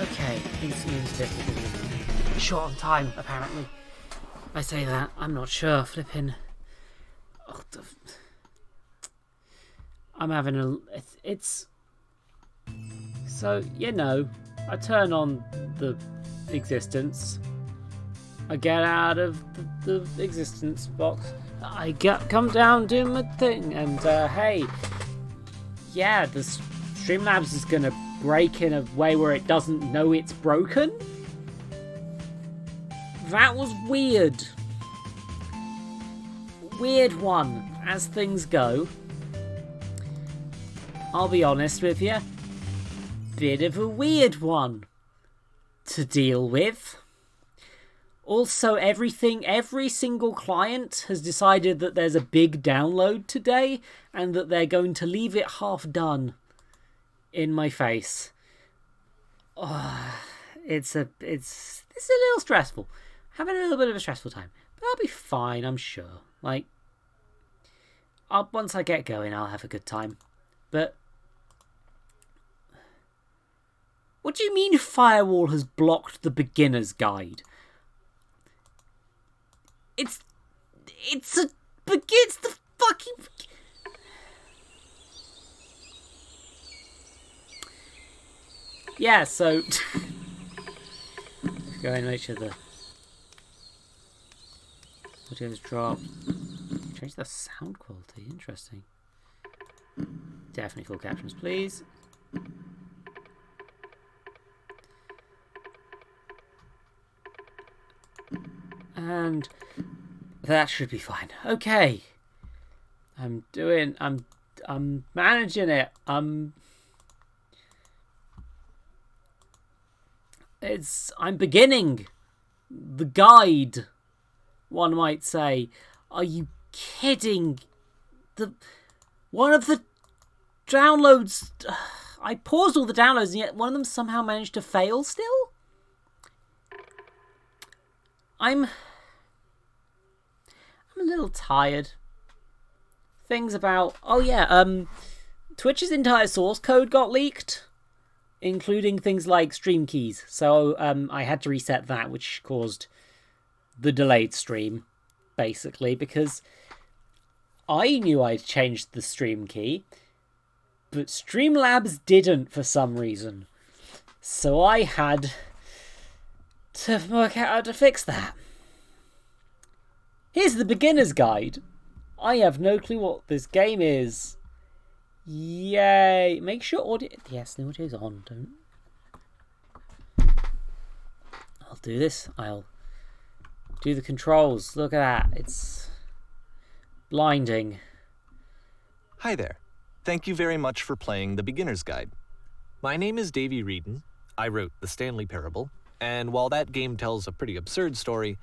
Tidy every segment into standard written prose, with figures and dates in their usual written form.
Okay, he's short on time, apparently. I say that, I'm not sure, flipping. Oh, I'm having a... It's... So, I turn on the existence. I get out of the existence box. I come down, do my thing, and hey, yeah, the Streamlabs is gonna break in a way where it doesn't know it's broken. That was weird. Weird one, as things go. I'll be honest with you. Bit of a weird one to deal with. Also, every single client has decided that there's a big download today and that they're going to leave it half done in my face. Oh, it's a little stressful. Having a little bit of a stressful time. But I'll be fine, I'm sure. Once I get going, I'll have a good time. But what do you mean Firewall has blocked the beginner's guide? It's the fucking... Yeah, so... Go and make sure the audio's dropped. Change the sound quality, interesting. Definitely full captions, please. And that should be fine. Okay. I'm managing it. I'm beginning the guide, one might say. Are you kidding? One of the downloads, I paused all the downloads and yet one of them somehow managed to fail still? I'm a little tired. Things about... Twitch's entire source code got leaked, including things like stream keys. So I had to reset that, which caused the delayed stream, basically, because I knew I'd changed the stream key, but Streamlabs didn't for some reason. So I had to work out how to fix that. Here's the beginner's guide. I have no clue what this game is. Yay. Make sure audio... Yes, the audio's on. Don't... I'll do this. I'll do the controls. Look at that. It's blinding. Hi there. Thank you very much for playing the beginner's guide. My name is Davey Reedon. I wrote The Stanley Parable. And while that game tells a pretty absurd story,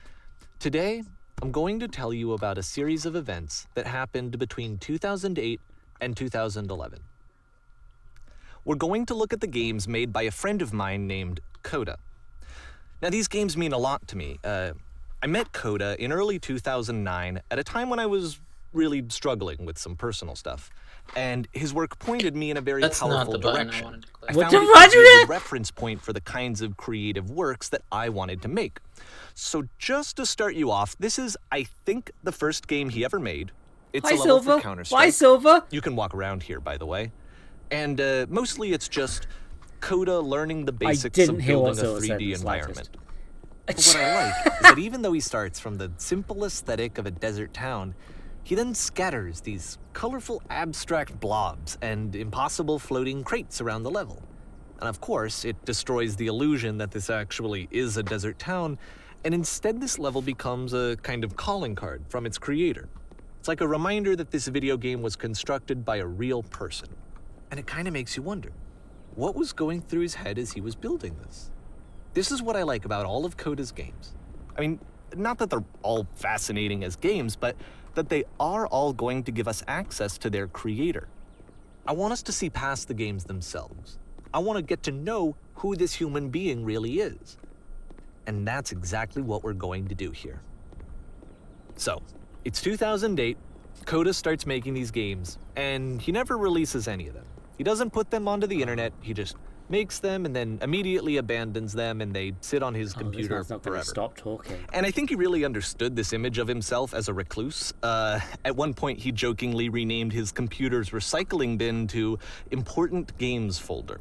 today I'm going to tell you about a series of events that happened between 2008 and 2011. We're going to look at the games made by a friend of mine named Coda. Now, these games mean a lot to me. I met Coda in early 2009 at a time when I was really struggling with some personal stuff. And his work pointed me in a very powerful direction. I found it to be a reference point for the kinds of creative works that I wanted to make. So just to start you off, this is, I think, the first game he ever made. It's a level for Counter-Strike. Bye, Sylvr. You can walk around here, by the way. And mostly it's just Coda learning the basics of building a 3D environment. But what I like is that even though he starts from the simple aesthetic of a desert town, he then scatters these colorful abstract blobs and impossible floating crates around the level. And of course, it destroys the illusion that this actually is a desert town, and instead this level becomes a kind of calling card from its creator. It's like a reminder that this video game was constructed by a real person. And it kind of makes you wonder, what was going through his head as he was building this? This is what I like about all of Coda's games. I mean, not that they're all fascinating as games, but that they are all going to give us access to their creator. I want us to see past the games themselves. I want to get to know who this human being really is. And that's exactly what we're going to do here. So, it's 2008, Coda starts making these games, and he never releases any of them. He doesn't put them onto the internet, he just makes them, and then immediately abandons them, and they sit on his computer this man's not forever. Gonna stop talking. And I think he really understood this image of himself as a recluse. At one point, he jokingly renamed his computer's recycling bin to Important Games Folder.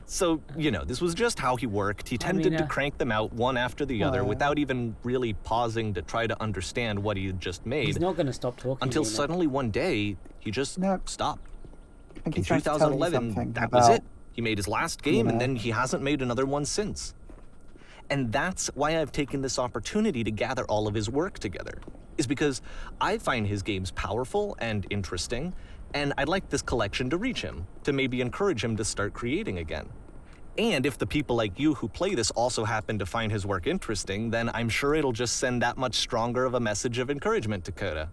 So, this was just how he worked. He tended to crank them out one after the other without even really pausing to try to understand what he had just made. He's not going to stop talking. Until suddenly one day, he just stopped. In 2011, that was it. He made his last game, and then he hasn't made another one since. And that's why I've taken this opportunity to gather all of his work together, is because I find his games powerful and interesting, and I'd like this collection to reach him, to maybe encourage him to start creating again. And if the people like you who play this also happen to find his work interesting, then I'm sure it'll just send that much stronger of a message of encouragement to Coda.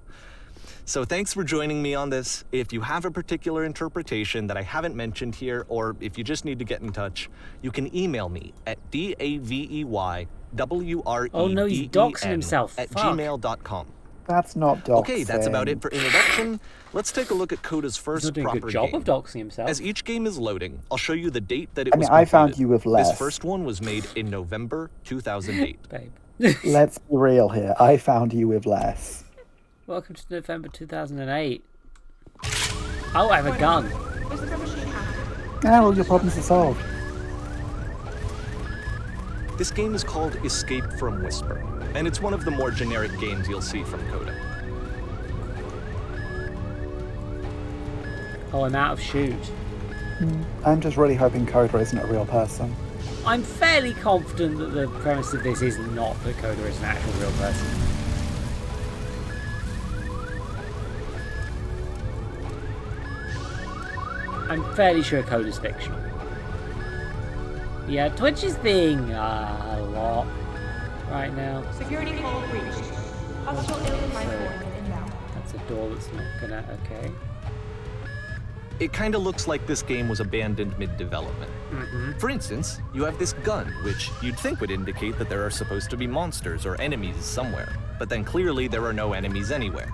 So thanks for joining me on this. If you have a particular interpretation that I haven't mentioned here, or if you just need to get in touch, you can email me at DAVEYWREDEN Oh no, he's doxing himself. at gmail.com. That's not doxing. Okay, that's about it for introduction. Let's take a look at Coda's first proper game. He's doing a good job of doxing himself. As each game is loading, I'll show you the date that it was I found you with less. This first one was made in November 2008. Babe. Let's be real here. I found you with less. Welcome to November 2008. Oh, I have a gun. Now all your problems are solved. This game is called Escape from Whisper, and it's one of the more generic games you'll see from Coda. Oh, I'm out of shoot. I'm just really hoping Coda isn't a real person. I'm fairly confident that the premise of this is not that Coda is an actual real person. I'm fairly sure Coda's fictional. Yeah, Twitch is being a lot right now. Security call breached. Hostile alien life form inbound. That's a door that's not gonna... Okay. It kind of looks like this game was abandoned mid-development. For instance, you have this gun, which you'd think would indicate that there are supposed to be monsters or enemies somewhere, but then clearly there are no enemies anywhere.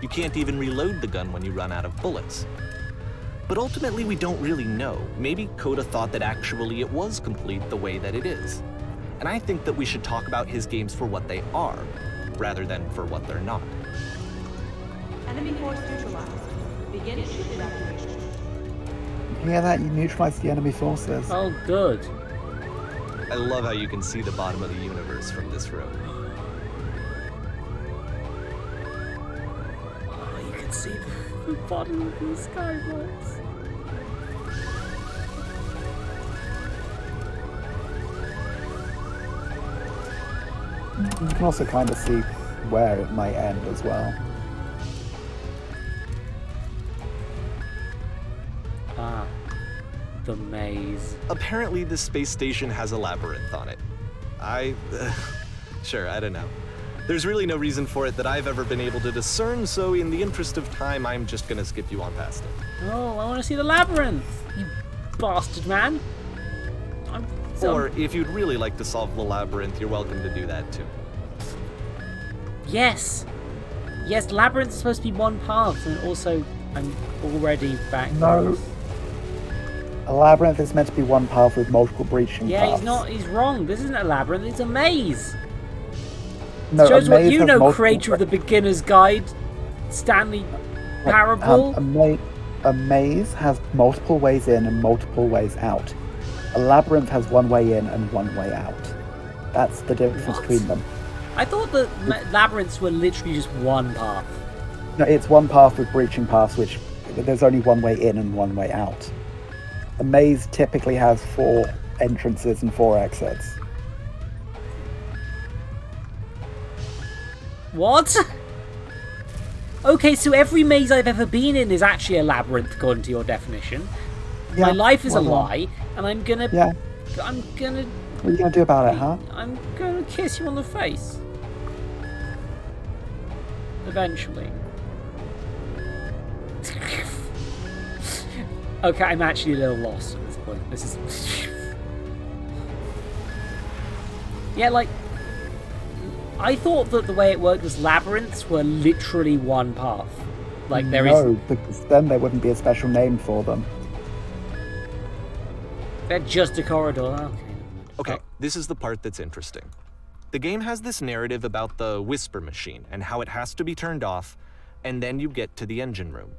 You can't even reload the gun when you run out of bullets. But ultimately, we don't really know. Maybe Coda thought that actually it was complete the way that it is. And I think that we should talk about his games for what they are, rather than for what they're not. Enemy force neutralized. Begin ship evacuation. You hear that? You neutralized the enemy forces. Oh, good. I love how you can see the bottom of the universe from this room. Oh, you can see the bottom of the skybox. You can also kind of see where it might end as well. Ah, the maze. Apparently, this space station has a labyrinth on it. Sure, I don't know. There's really no reason for it that I've ever been able to discern, so in the interest of time, I'm just gonna skip you on past it. Oh, I want to see the labyrinth, you bastard man. Or if you'd really like to solve the labyrinth, you're welcome to do that too. Yes! Yes, labyrinth is supposed to be one path, and also, I'm already back. No. A labyrinth is meant to be one path with multiple breaching paths. Yeah, he's wrong. This isn't a labyrinth, it's a maze. No, Shows what you know, multiple... creator of the beginner's guide, Stanley Parable. A maze has multiple ways in and multiple ways out. A labyrinth has one way in and one way out. That's the difference between them. I thought that labyrinths were literally just one path. No, it's one path with breaching paths, which there's only one way in and one way out. A maze typically has 4 entrances and 4 exits. What? Okay, so every maze I've ever been in is actually a labyrinth, according to your definition. Yeah, my life is a lie, and I'm gonna... Yeah. I'm gonna... What are you gonna do about it, huh? I'm gonna kiss you on the face. Eventually. Okay, I'm actually a little lost at this point. This is... Yeah, like... I thought that the way it worked was labyrinths were literally one path. Like, there is... No, because then there wouldn't be a special name for them. They're just a corridor. Okay. Okay, this is the part that's interesting. The game has this narrative about the whisper machine and how it has to be turned off, and then you get to the engine room.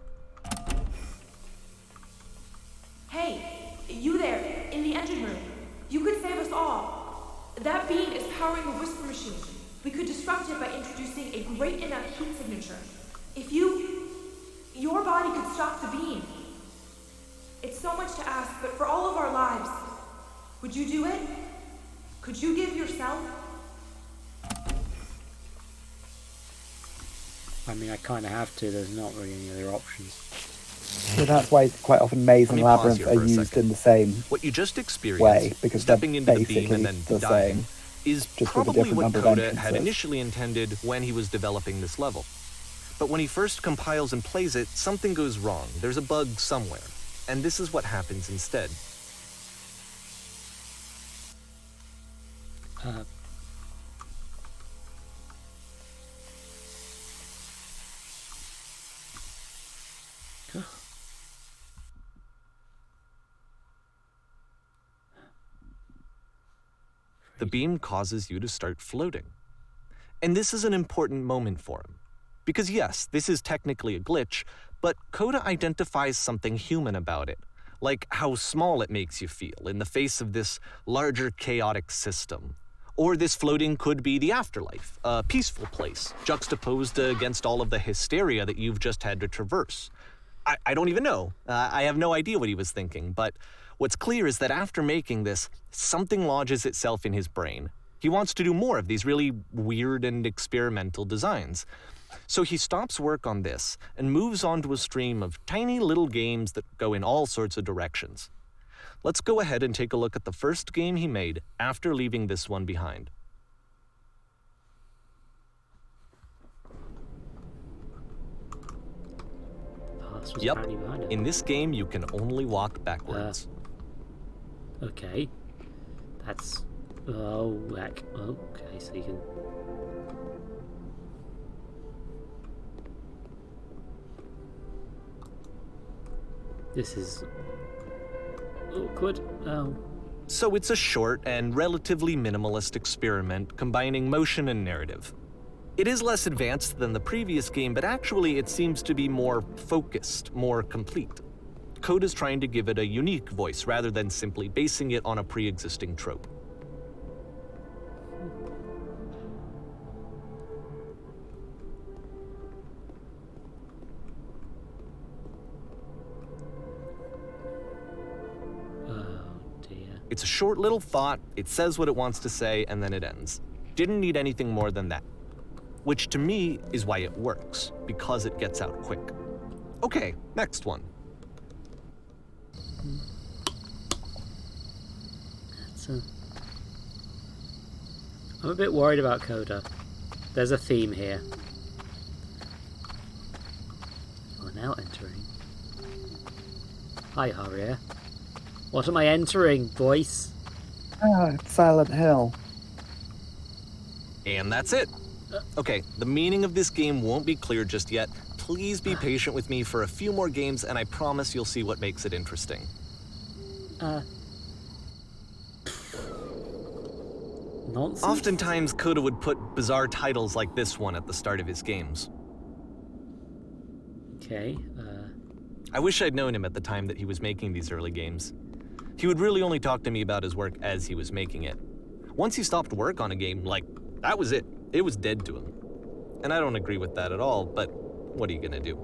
Hey, you there, in the engine room. You could save us all. That beam is powering the whisper machine. We could disrupt it by introducing a great enough heat signature. If your body could stop the beam. It's so much to ask, but for all of our lives, would you do it? Could you give yourself? I mean, I kind of have to. There's not really any other options. So that's why quite often maze and labyrinth are used in the same what you just experienced, way, because stepping into the basically beam and then the dying, same, is probably what Coda had initially intended when he was developing this level. But when he first compiles and plays it, something goes wrong. There's a bug somewhere. And this is what happens instead. The beam causes you to start floating. And this is an important moment for him. Because yes, this is technically a glitch, but Coda identifies something human about it, like how small it makes you feel in the face of this larger chaotic system. Or this floating could be the afterlife, a peaceful place, juxtaposed against all of the hysteria that you've just had to traverse. I don't even know. I have no idea what he was thinking, but what's clear is that after making this, something lodges itself in his brain. He wants to do more of these really weird and experimental designs. So he stops work on this and moves on to a stream of tiny little games that go in all sorts of directions. Let's go ahead and take a look at the first game he made after leaving this one behind. Yep, in this game you can only walk backwards. Okay. That's... Oh, heck. Okay, so you can... This is... awkward. Oh. So it's a short and relatively minimalist experiment combining motion and narrative. It is less advanced than the previous game, but actually it seems to be more focused, more complete. Coda's trying to give it a unique voice rather than simply basing it on a pre-existing trope. It's a short little thought, it says what it wants to say, and then it ends. Didn't need anything more than that. Which to me is why it works, because it gets out quick. Okay, next one. I'm a bit worried about Coda. There's a theme here. We're now entering. Hi, Haria. What am I entering, voice? Silent Hill. And that's it. Okay, the meaning of this game won't be clear just yet. Please be patient with me for a few more games, and I promise you'll see what makes it interesting. Nonsense? Oftentimes, Coda would put bizarre titles like this one at the start of his games. Okay, I wish I'd known him at the time that he was making these early games. He would really only talk to me about his work as he was making it. Once he stopped work on a game, that was it. It was dead to him. And I don't agree with that at all, but what are you gonna do?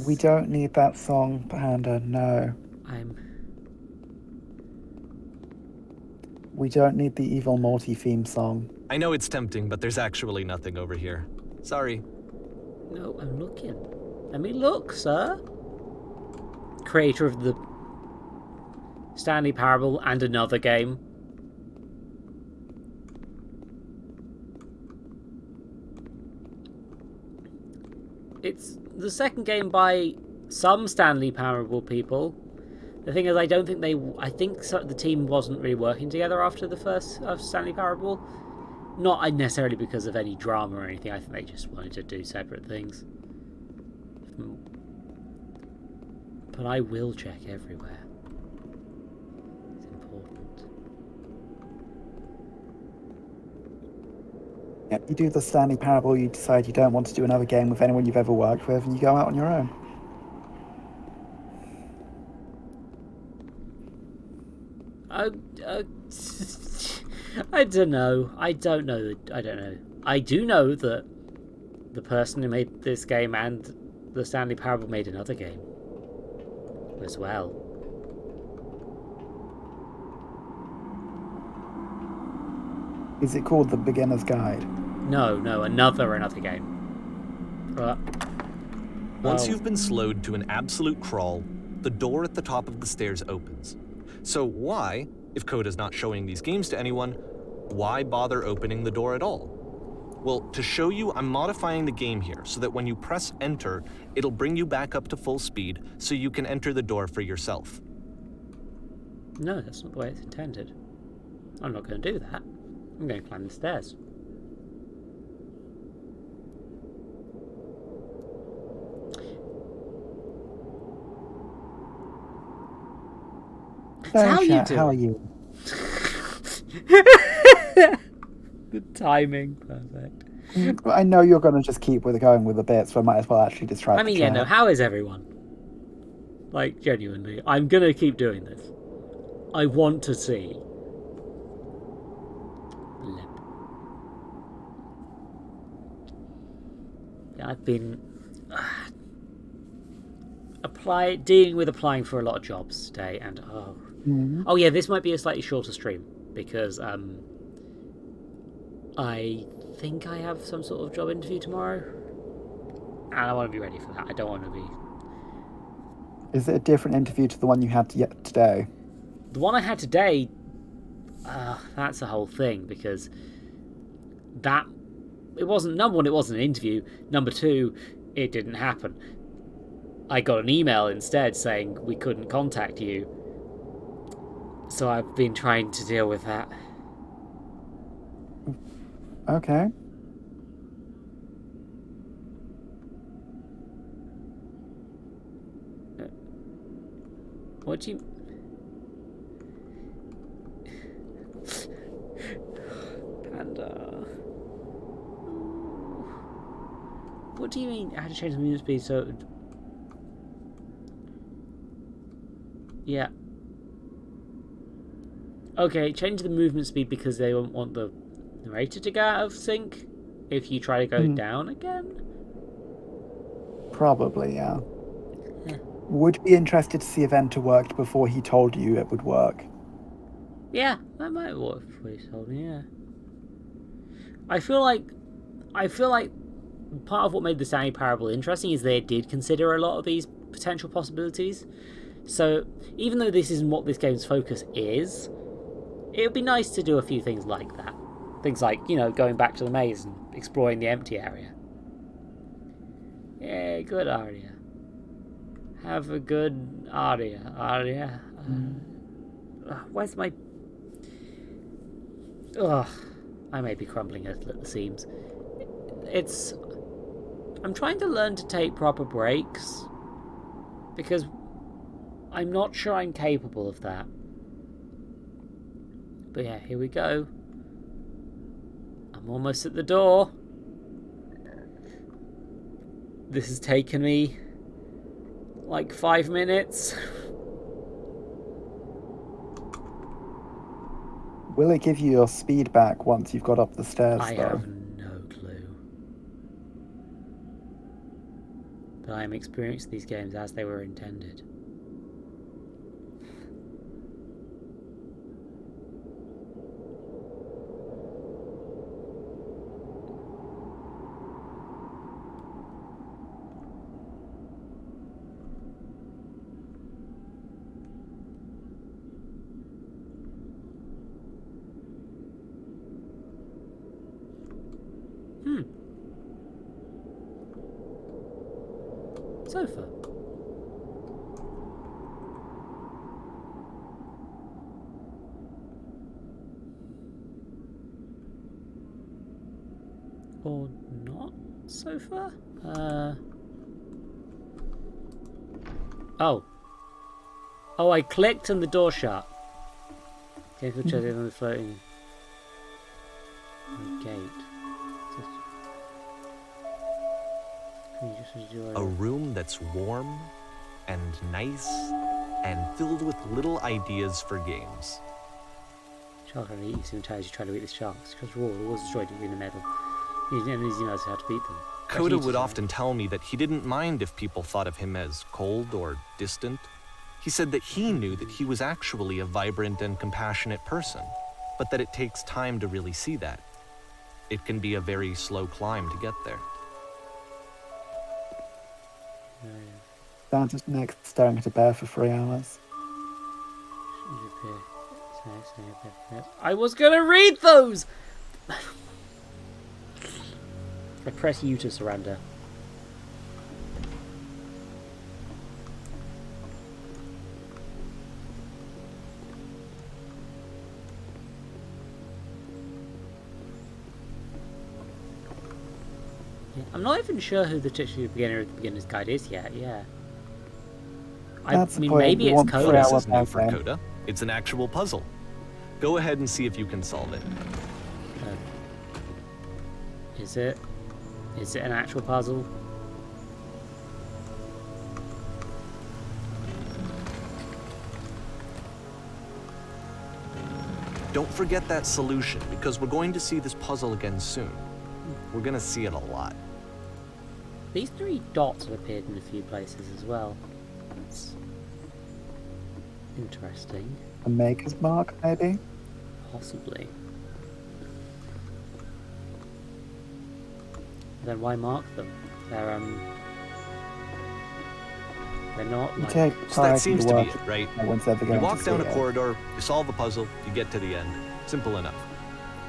We don't need that song, Panda, no. We don't need the Evil Morty theme song. I know it's tempting, but there's actually nothing over here. Sorry. No, I'm looking. Let me look, sir. Creator of the Stanley Parable and another game. It's the second game by some Stanley Parable people. The thing is, I think the team wasn't really working together after the first Stanley Parable. Not necessarily because of any drama or anything. I think they just wanted to do separate things. But I will check everywhere. It's important. Yeah, you do the Stanley Parable, you decide you don't want to do another game with anyone you've ever worked with, and you go out on your own. I don't know. I don't know. I do know that the person who made this game and the Stanley Parable made another game as well. Is it called The Beginner's Guide? No, another game. Once you've been slowed to an absolute crawl, the door at the top of the stairs opens. So why, if Coda's not showing these games to anyone, why bother opening the door at all? Well, to show you, I'm modifying the game here so that when you press enter, it'll bring you back up to full speed so you can enter the door for yourself. No, that's not the way it's intended. I'm not going to do that. I'm going to climb the stairs. How are you? Good timing, perfect. I know you're going to just keep going with the bits, so I might as well actually distract. I mean, yeah, no. How is everyone? Like, genuinely, I'm going to keep doing this. I want to see. Blep. Yeah, I've been dealing with applying for a lot of jobs today, and oh yeah, this might be a slightly shorter stream because I think I have some sort of job interview tomorrow, and I want to be ready for that. I don't want to be. Is it a different interview to the one you had today? The one I had today, that's a whole thing because it wasn't, number one, it wasn't an interview. Number two, it didn't happen. I got an email instead saying we couldn't contact you. So I've been trying to deal with that. Okay. What do you... Panda... What do you mean? I had to change the movement speed so... Yeah. Okay, change the movement speed because they won't want the narrator to get out of sync if you try to go down again? Probably, yeah. Would be interested to see if Enter worked before he told you it would work. Yeah, that might work before he told me, yeah. I feel like part of what made the Stanley Parable interesting is they did consider a lot of these potential possibilities. So, even though this isn't what this game's focus is, it would be nice to do a few things like that. Things like, going back to the maze and exploring the empty area. Yeah, good Aria. Have a good Aria. Where's my... Ugh. I may be crumbling at the seams. I'm trying to learn to take proper breaks. Because I'm not sure I'm capable of that. But yeah, here we go. I'm almost at the door. This has taken me like 5 minutes. Will it give you your speed back once you've got up the stairs, I though? have no clue. But I am experiencing these games as they were intended. Sofa. Or not sofa? Oh. Oh, I clicked and the door shut. Okay, we'll check on the floating gate. A room that's warm and nice and filled with little ideas for games. Shark only eats him as you try to eat the sharks. Because raw, the walls destroyed in the middle. He knows how to beat them. Coda would often tell me that he didn't mind if people thought of him as cold or distant. He said that he knew that he was actually a vibrant and compassionate person, but that it takes time to really see that. It can be a very slow climb to get there. Santa's next staring at a bear for 3 hours. I was gonna read those! I press U to surrender. I'm not even sure who the titular beginner of the beginner's guide is yet, yeah. I mean, maybe it's Coda. This is new for Coda. It's an actual puzzle. Go ahead and see if you can solve it. Is it? Is it an actual puzzle? Don't forget that solution, because we're going to see this puzzle again soon. We're going to see it a lot. These 3 dots have appeared in a few places as well. That's interesting. A maker's mark, maybe? Possibly. Then why mark them? They're not like... So that seems to be it, right? You walk down a it. corridor, you solve the puzzle, you get to the end. Simple enough.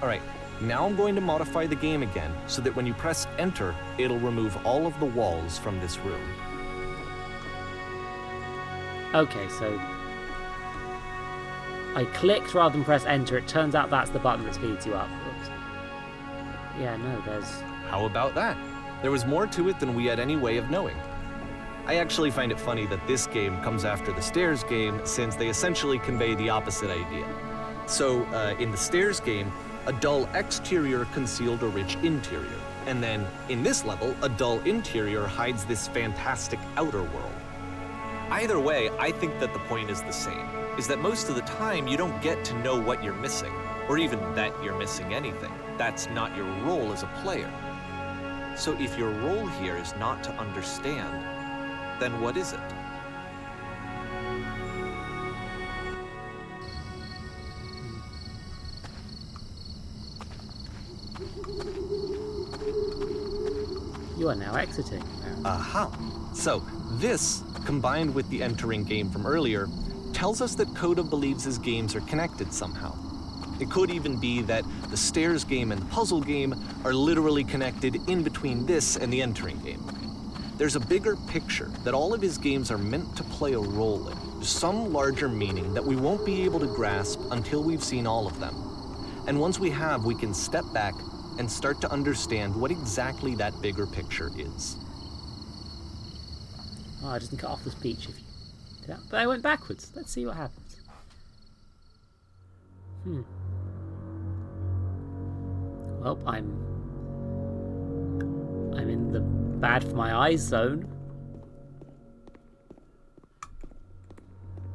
Alright, now I'm going to modify the game again, so that when you press enter, it'll remove all of the walls from this room. Okay, so... I clicked rather than press enter. It turns out that's the button that speeds you up. Oops. Yeah, no, there's... How about that? There was more to it than we had any way of knowing. I actually find it funny that this game comes after the Stairs game, since they essentially convey the opposite idea. So, in the Stairs game, a dull exterior concealed a rich interior. And then, in this level, a dull interior hides this fantastic outer world. Either way, I think that the point is the same, is that most of the time you don't get to know what you're missing, or even that you're missing anything. That's not your role as a player. So if your role here is not to understand, then what is it? You are now exiting. Aha! So, this, combined with the entering game from earlier, tells us that Coda believes his games are connected somehow. It could even be that the Stairs game and the puzzle game are literally connected in between this and the entering game. There's a bigger picture that all of his games are meant to play a role in, some larger meaning that we won't be able to grasp until we've seen all of them. And once we have, we can step back and start to understand what exactly that bigger picture is. Oh, I didn't cut off the speech if you did that. But I went backwards. Let's see what happens. Well, I'm in the bad for my eyes zone.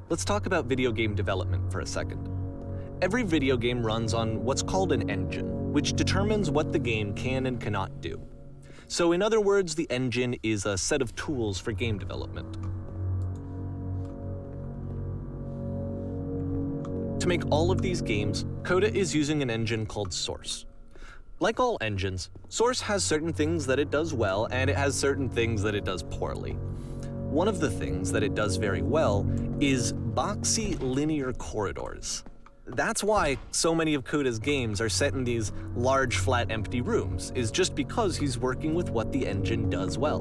Let's talk about video game development for a second. Every video game runs on what's called an engine, which determines what the game can and cannot do. So in other words, the engine is a set of tools for game development. To make all of these games, Coda is using an engine called Source. Like all engines, Source has certain things that it does well, and it has certain things that it does poorly. One of the things that it does very well is boxy linear corridors. That's why so many of Coda's games are set in these large, flat, empty rooms, is just because he's working with what the engine does well.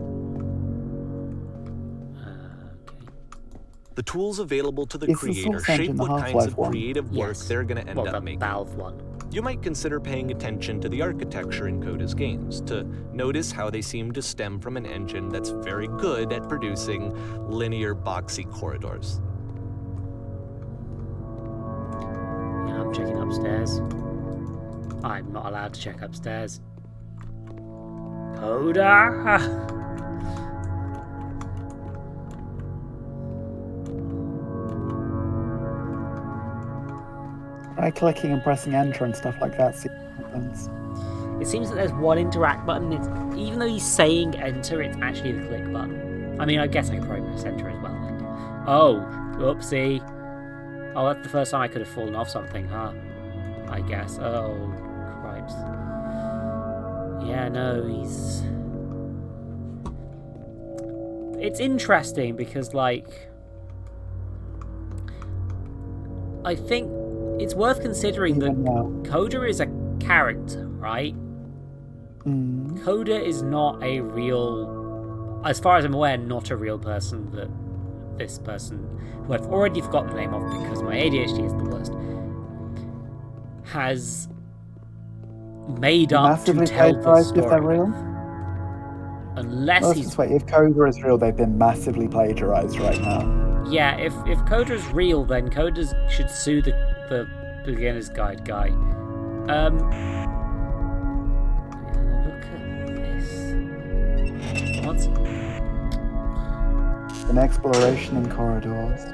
The tools available to the creator shape what kinds of creative work they're going to end up making. Valve one. You might consider paying attention to the architecture in Coda's games, to notice how they seem to stem from an engine that's very good at producing linear, boxy corridors. I'm checking upstairs. I'm not allowed to check upstairs. Coda! Try clicking and pressing enter and stuff like that. See what happens. It seems that there's one interact button. Even though he's saying enter, it's actually the click button. I mean, I guess I could probably press enter as well. Oh, oopsie. Oh, that's the first time I could have fallen off something, huh? I guess. Oh, cripes. Yeah, no, he's... It's interesting because, like... I think it's worth considering that Coda is a character, right? Mm. Coda is not a real... As far as I'm aware, not a real person that this person, who I've already forgotten the name of because my ADHD is the worst, has made up to tell the story. If they're real? Unless he's... Wait, if Coda is real, they've been massively plagiarized right now. Yeah, if Coda's real, then Coda should sue the beginner's guide guy. Look at this. What's... An exploration in corridors. I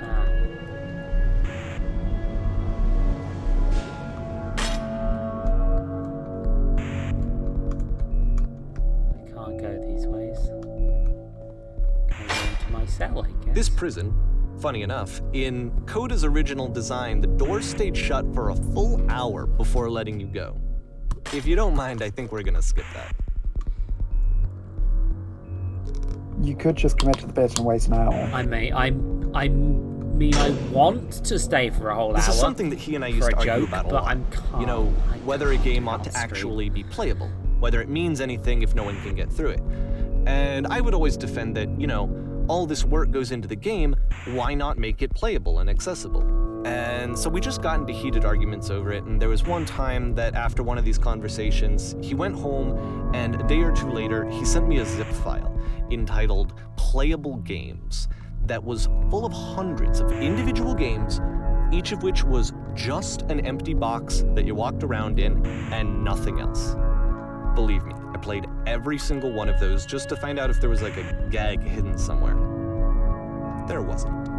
can't go these ways. Can I go into my cell, I guess? This prison, funny enough, in Coda's original design, the doors stayed shut for a full hour before letting you go. If you don't mind, I think we're gonna skip that. You could just commit to the bit and wait an hour. I want to stay for a whole hour. This is something that he and I used to argue about a lot. I'm you know, whether a game ought to actually be playable, whether it means anything if no one can get through it. And I would always defend that, you know, all this work goes into the game, why not make it playable and accessible? And so we just got into heated arguments over it, and there was one time that after one of these conversations, he went home, and a day or two later, he sent me a zip file entitled Playable Games that was full of hundreds of individual games, each of which was just an empty box that you walked around in and nothing else. Believe me, I played every single one of those just to find out if there was like a gag hidden somewhere. There wasn't.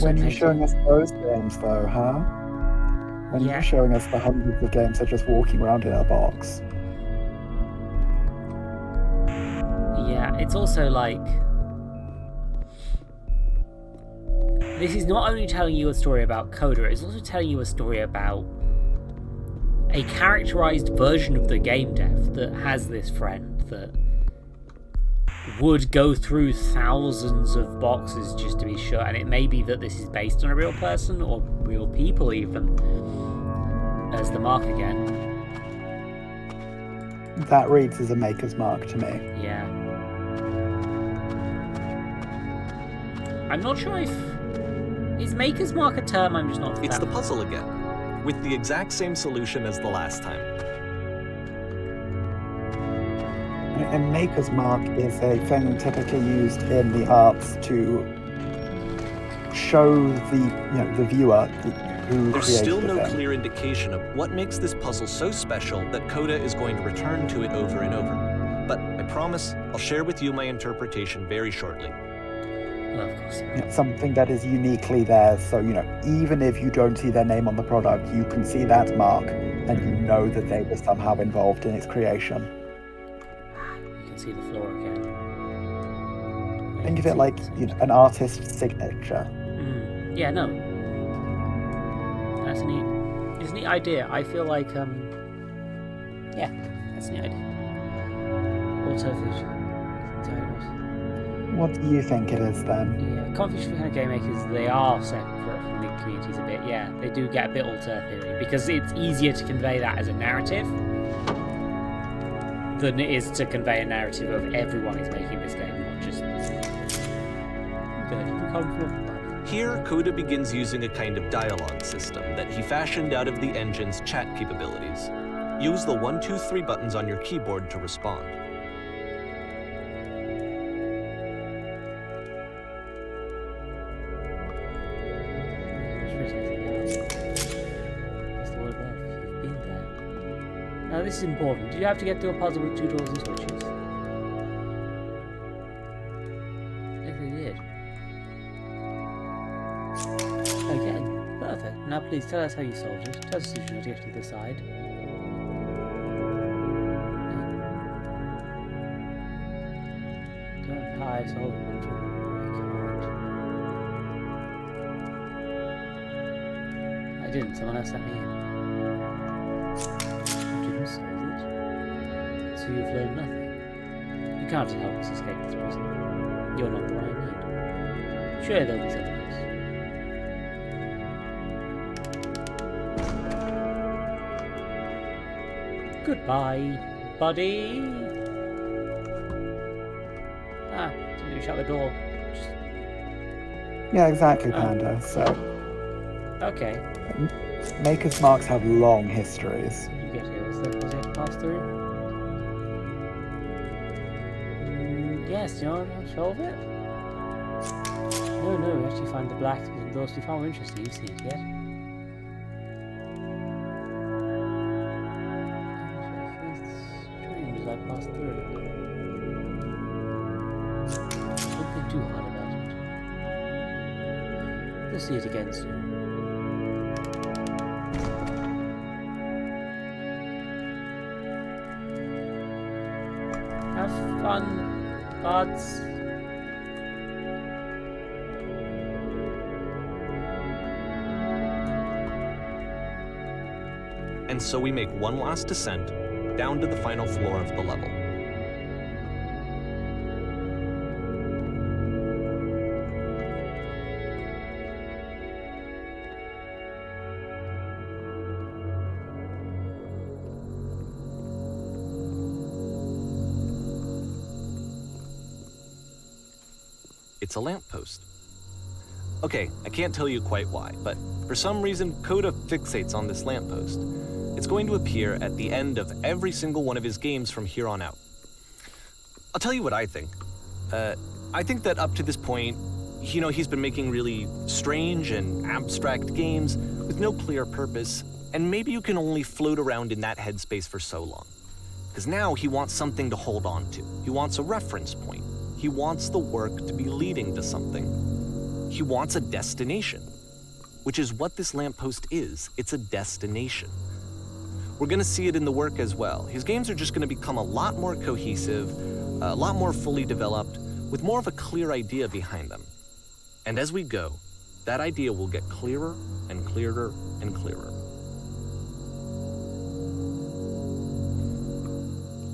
When you're showing us those games though, huh? When you're showing us the hundreds of games that are just walking around in a box. Yeah, it's also like... This is not only telling you a story about Coda, it's also telling you a story about a characterized version of the game dev that has this friend that would go through thousands of boxes just to be sure, and it may be that this is based on a real person or real people even. There's the mark again. That reads as a maker's mark to me. Yeah. I'm not sure if... Is maker's mark a term? I'm just not... It's the puzzle again, with the exact same solution as the last time. A maker's mark is a thing typically used in the arts to show the viewer who There's created still no the thing. clear indication of what makes this puzzle so special that Coda is going to return to it over and over. But I promise I'll share with you my interpretation very shortly. Well, of course. It's something that is uniquely theirs, so even if you don't see their name on the product, you can see that mark and you know that they were somehow involved in its creation. You can see the floor again. Think of it like an artist's signature. Yeah, no. That's a neat idea. I feel like, yeah, that's a neat idea. What do you think it is then? Yeah, Confusion for kind of game makers, they are separate from the communities a bit. Yeah, they do get a bit alter theory because it's easier to convey that as a narrative than it is to convey a narrative of everyone is making this game, not just Here, Coda begins using a kind of dialogue system that he fashioned out of the engine's chat capabilities. Use the 1, 2, 3 buttons on your keyboard to respond. is anything else. It's the word above. You've been there. Now this is important. Do you have to get through a puzzle with 2 doors and switches? Yes, they did. Okay, perfect. Now please tell us how you solved it. Tell us the solution to get to the side. Don't hide, solve it. I didn't. Someone else let me in. You didn't solve it. So you've learned nothing. You can't just help us escape this prison. You're not the one I need. Sure, there'll be something else. Goodbye, buddy. Didn't you shut the door? Yeah, exactly, Panda. So, okay. Maker's Marks have long histories. Did you get here? Was it to pass through? Yes, do you want to solve it? No, we actually find the black doors to be far more interesting. You've seen it yet? Strange as I passed through. Don't think too hard about it. We'll see it again soon. Have fun, buds. And so we make one last descent down to the final floor of the level. It's a lamppost. Okay, I can't tell you quite why, but for some reason, Coda fixates on this lamppost. It's going to appear at the end of every single one of his games from here on out. I'll tell you what I think. I think that up to this point, he's been making really strange and abstract games with no clear purpose, and maybe you can only float around in that headspace for so long. Because now he wants something to hold on to. He wants a reference point. He wants the work to be leading to something. He wants a destination, which is what this lamppost is. It's a destination. We're going to see it in the work as well. His games are just going to become a lot more cohesive, a lot more fully developed, with more of a clear idea behind them. And as we go, that idea will get clearer and clearer and clearer.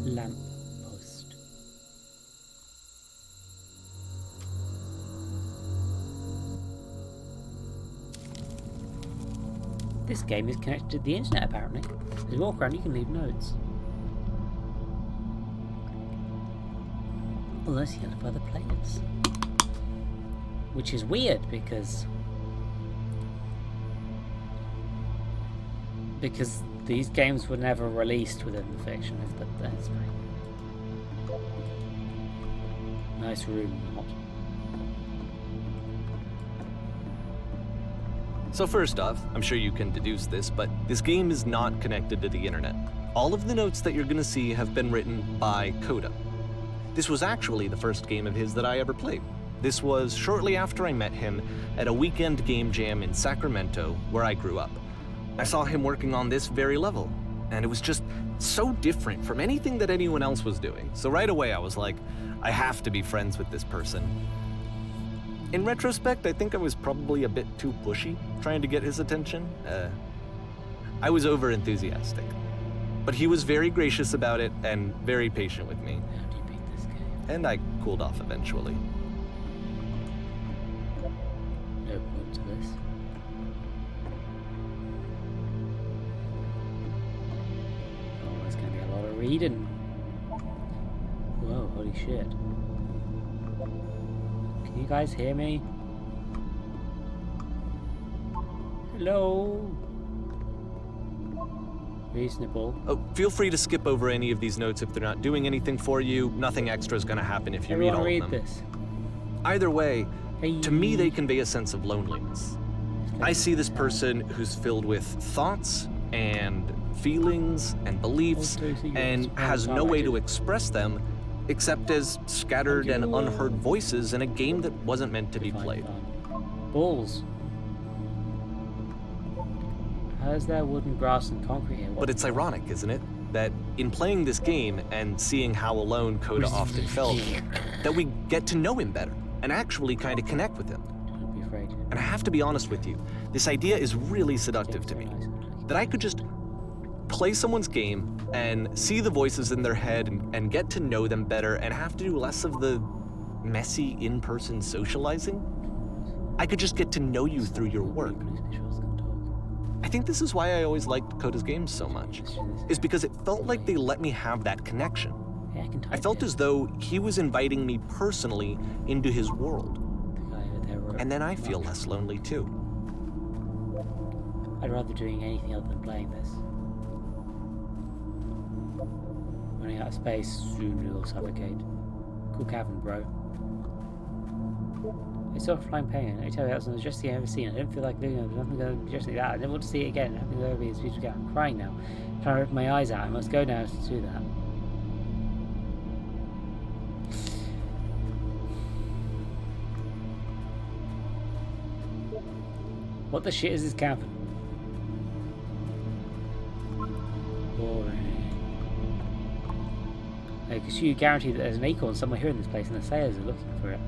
Lamppost. This game is connected to the internet, apparently. As you walk around, you can leave notes. Unless you look for other players. Which is weird, because these games were never released within the fiction, but that's fine. Nice room, not. So first off, I'm sure you can deduce this, but this game is not connected to the internet. All of the notes that you're going to see have been written by Coda. This was actually the first game of his that I ever played. This was shortly after I met him at a weekend game jam in Sacramento, where I grew up. I saw him working on this very level, and it was just so different from anything that anyone else was doing. So right away I was like, I have to be friends with this person. In retrospect, I think I was probably a bit too pushy, trying to get his attention. I was over-enthusiastic. But he was very gracious about it and very patient with me. How do you beat this game? And I cooled off eventually. No point to this. Oh, there's going to be a lot of reading. Whoa, holy shit. Can you guys hear me? Hello? Reasonable. Oh, feel free to skip over any of these notes if they're not doing anything for you. Nothing extra is going to happen if you read all of them. This. Either way, to me they convey a sense of loneliness. I see this person who's filled with thoughts and feelings and beliefs and has no way to express them except as scattered and unheard voices in a game that wasn't meant to be played. Balls. How is there wood and grass and concrete here? But it's ironic, isn't it? That in playing this game and seeing how alone Coda often felt, that we get to know him better and actually kind of connect with him. Don't be afraid. And I have to be honest with you, this idea is really seductive to me. That I could just play someone's game and see the voices in their head and get to know them better and have to do less of the messy in-person socializing. I could just get to know you through your work. I think this is why I always liked Coda's games so much, is because it felt like they let me have that connection. I felt as though he was inviting me personally into his world. And then I feel less lonely too. I'd rather doing anything other than playing this. Running out of space, soon we will suffocate. Cool cavern, bro. I saw a flying penguin. I tell you, that's the just thing I've ever seen. I don't feel like doing nothing just like that. I never want to see it again. Nothing will ever be as beautiful again. I'm crying now. I'm trying to rip my eyes out. I must go now to do that. What the shit is this cavern? Boring. Because you guarantee that there's an acorn somewhere here in this place and the sailors are looking for it.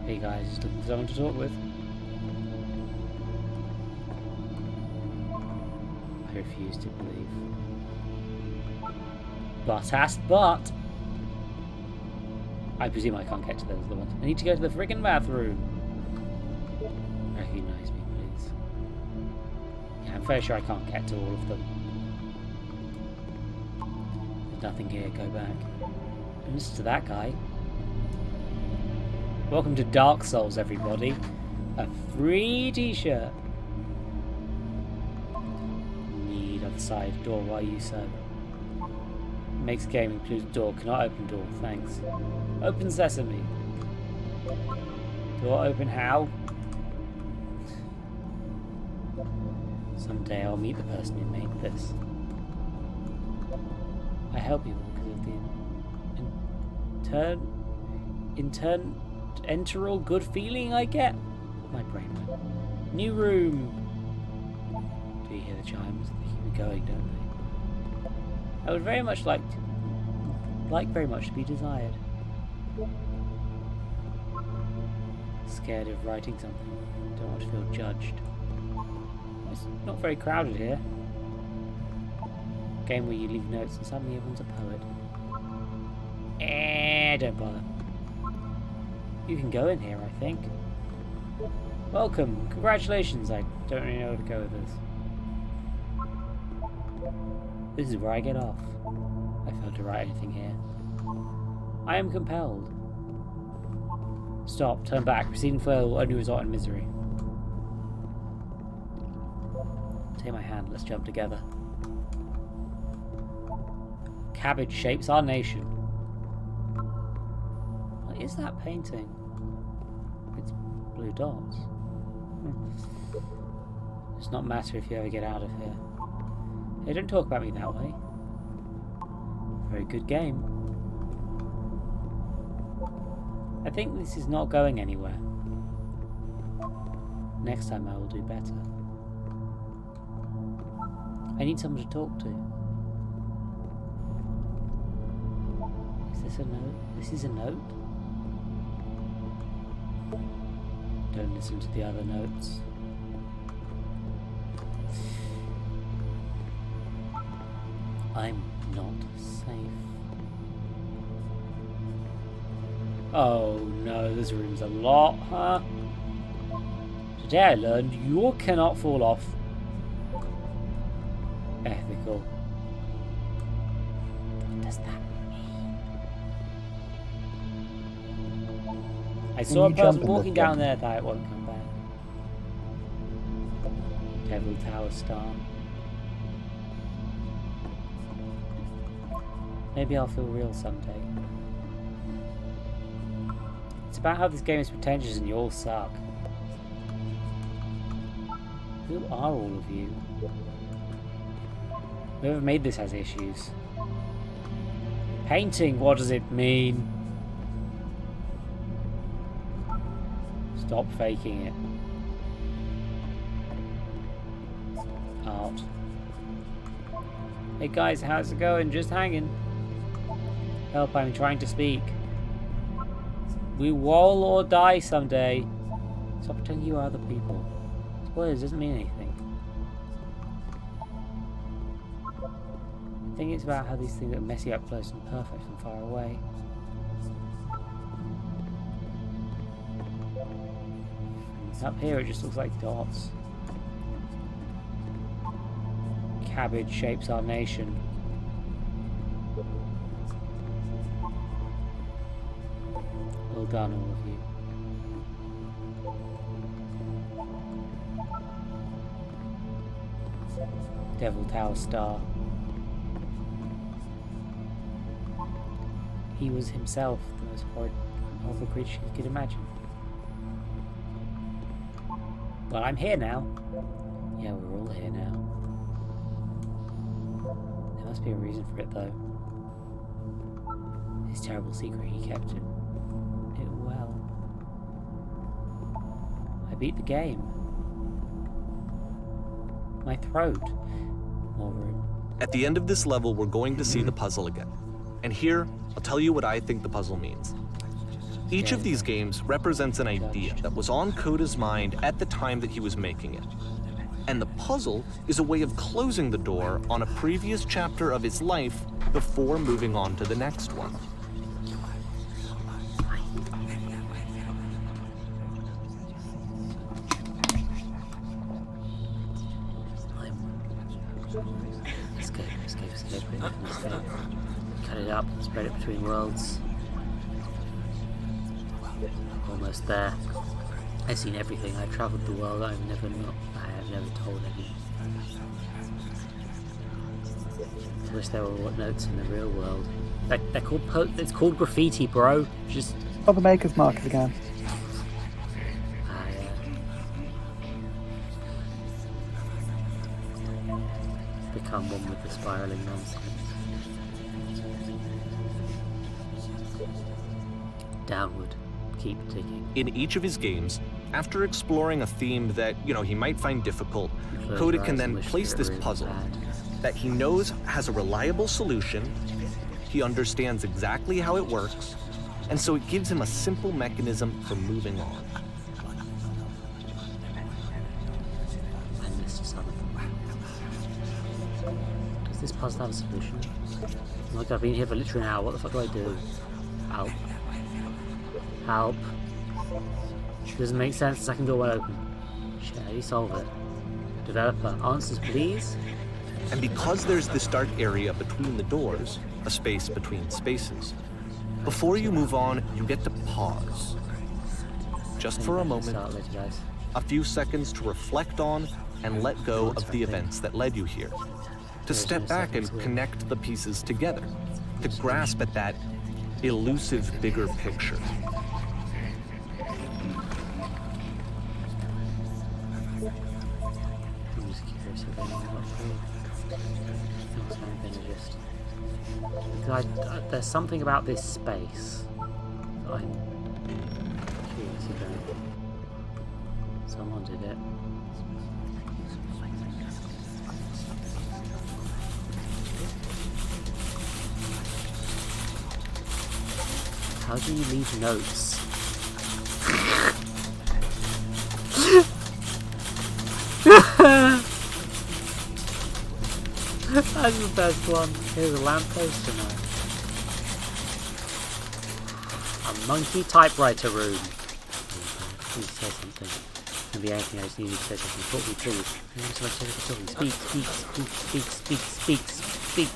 Hey guys, just looking for someone to talk with. I refuse to believe. But I presume I can't get to those other ones. I need to go to the friggin' bathroom. Recognize me, please. Yeah, I'm fairly sure I can't get to all of them. There's nothing here, go back. And listen to that guy. Welcome to Dark Souls, everybody. A free t-shirt. Need other side door, why are you so? Makes game includes door, cannot open door, thanks. Open sesame. Door open how? Someday I'll meet the person who made this. I help you because of the enteral good feeling I get. My brain went. New room. Do you hear the chimes? They keep going, don't they? I would very much like very much to be desired. Scared of writing something. Don't want to feel judged. It's not very crowded here. Game where you leave notes and suddenly everyone's a poet. Don't bother. You can go in here, I think. Welcome. Congratulations. I don't really know where to go with this. This is where I get off. I failed to write anything here. I am compelled. Stop. Turn back. Proceeding further will only result in misery. Take my hand. Let's jump together. Cabbage shapes our nation. What is that painting? It's blue dots. It's not matter if you ever get out of here. Hey, don't talk about me that way. Very good game. I think this is not going anywhere. Next time I will do better. I need someone to talk to. Is this a note? This is a note? Don't listen to the other notes. I'm not safe. Oh no, this room's a lot, huh? Today I learned you cannot fall off. Ethical. What does that mean? I saw a person walking down there that it won't come back. Devil Tower Star. Maybe I'll feel real someday. It's about how this game is pretentious and you all suck. Who are all of you? Whoever made this has issues. Painting, what does it mean? Stop faking it. Art. Hey guys, how's it going? Just hanging. Help, I'm trying to speak. We will all die someday. Stop pretending you are other people. Spoilers doesn't mean anything. I think it's about how these things are messy up close and perfect from far away. Up here it just looks like dots. Cabbage shapes our nation. Well done, all of you. Devil Tower Star. He was himself the most horrible creature you could imagine. Well, I'm here now. Yeah, we're all here now. There must be a reason for it, though. His terrible secret, he kept it well. I beat the game. My throat. More room. At the end of this level, we're going to see the puzzle again. And here, I'll tell you what I think the puzzle means. Each of these games represents an idea that was on Coda's mind at the time that he was making it. And the puzzle is a way of closing the door on a previous chapter of his life before moving on to the next one. Escape. Cut it up and spread it between worlds. Almost there. I've seen everything. I've travelled the world. I have never told any. I wish there were notes in the real world. They're called it's called graffiti, bro. Just. Oh, the maker's markers again. Become one with the spiralling nonsense. Downward. Keep digging. In each of his games, after exploring a theme that, he might find difficult, Coda can then place this puzzle that he knows has a reliable solution, he understands exactly how it works, and so it gives him a simple mechanism for moving on. I missed something. Does this puzzle have a solution? Like, I've been here for literally an hour. What the fuck do I do? Help. Help. Doesn't make sense. The second door won't open. Shit, how do you solve it? Developer, answers please? And because there's this dark area between the doors, a space between spaces, before you move on, you get to pause. Just for a moment, a few seconds to reflect on and let go of the events that led you here. To step back and connect the pieces together. To grasp at that elusive bigger picture. There's something about this space that I'm curious about. Someone did it. How do you leave notes? That's the best one. Here's a lamppost tonight. A monkey typewriter room. Please say something. Maybe anything I just need to say something. Talk me, please. Speak.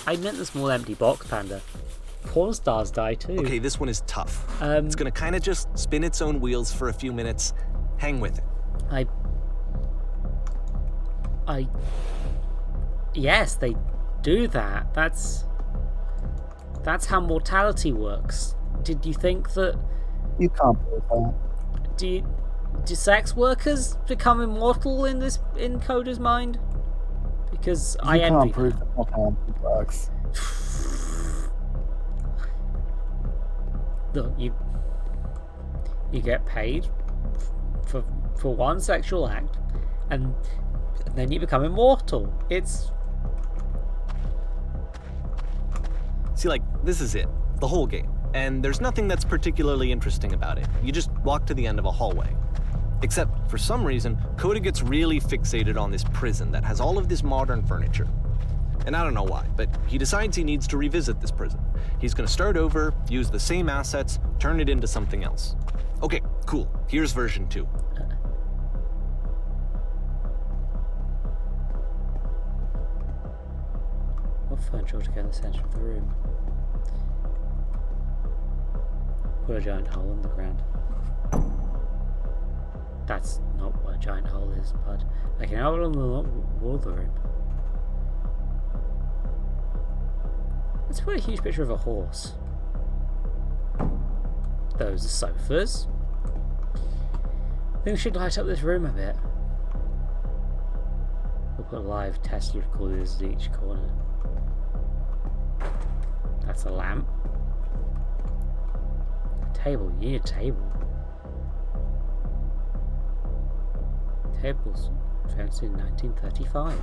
I meant the small empty box, Panda. Porn stars die too. Okay, this one is tough. It's gonna kind of just spin its own wheels for a few minutes. Hang with it. Yes, they do that. That's how mortality works. Did you think that... You can't prove that. Do sex workers become immortal in Coda's mind? Because I envy You can't prove that mortality works. Look, you get paid for one sexual act, and then you become immortal. It's... See, like, this is it. The whole game. And there's nothing that's particularly interesting about it. You just walk to the end of a hallway. Except, for some reason, Coda gets really fixated on this prison that has all of this modern furniture. And I don't know why, but he decides he needs to revisit this prison. He's gonna start over, use the same assets, turn it into something else. Okay, cool. Here's version 2. What furniture to go in the center of the room? Put a giant hole in the ground. That's not what a giant hole is, but I can have it on the wall of the room. Let's put a huge picture of a horse. Those are sofas. I think we should light up this room a bit. We'll put live Tesla recorders at each corner. That's a lamp. A table. You need a table. Tables founded in 1935.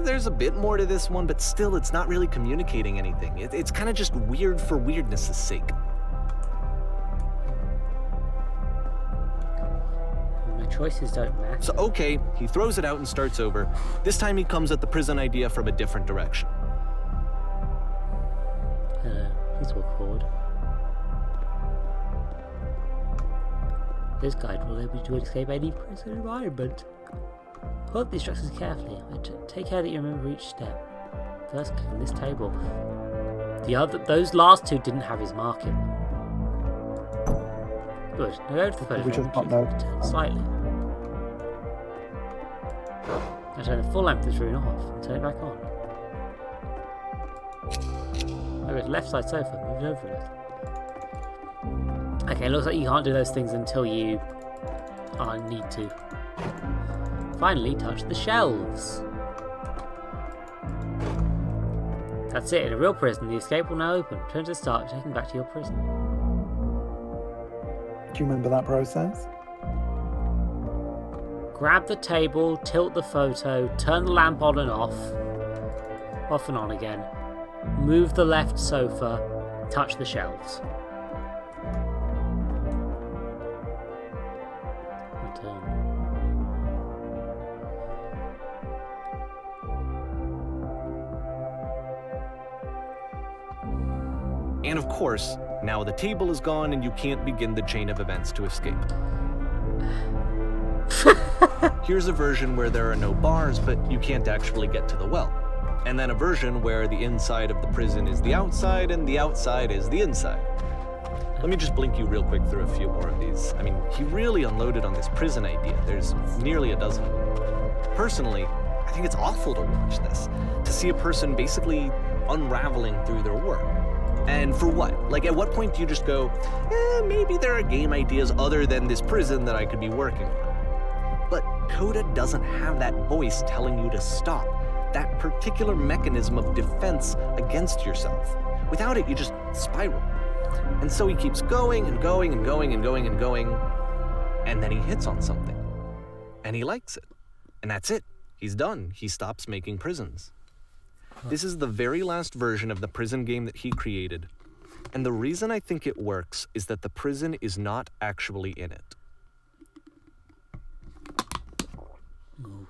There's a bit more to this one, but still, it's not really communicating anything. It's kind of just weird for weirdness' sake. My choices don't matter. So, okay, he throws it out and starts over. This time he comes at the prison idea from a different direction. Please walk forward. This guide will enable you to escape any prison environment. Follow the instructions carefully. Take care that you remember each step. First, click on this table. Those last two didn't have his marking. Good. Now go to the photo. We just not know. Turn slightly. Now turn the full length of this room off and turn it back on. Now go to the left side sofa. Move it over a little. Okay, it looks like you can't do those things until you need to. Finally, touch the shelves. That's it. In a real prison, the escape will now open. Return to the start, taken back to your prison. Do you remember that process? Grab the table, tilt the photo, turn the lamp on and off and on again. Move the left sofa, touch the shelves. Return. And of course, now the table is gone and you can't begin the chain of events to escape. Here's a version where there are no bars, but you can't actually get to the well. And then a version where the inside of the prison is the outside and the outside is the inside. Let me just blink you real quick through a few more of these. I mean, he really unloaded on this prison idea. There's nearly a dozen. Personally, I think it's awful to watch this, to see a person basically unraveling through their work. And for what? Like, at what point do you just go, maybe there are game ideas other than this prison that I could be working on? But Coda doesn't have that voice telling you to stop, that particular mechanism of defense against yourself. Without it, you just spiral. And so he keeps going and going and going and going and going, and then he hits on something. And he likes it. And that's it. He's done. He stops making prisons. This is the very last version of the prison game that he created. And the reason I think it works is that the prison is not actually in it. Ooh.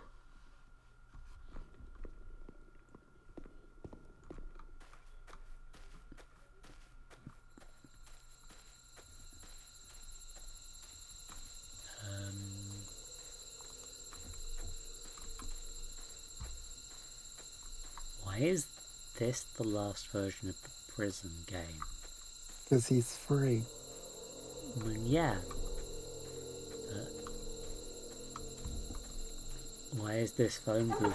Why is this the last version of the prison game? Because he's free. Well, yeah. Why is this phone booth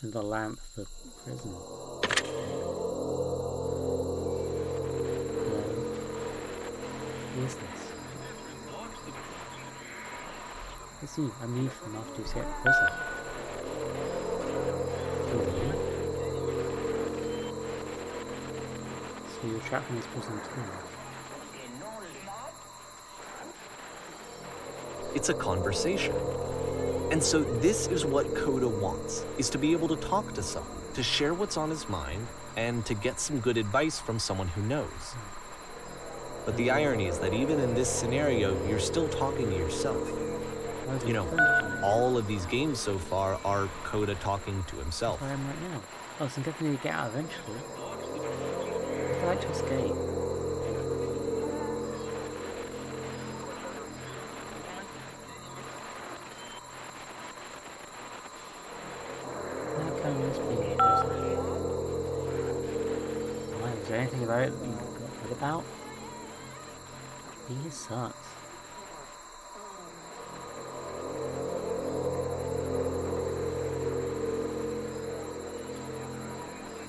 and the lamp for prison? Who is this? It's you. I'm you from after you escaped prison. So you're trapped in this prison too. It's a conversation. And so this is what Coda wants, is to be able to talk to someone, to share what's on his mind, and to get some good advice from someone who knows. But the irony is that even in this scenario, you're still talking to yourself. You know, all of these games so far are Coda talking to himself. Where I am right now. Oh, so I'm definitely get out eventually. I'd like to escape. Is there anything about it that you've got good about? Being here sucks.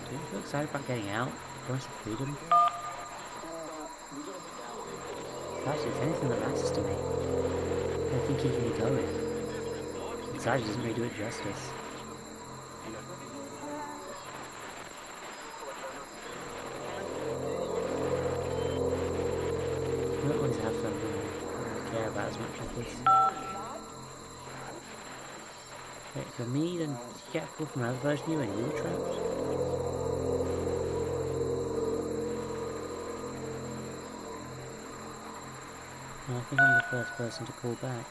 Do you feel excited about getting out? The promise of freedom? Actually, it's anything that matters to me. Anything keeping me going. Anxiety doesn't really do it justice. You don't always have something you care about as much as this. Wait, for me, then did you get a call from another version of you and you were trapped? No, I think I'm the first person to call back.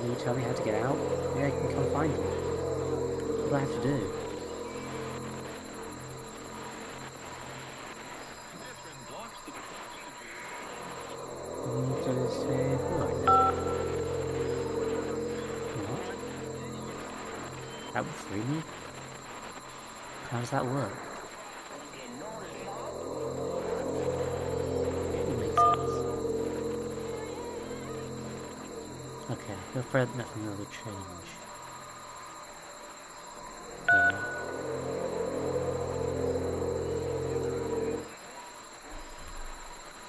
Will you tell me how to get out? Maybe I can come find you. What do I have to do? That would free me? How does that work? It makes sense. Okay, I'm afraid nothing will change.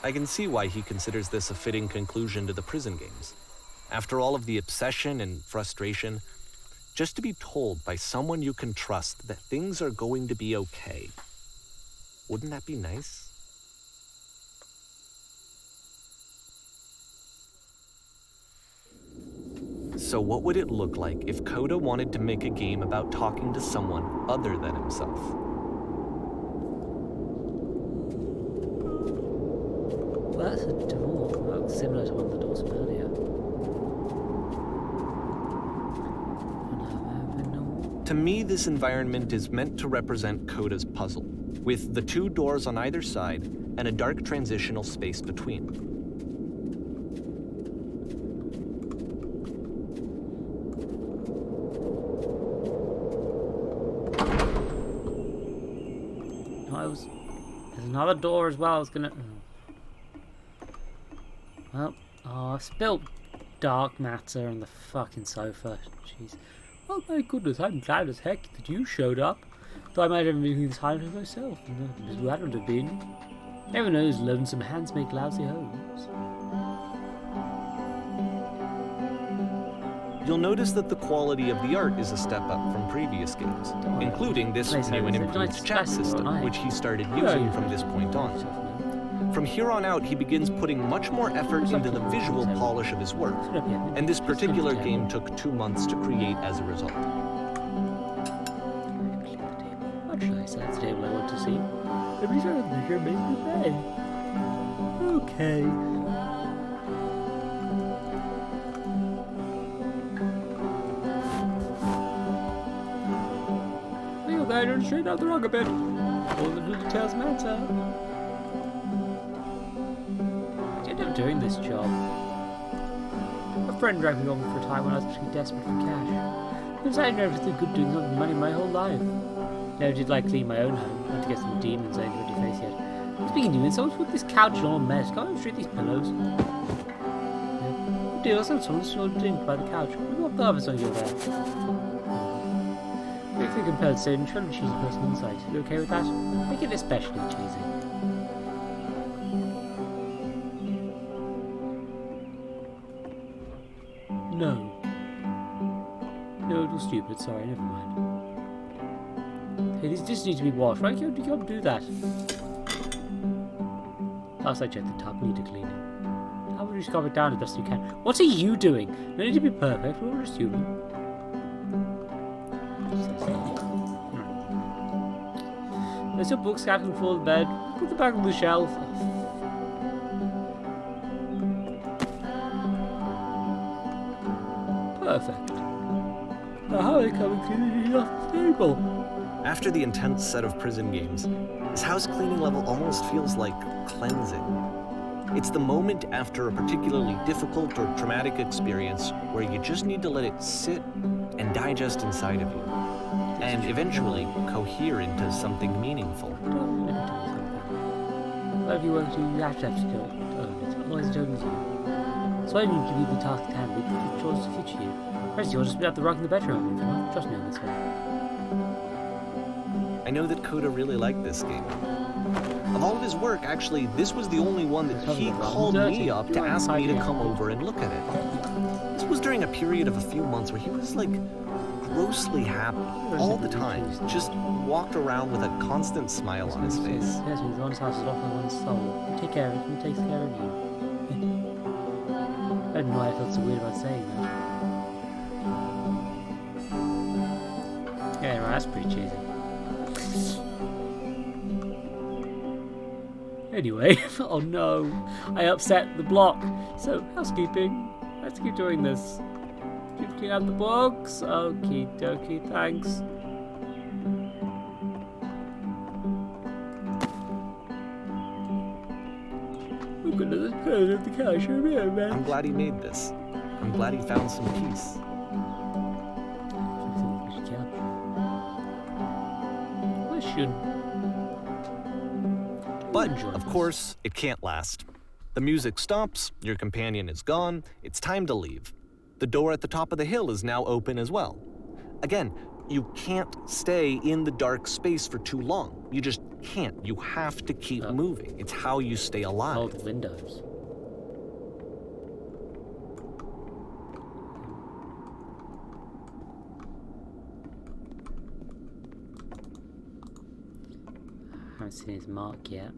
I can see why he considers this a fitting conclusion to the prison games. After all of the obsession and frustration, just to be told by someone you can trust that things are going to be okay. Wouldn't that be nice? So what would it look like if Coda wanted to make a game about talking to someone other than himself? Well, that's a door, similar to one of the doors from earlier. To me, this environment is meant to represent Coda's puzzle, with the two doors on either side and a dark transitional space between. No, there's another door as well. I was gonna. Well, I spilled dark matter on the fucking sofa. Jeez. Oh my goodness, I'm glad as heck that you showed up. Though I might have been this high myself, and that would have been. Everyone knows lonesome hands make lousy homes. You'll notice that the quality of the art is a step up from previous games, including this new and improved chat system, which he started using from this point on. From here on out, he begins putting much more effort into the visual polish of his work, and this particular game took 2 months to create as a result. What should I say? That's the table I want to see. Every time they hear me say. Okay. Feel that and straight out the wrong a bit. All the little details matter. Doing this job. A friend dragged me along for a time when I was particularly desperate for cash. Because I had never everything good doing something money my whole life. Never did like clean my own home. I had to get some demons I ain't ready face yet. Speaking of it, someone's put this couch on a mess. Can't even straight these pillows. Yeah. Deal, someone's still doing by the couch. What garbage on your there? If you're compelled to say an incredibly cheesy person inside, you okay with that? Make it especially cheesy. No. No, it was stupid. Sorry, never mind. Hey, these dishes need to be washed. Right? You can't do that. Last I checked, the tub needed cleaning. How would you scrub it down as best you can? What are you doing? No need to be perfect. We're all just human. There's your book scattered on the floor of the bed. Put them back on the shelf. Perfect. Now how are they coming cleaning off the table? After the intense set of prison games, this house cleaning level almost feels like cleansing. It's the moment after a particularly difficult or traumatic experience where you just need to let it sit and digest inside of you, and eventually cohere into something meaningful. Whatever you want to do, you have to do it. Otherwise it owns you. So I need to leave the task at hand with the choice to fit you. First, you'll just be at the rock in the bedroom if you want. Trust me on this one. I know that Coda really liked this game. Of all of his work, actually, this was the only one that he called me up to ask me to come over and look at it. This was during a period of a few months where he was, like, grossly happy all the time. Just walked around with a constant smile on his face. Yes, with one's house is off by one's soul. You take care of it, and he takes care of you. I don't know why I felt so weird about saying that. Yeah, that's pretty cheesy. Anyway, oh no, I upset the block. So, housekeeping, let's keep doing this. Keep clean out the box. Okie dokie, thanks. I'm gonna put it at the cash over here, man. I'm glad he made this. I'm glad he found some peace. But, of course, it can't last. The music stops, your companion is gone, it's time to leave. The door at the top of the hill is now open as well. Again, you can't stay in the dark space for too long. You just can't. You have to keep moving. It's how you stay alive. Oh, the windows. I haven't seen his mark yet.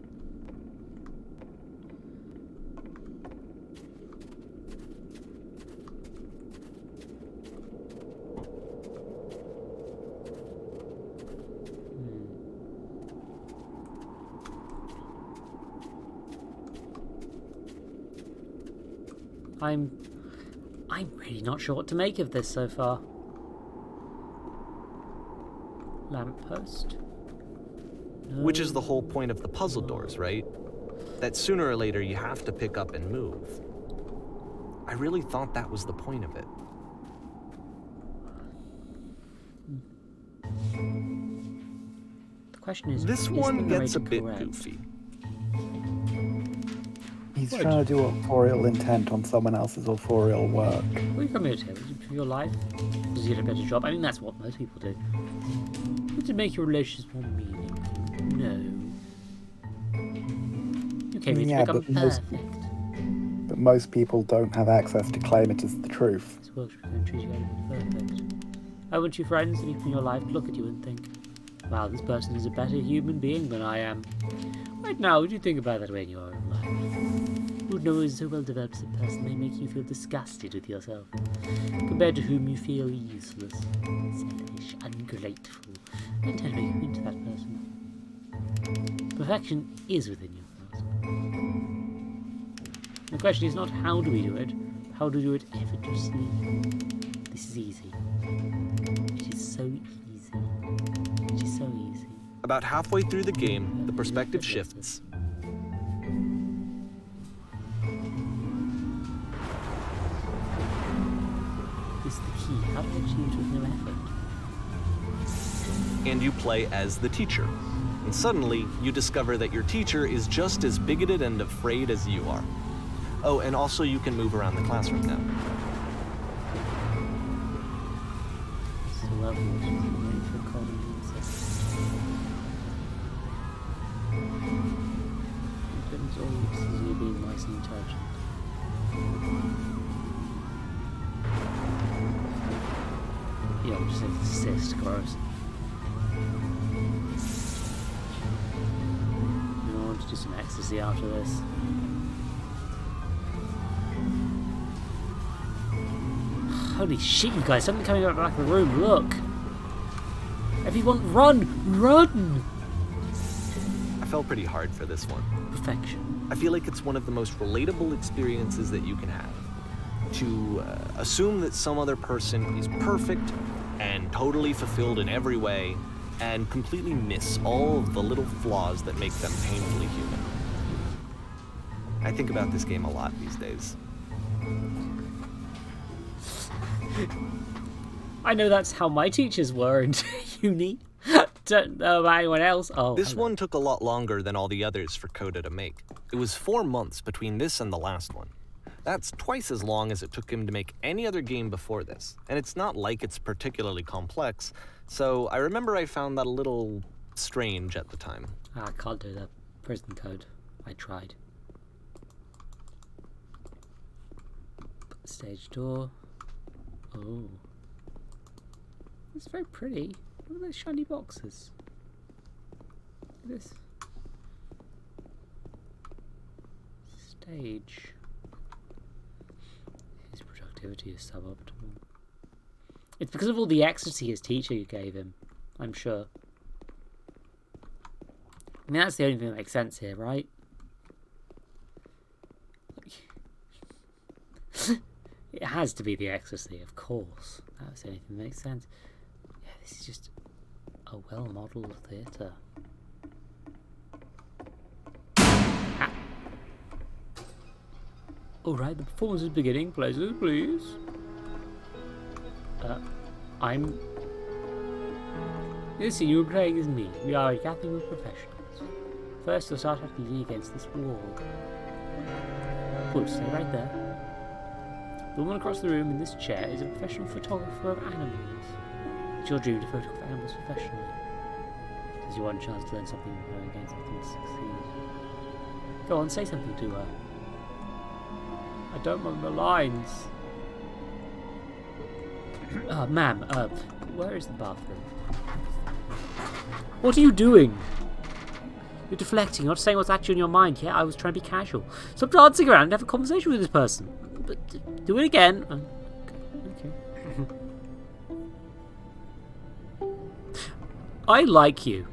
I'm really not sure what to make of this so far. Lamppost. No. Which is the whole point of the puzzle doors, right? That sooner or later you have to pick up and move. I really thought that was the point of it. The question is, this one gets a bit goofy. He's trying to do authorial intent on someone else's authorial work. What are you coming here to? For your life? Does he get a better job? I mean, that's what most people do. To make your relationships more meaningful. No. You came here to become perfect. But most people don't have access to claim it as the truth. This world should treat you as perfect. I want you friends and people in your life to look at you and think, wow, this person is a better human being than I am. Right now, would you think about that way in your own life? Who knows so well developed as a person may make you feel disgusted with yourself, compared to whom you feel useless, selfish, ungrateful, and tend to make you into that person. Perfection is within you, of course. The question is not how do we do it, how do we do it effortlessly. This is easy. It is so easy. It is so easy. About halfway through the game, the perspective shifts. This is the key. How do I achieve it with no effort? and you play as the teacher. And suddenly, you discover that your teacher is just as bigoted and afraid as you are. Oh, and also you can move around the classroom now. Yeah, I'm just assist, gross. I want to do some ecstasy after this. Holy shit, you guys, something coming out of the back of the room, look! Everyone, run! Run! I felt pretty hard for this one. Perfection. I feel like it's one of the most relatable experiences that you can have. To assume that some other person is perfect and totally fulfilled in every way, and completely miss all of the little flaws that make them painfully human. I think about this game a lot these days. I know that's how my teachers were in uni. Don't know about anyone else. Oh, this one took a lot longer than all the others for Coda to make. It was 4 months between this and the last one. That's twice as long as it took him to make any other game before this, and it's not like it's particularly complex, so I remember I found that a little strange at the time. I can't do that. Prison code. I tried. Stage door. Oh. It's very pretty. Look at those shiny boxes. Look at this. Stage. His productivity is suboptimal. It's because of all the ecstasy his teacher gave him, I'm sure. I mean, that's the only thing that makes sense here, right? It has to be the ecstasy, of course. That's the only thing that makes sense. Yeah, this is just a well-modelled theatre. Ah. Alright, the performance is beginning. Places, please. I'm... You see, you're playing as me. We are a gathering of professionals. First, you'll start out leaning against this wall. Good, stay right there. The woman across the room in this chair is a professional photographer of animals. It's your dream to photograph animals professionally. This is your one chance to learn something from her and gain something to succeed. Go on, say something to her. I don't remember the lines. Ma'am, where is the bathroom? What are you doing? You're deflecting, you're not saying what's actually in your mind. Yeah, I was trying to be casual. Stop dancing around and have a conversation with this person. But do it again. Okay. I like you.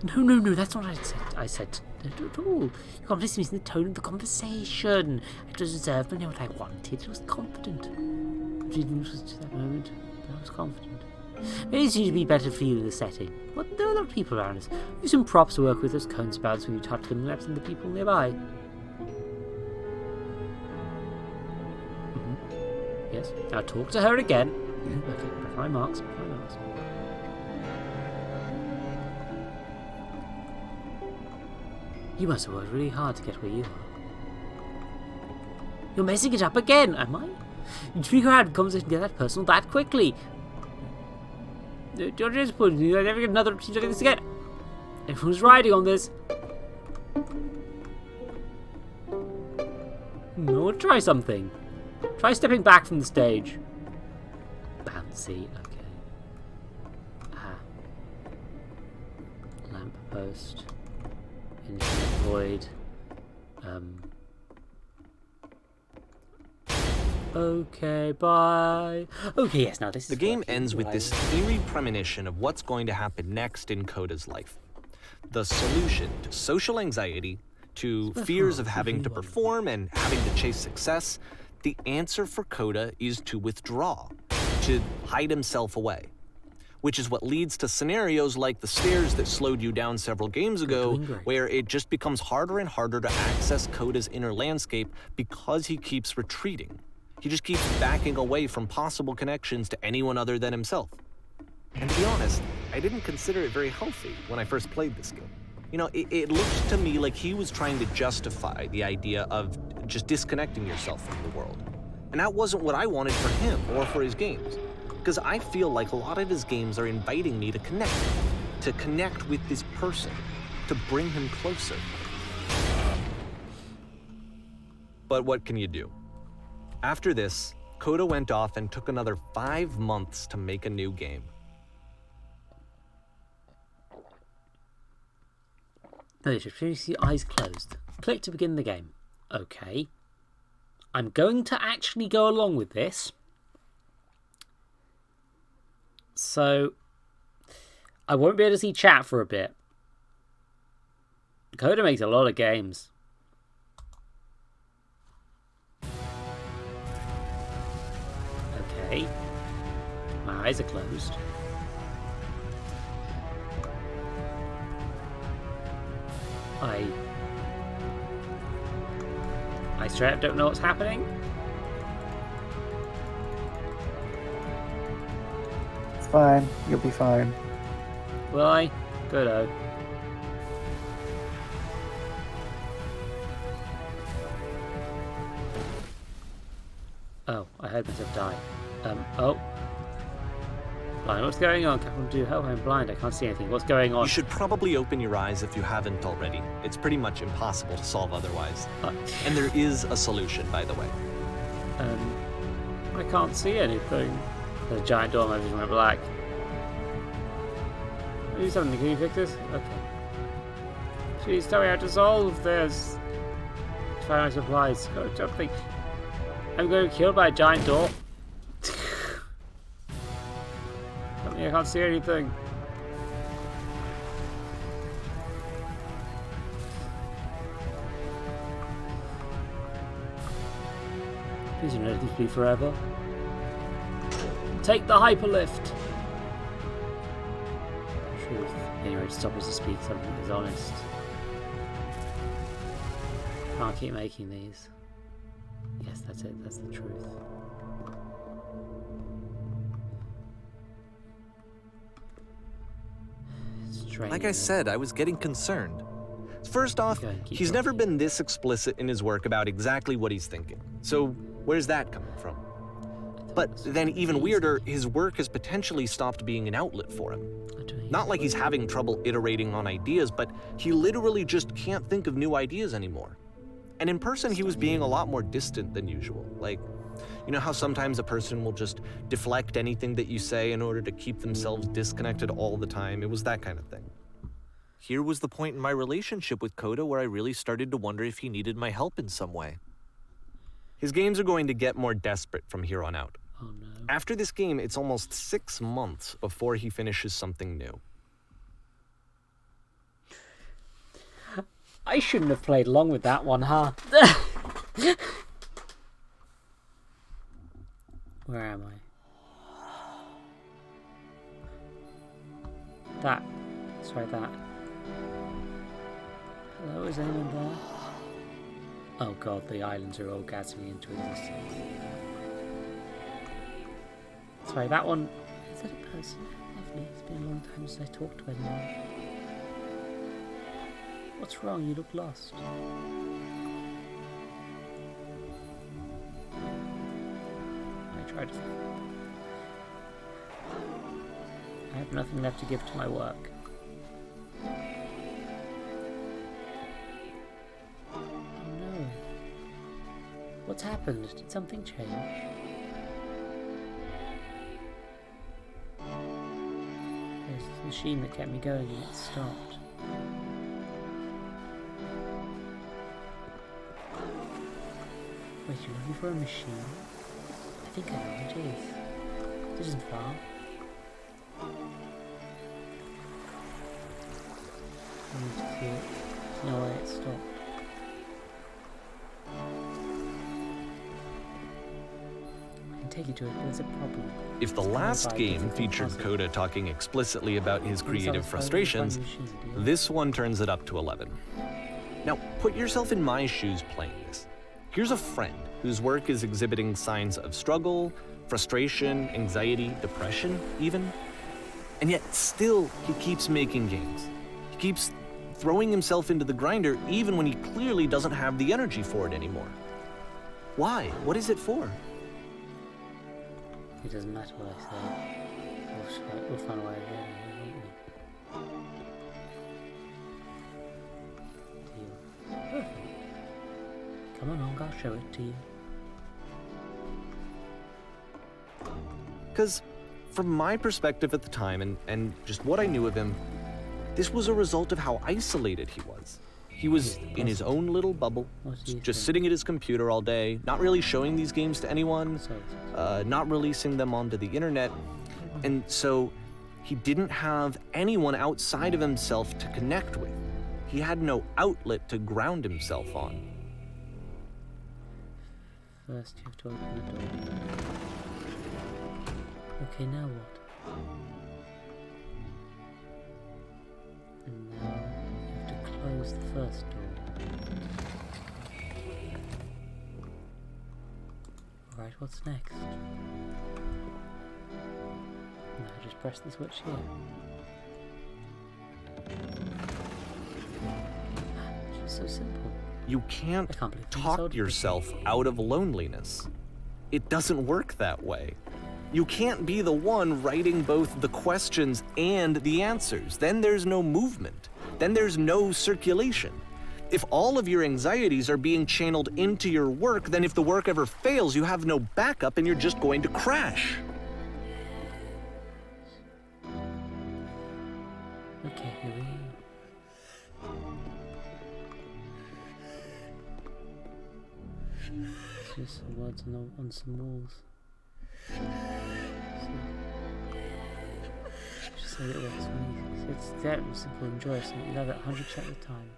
No, that's not what I said. Not at all. You can't listen to me in the tone of the conversation. I just deserved to know what I wanted. I was confident. I didn't just that moment, but I was confident. Maybe it seems to be better for you in the setting. Well, there are a lot of people around us. Use some props to work with as cones bounce when you touch them and represent the people nearby. Yes. Now talk to her again. Okay, press my marks. You must have worked really hard to get where you are. You're messing it up again, am I? You'd figure out a conversation get that personal that quickly. Don't just put you never get another opportunity like this again. Everyone's riding on this. No, try something. Try stepping back from the stage. Bouncy, okay. Lamppost. Into the void. Okay, bye. Okay, yes, now this is... The game ends with this eerie premonition of what's going to happen next in Coda's life. The solution to social anxiety, to fears of having to perform and having to chase success, the answer for Coda is to withdraw, to hide himself away. Which is what leads to scenarios like the stairs that slowed you down several games ago, where it just becomes harder and harder to access Coda's inner landscape because he keeps retreating. He just keeps backing away from possible connections to anyone other than himself. And to be honest, I didn't consider it very healthy when I first played this game. You know, it looked to me like he was trying to justify the idea of just disconnecting yourself from the world. And that wasn't what I wanted for him or for his games. Because I feel like a lot of his games are inviting me to connect with this person, to bring him closer. But what can you do? After this, Coda went off and took another 5 months to make a new game. Notice previously eyes closed. Click to begin the game. Okay. I'm going to actually go along with this. So, I won't be able to see chat for a bit. Coda makes a lot of games. Okay. My eyes are closed. I straight up don't know what's happening. It's fine. You'll be fine. Will I? Good-o. Oh, I heard myself die. Oh. Blind, what's going on? Can't do help, I'm blind. I can't see anything. What's going on? You should probably open your eyes if you haven't already. It's pretty much impossible to solve otherwise. And there is a solution, by the way. I can't see anything. There's a giant door, my vision went black. Do something, can you fix this? Okay. Please tell me how to solve this. Try my supplies. Go jumping. I'm going to be killed by a giant door. I can't see anything. Please don't let this be forever. Take the hyperlift. Truth. Anyway, to stop us to speak something that is honest. Can't keep making these. Yes, that's it. That's the truth. Like I said, I was getting concerned. First off, he's never been this explicit in his work about exactly what he's thinking. So where's that coming from? But then even weirder, his work has potentially stopped being an outlet for him. Not like he's having trouble iterating on ideas, but he literally just can't think of new ideas anymore. And in person, he was being a lot more distant than usual. Like, you know how sometimes a person will just deflect anything that you say in order to keep themselves disconnected all the time? It was that kind of thing. Here was the point in my relationship with Coda where I really started to wonder if he needed my help in some way. His games are going to get more desperate from here on out. Oh no. After this game, it's almost 6 months before he finishes something new. I shouldn't have played along with that one, huh? Where am I? That. Let's try that. Hello, is anyone there? Oh god, the islands are all gassing into existence. Sorry, that one. Is that a person? Lovely. It's been a long time since I talked to anyone. What's wrong? You look lost. I tried to. I have nothing left to give to my work. Oh no. What's happened? Did something change? There's this machine that kept me going and it stopped. Wait, you're looking for a machine? I think I know what it is. This isn't far. I need to see it. There's no way it stopped. I can take you to it, but there's a problem. If the last game featured Coda talking explicitly about his creative frustrations, this one turns it up to 11. Now, put yourself in my shoes playing this. Here's a friend whose work is exhibiting signs of struggle, frustration, anxiety, depression, even. And yet still he keeps making games. He keeps throwing himself into the grinder even when he clearly doesn't have the energy for it anymore. Why? What is it for? It doesn't matter what I say. We'll find a way again. Perfect. Come along, I'll show it to you. Because from my perspective at the time and just what I knew of him, this was a result of how isolated he was. He was in his own little bubble, just sitting at his computer all day, not really showing these games to anyone, not releasing them onto the internet, and so he didn't have anyone outside of himself to connect with. He had no outlet to ground himself on. First, you have to open the door. Okay, now what? And now you have to close the first door. Alright, what's next? Now just press the switch here. It's just so simple. You can't talk yourself out of loneliness. It doesn't work that way. You can't be the one writing both the questions and the answers. Then there's no movement. Then there's no circulation. If all of your anxieties are being channeled into your work, then if the work ever fails, you have no backup and you're just going to crash. Okay, here we go. It's just some words on some walls. Just say that it works for me. It's that simple and joyous, and you love it 100% of the time.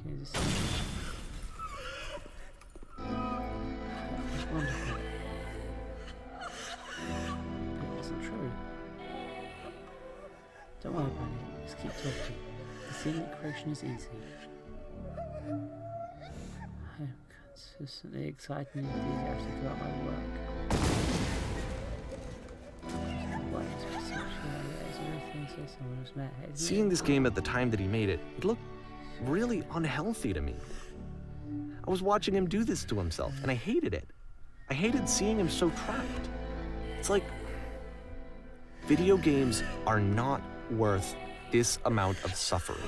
Okay, this is wonderful. It wasn't true. Don't worry about it. Just keep talking. The scenic creation is easy. I'm consistently excited and enthusiastic about my work. Seeing this game at the time that he made it, it looked really unhealthy to me. I was watching him do this to himself, and I hated it. I hated seeing him so trapped. It's like, video games are not worth this amount of suffering.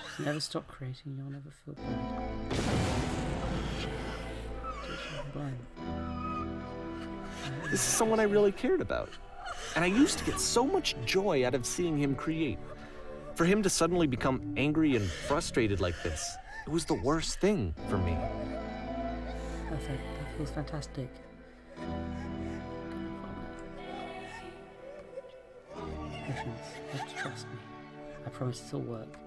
Just never stop creating, you'll never feel bad. This is someone I really cared about. And I used to get so much joy out of seeing him create. For him to suddenly become angry and frustrated like this, it was the worst thing for me. Perfect. That feels fantastic. Patience, you have to trust me. I promise this will work.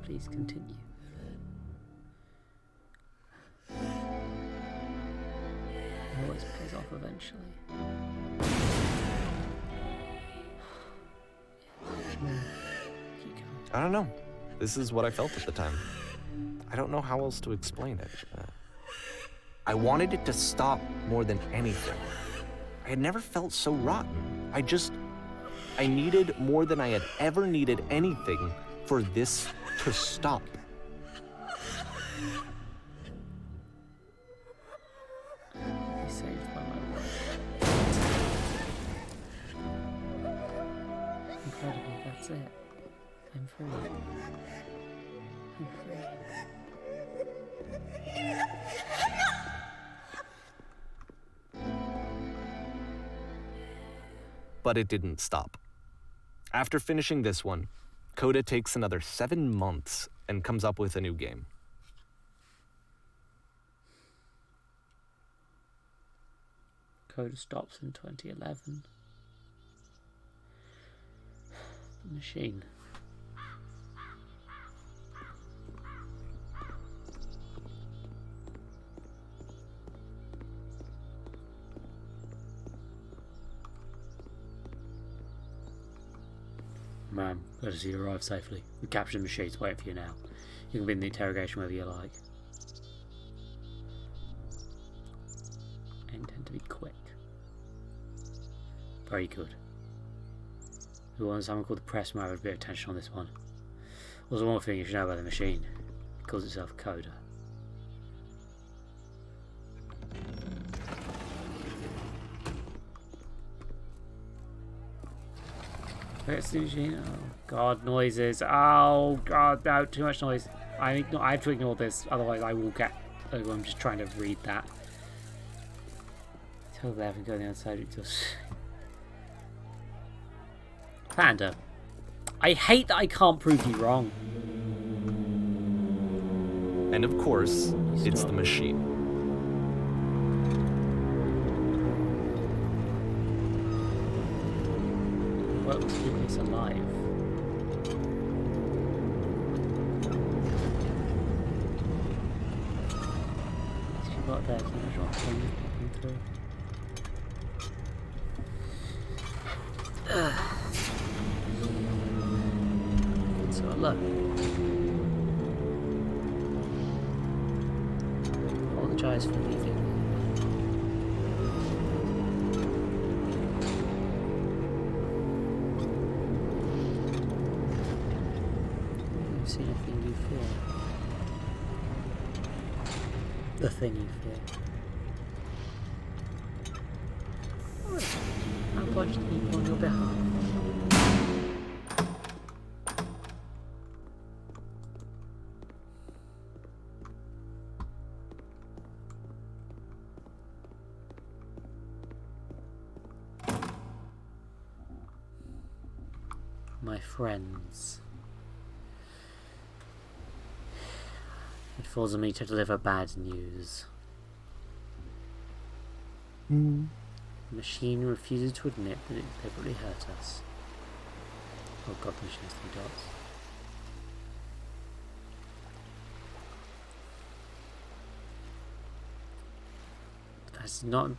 Please continue. It always pays off eventually. Keep going. I don't know. This is what I felt at the time. I don't know how else to explain it. I wanted it to stop more than anything. I had never felt so rotten. I needed more than I had ever needed anything for this to stop. Be saved by my work. Incredible, that's it. I'm free. I'm free. But it didn't stop. After finishing this one, Coda takes another 7 months and comes up with a new game. Coda stops in 2011. The machine. Ma'am, glad to see you arrived safely. We captured the machines waiting for you now. You can be in the interrogation whether you like. I intend to be quick. Very good. We want someone called the press might have a bit of attention on this one. Also, one thing you should know about the machine. It calls itself Coda. It's the machine. Oh god, noises. Oh god, no, too much noise. I have to ignore this, otherwise I will get. I'm just trying to read that. Tell the left and go on the outside. It just. Panda. I hate that I can't prove you wrong. And of course, it's the machine. Well, it's alive. She got there, so there's not things popping through. So look. Apologise for leaving. You've seen a thing you fear. The thing you fear. I'll watch the people on your behalf. My friends. It falls on me to deliver bad news. The machine refuses to admit that it deliberately hurt us. Oh god, the machine has 3 dots.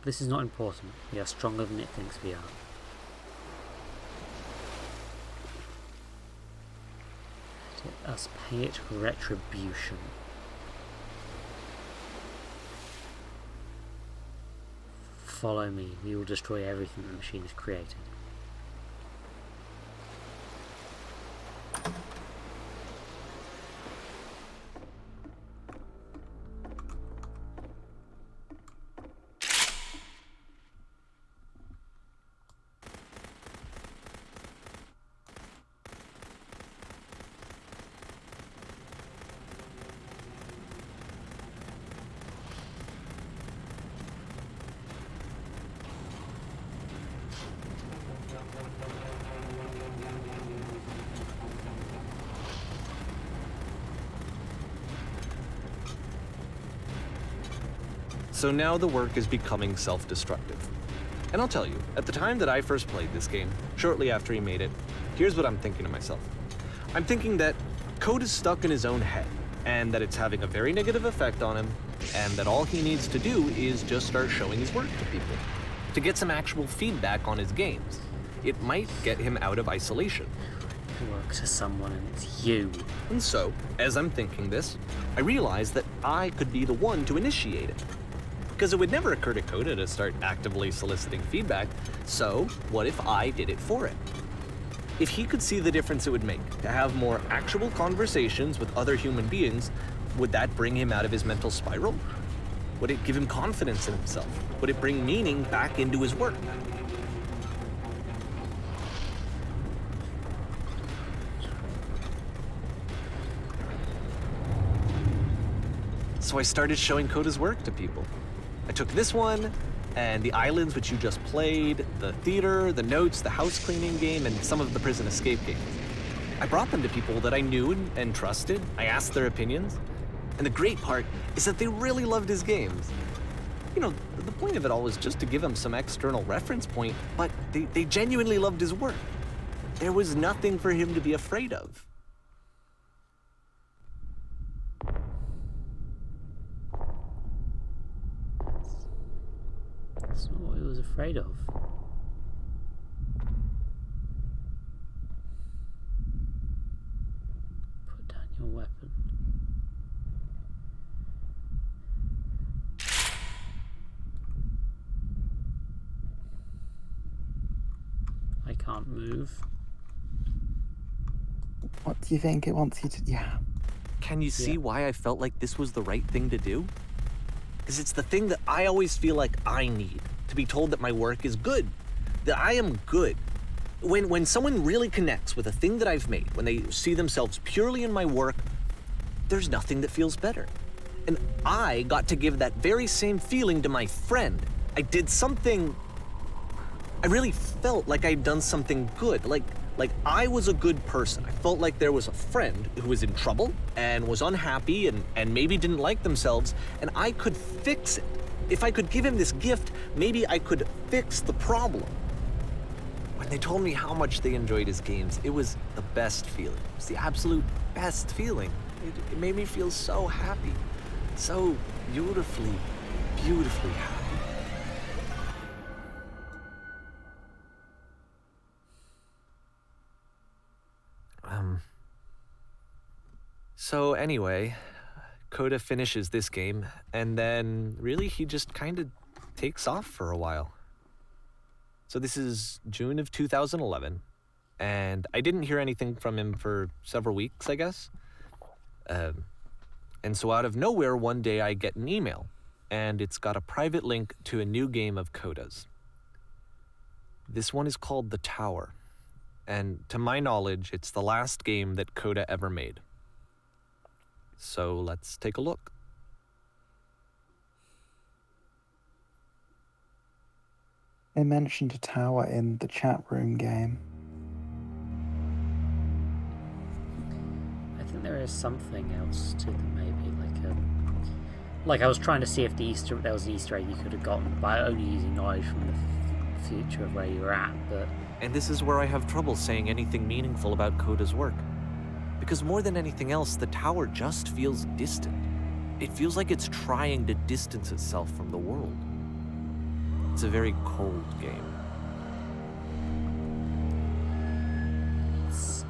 This is not important. We are stronger than it thinks we are. Let us pay it retribution. Follow me. We will destroy everything the machine has created. So now the work is becoming self-destructive. And I'll tell you, at the time that I first played this game, shortly after he made it, here's what I'm thinking to myself. I'm thinking that Code is stuck in his own head, and that it's having a very negative effect on him, and that all he needs to do is just start showing his work to people, to get some actual feedback on his games. It might get him out of isolation. Work to someone and it's you. And so, as I'm thinking this, I realize that I could be the one to initiate it. Because it would never occur to Coda to start actively soliciting feedback, so what if I did it for him? If he could see the difference it would make to have more actual conversations with other human beings, would that bring him out of his mental spiral? Would it give him confidence in himself? Would it bring meaning back into his work? So I started showing Coda's work to people. I took this one, and the islands which you just played, the theater, the notes, the house cleaning game, and some of the prison escape games. I brought them to people that I knew and trusted. I asked their opinions. And the great part is that they really loved his games. You know, the point of it all was just to give him some external reference point, but they genuinely loved his work. There was nothing for him to be afraid of. That's not what he was afraid of. Put down your weapon. Can't move. What do you think it wants you to... Yeah. Can you see why I felt like this was the right thing to do? Because it's the thing that I always feel like I need, to be told that my work is good, that I am good. When someone really connects with a thing that I've made, when they see themselves purely in my work, there's nothing that feels better. And I got to give that very same feeling to my friend. I did something... I really felt like I'd done something good, like I was a good person. I felt like there was a friend who was in trouble and was unhappy and maybe didn't like themselves, and I could fix it. If I could give him this gift, maybe I could fix the problem. When they told me how much they enjoyed his games, it was the best feeling. It was the absolute best feeling. It made me feel so happy, so beautifully, beautifully happy. So anyway, Coda finishes this game, and then really he just kind of takes off for a while. So this is June of 2011, and I didn't hear anything from him for several weeks, I guess. And so out of nowhere, one day I get an email, and it's got a private link to a new game of Coda's. This one is called The Tower, and to my knowledge, it's the last game that Coda ever made. So let's take a look. They mentioned a tower in the chat room game. I think there is something else to them, maybe like I was trying to see if there was an Easter egg you could have gotten by only using knowledge from the future of where you were at, but... And this is where I have trouble saying anything meaningful about Coda's work. Because more than anything else, the tower just feels distant. It feels like it's trying to distance itself from the world. It's a very cold game. It's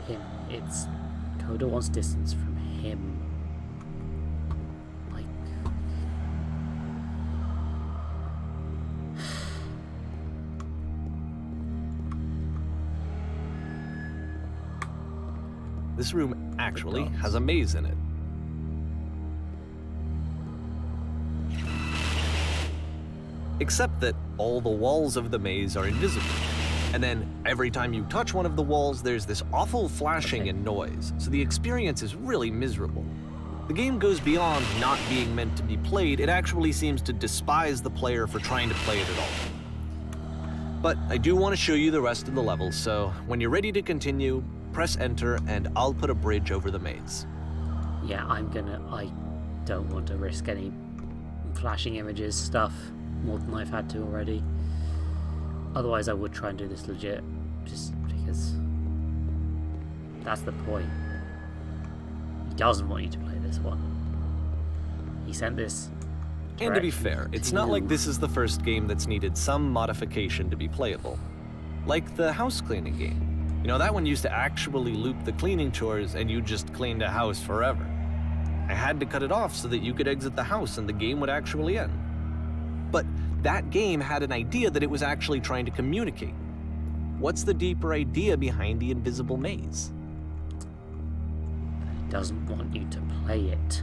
him. It's Coda wants distance from him. Like... This room actually has a maze in it. Except that all the walls of the maze are invisible. And then every time you touch one of the walls, there's this awful flashing and noise, so the experience is really miserable. The game goes beyond not being meant to be played, it actually seems to despise the player for trying to play it at all. But I do want to show you the rest of the level, so when you're ready to continue, press enter and I'll put a bridge over the maze. Yeah, I don't want to risk any flashing images stuff more than I've had to already. Otherwise I would try and do this legit, just because that's the point. He doesn't want you to play this one. He sent this. And to be fair, it's not like this is the first game that's needed some modification to be playable. Like the house cleaning game. You know, that one used to actually loop the cleaning chores and you just cleaned a house forever. I had to cut it off so that you could exit the house and the game would actually end. But that game had an idea that it was actually trying to communicate. What's the deeper idea behind the invisible maze? He doesn't want you to play it.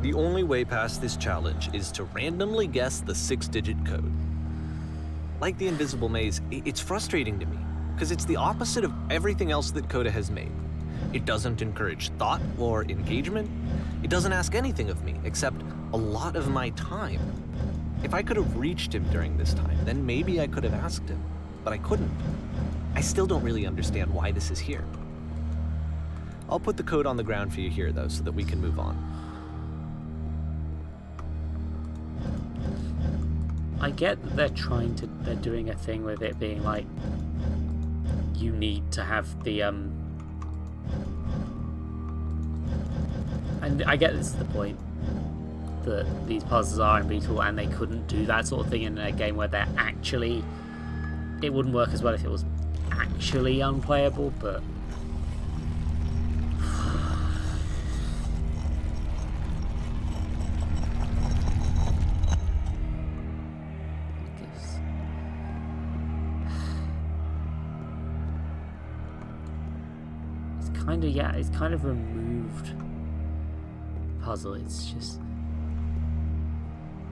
The only way past this challenge is to randomly guess the 6-digit code. Like the invisible maze, it's frustrating to me, because it's the opposite of everything else that Coda has made. It doesn't encourage thought or engagement. It doesn't ask anything of me, except a lot of my time. If I could have reached him during this time, then maybe I could have asked him, but I couldn't. I still don't really understand why this is here. I'll put the code on the ground for you here, though, so that we can move on. I get that they're doing a thing with it being like, you need to have the, and I get this is the point, that these puzzles are unbeatable and they couldn't do that sort of thing in a game where they're actually, it wouldn't work as well if it was actually unplayable, but it's kind of removed puzzle. It's just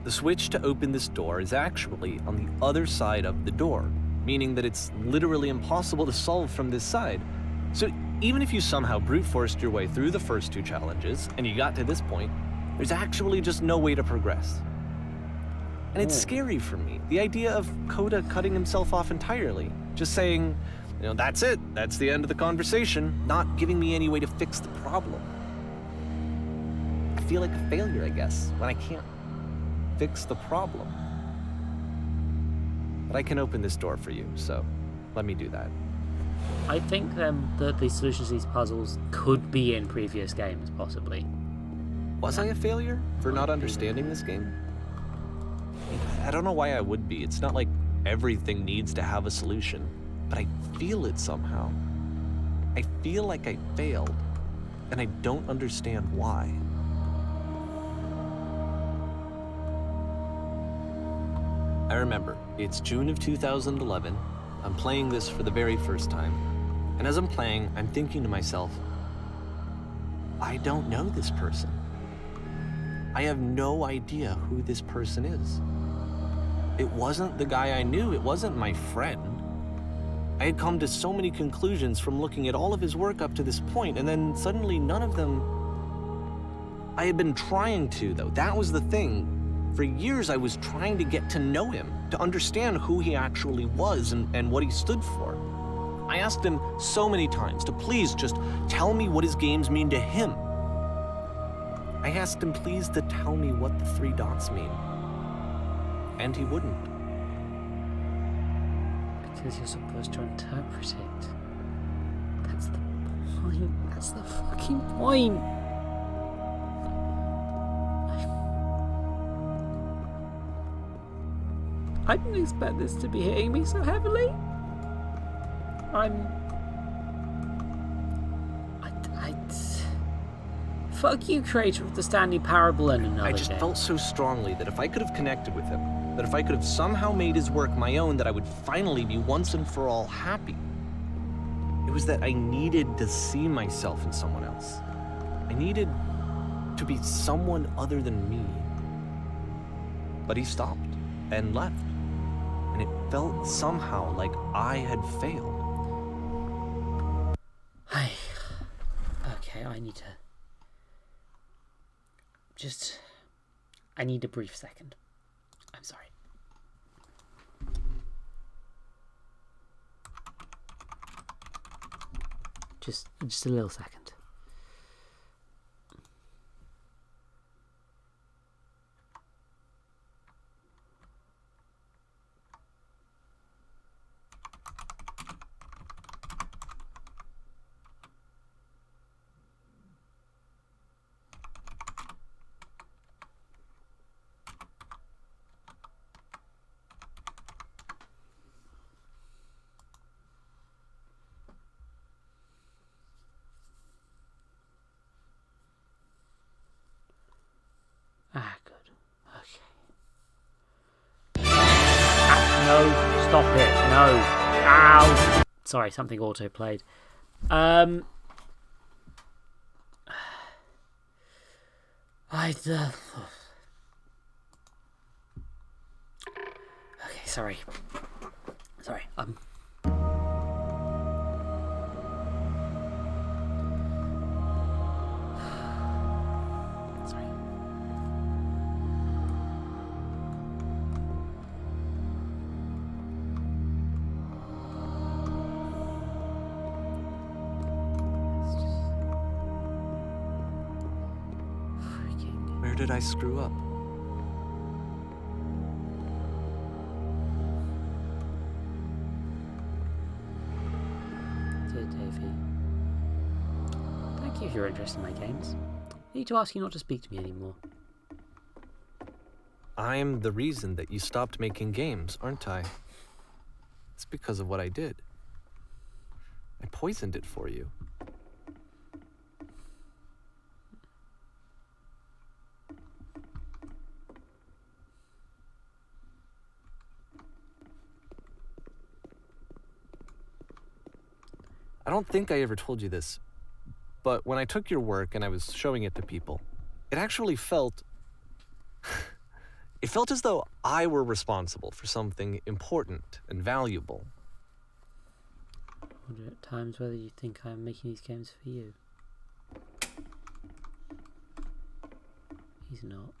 the switch to open this door is actually on the other side of the door, meaning that it's literally impossible to solve from this side. So even if you somehow brute forced your way through the first 2 challenges and you got to this point, there's actually just no way to progress. And it's scary for me, the idea of Coda cutting himself off entirely, just saying, that's it, that's the end of the conversation, not giving me any way to fix the problem. I feel like a failure, I guess, when I can't fix the problem. But I can open this door for you, so let me do that. I think that the solutions to these puzzles could be in previous games, possibly. Was I a failure for not understanding this game? I don't know why I would be. It's not like everything needs to have a solution, but I feel it somehow. I feel like I failed, and I don't understand why. I remember, it's June of 2011. I'm playing this for the very first time. And as I'm playing, I'm thinking to myself, I don't know this person. I have no idea who this person is. It wasn't the guy I knew, it wasn't my friend. I had come to so many conclusions from looking at all of his work up to this point, and then suddenly none of them... I had been trying to, though. That was the thing. For years, I was trying to get to know him, to understand who he actually was and what he stood for. I asked him so many times to please just tell me what his games mean to him. I asked him please to tell me what the 3 dots mean. And he wouldn't. Because you're supposed to interpret it. That's the point. That's the fucking point. I didn't expect this to be hitting me so heavily. Fuck you, creator of the Stanley Parable and another I just game. felt so strongly that if I could have connected with him, that if I could have somehow made his work my own, that I would finally be once and for all happy. It was that I needed to see myself in someone else. I needed to be someone other than me. But he stopped and left. And it felt somehow like I had failed. Okay, I need a brief second. I'm sorry. Just a little second. Good. Okay. No, stop it. No. Ow. Sorry, something auto-played. Okay, sorry. Sorry, Where did I screw up? Dear Davey, thank you for your interest in my games. I need to ask you not to speak to me anymore. I'm the reason that you stopped making games, aren't I? It's because of what I did. I poisoned it for you. I don't think I ever told you this, but when I took your work and I was showing it to people, it actually felt... it felt as though I were responsible for something important and valuable. I wonder at times whether you think I'm making these games for you. He's not.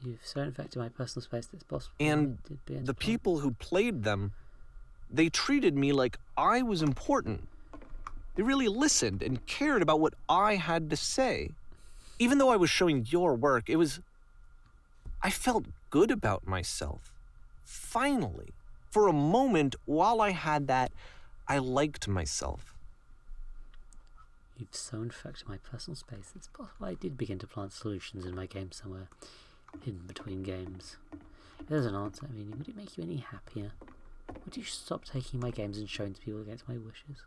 You've so infected my personal space that it's possible. And the people who played them, they treated me like I was important. They really listened and cared about what I had to say. Even though I was showing your work, I felt good about myself. Finally. For a moment, while I had that, I liked myself. You've so infected my personal space, it's possible I did begin to plant solutions in my game somewhere, hidden between games. If there's an answer, would it make you any happier? Would you stop taking my games and showing to people against my wishes?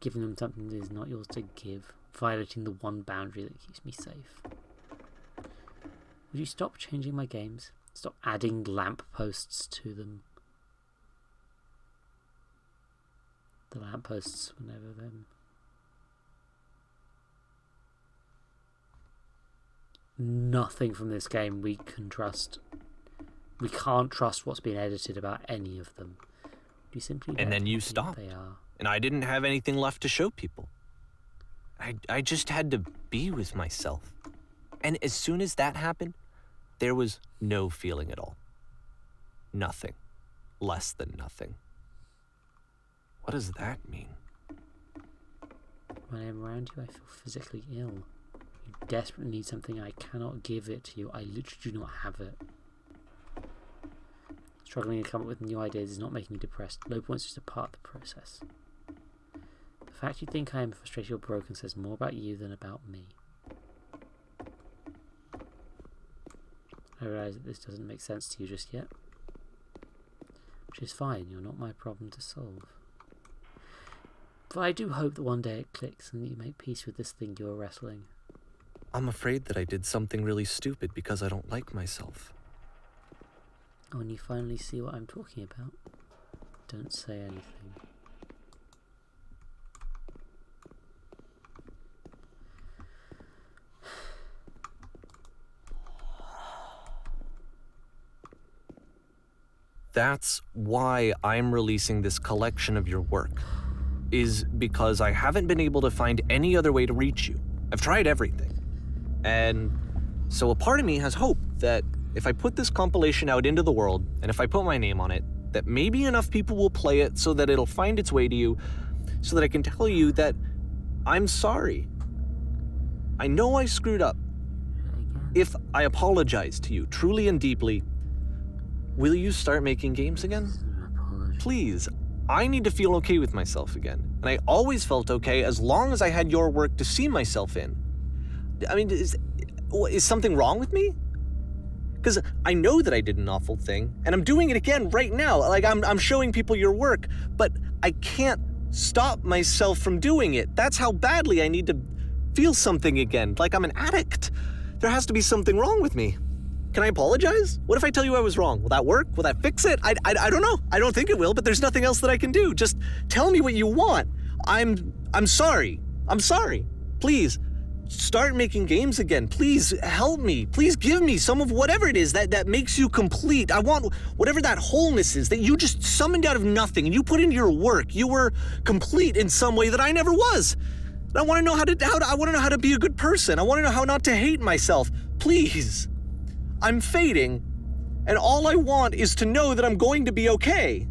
Giving them something that is not yours to give, violating the one boundary that keeps me safe? Would you stop changing my games? Stop adding lampposts to them? The lampposts were never them. Nothing from this game we can trust. We can't trust what's been edited about any of them. You simply and then you stopped. They are. And I didn't have anything left to show people. I just had to be with myself. And as soon as that happened, there was no feeling at all. Nothing. Less than nothing. What does that mean? When I'm around you, I feel physically ill. You desperately need something. I cannot give it to you. I literally do not have it. Struggling to come up with new ideas is not making me depressed. Low points are just a part of the process. The fact you think I am frustrated or broken says more about you than about me. I realise that this doesn't make sense to you just yet. Which is fine, you're not my problem to solve. But I do hope that one day it clicks and that you make peace with this thing you are wrestling. I'm afraid that I did something really stupid because I don't like myself. When you finally see what I'm talking about, don't say anything. That's why I'm releasing this collection of your work, is because I haven't been able to find any other way to reach you. I've tried everything. And so a part of me has hope that if I put this compilation out into the world, and if I put my name on it, that maybe enough people will play it so that it'll find its way to you, so that I can tell you that I'm sorry. I know I screwed up. If I apologize to you truly and deeply, will you start making games again? Please, I need to feel okay with myself again. And I always felt okay as long as I had your work to see myself in. Is something wrong with me? Because I know that I did an awful thing, and I'm doing it again right now. I'm showing people your work, but I can't stop myself from doing it. That's how badly I need to feel something again, like I'm an addict. There has to be something wrong with me. Can I apologize? What if I tell you I was wrong? Will that work? Will that fix it? I don't know. I don't think it will, but there's nothing else that I can do. Just tell me what you want. I'm sorry. I'm sorry. Please, start making games again. Please help me. Please give me some of whatever it is that makes you complete. I want whatever that wholeness is that you just summoned out of nothing and you put into your work. You were complete in some way that I never was. And I want to know how to be a good person. I want to know how not to hate myself. Please. I'm fading, and all I want is to know that I'm going to be okay.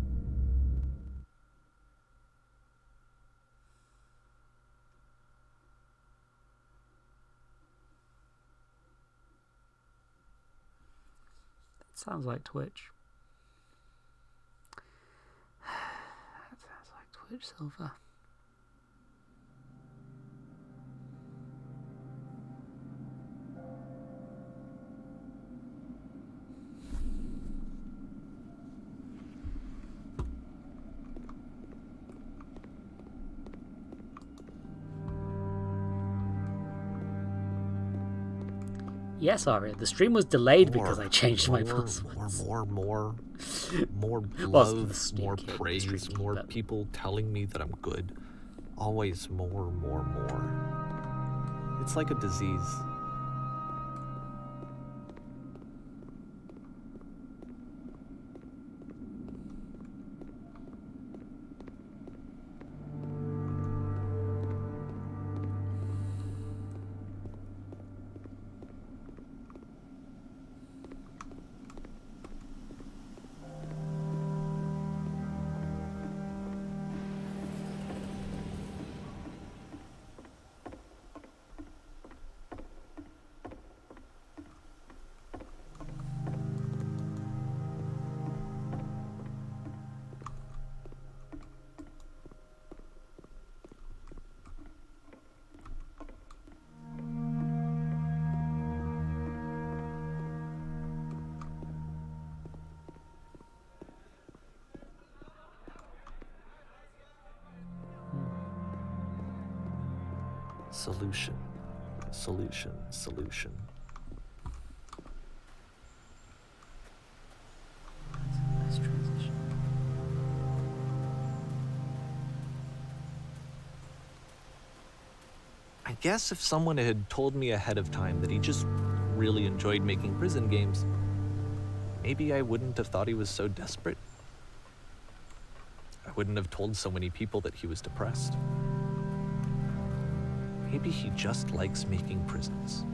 That sounds like Twitch. That sounds like Twitch, Sylvr. Yes, Aria. The stream was delayed because I changed my passwords. More Well, love, more praise, more people telling me that I'm good. Always more. It's like a disease. Solution. Nice transition. I guess if someone had told me ahead of time that he just really enjoyed making prison games, maybe I wouldn't have thought he was so desperate. I wouldn't have told so many people that he was depressed. Maybe he just likes making prisons.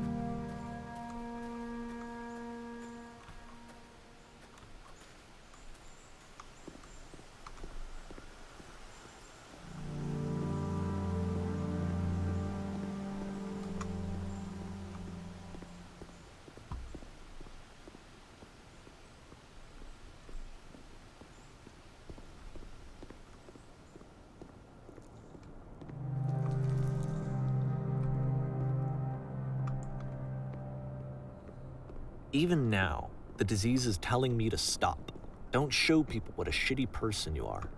Even now, the disease is telling me to stop. Don't show people what a shitty person you are.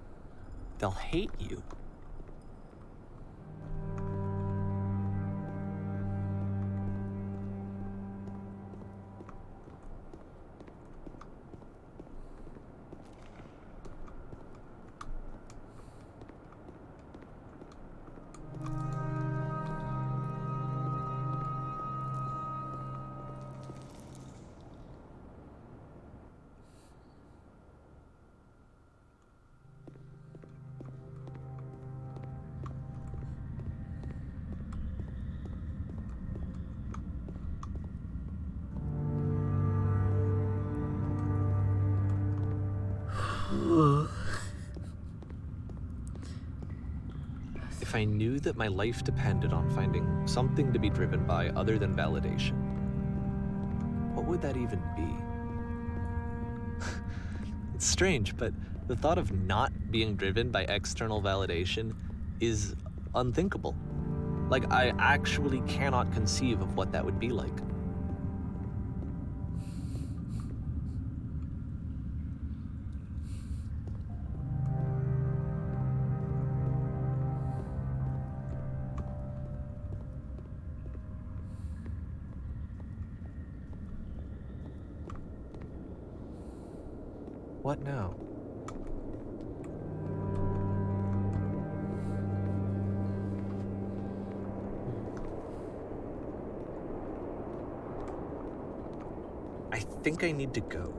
They'll hate you. If I knew that my life depended on finding something to be driven by other than validation, what would that even be? It's strange, but the thought of not being driven by external validation is unthinkable. Like, I actually cannot conceive of what that would be like. What now? I think I need to go.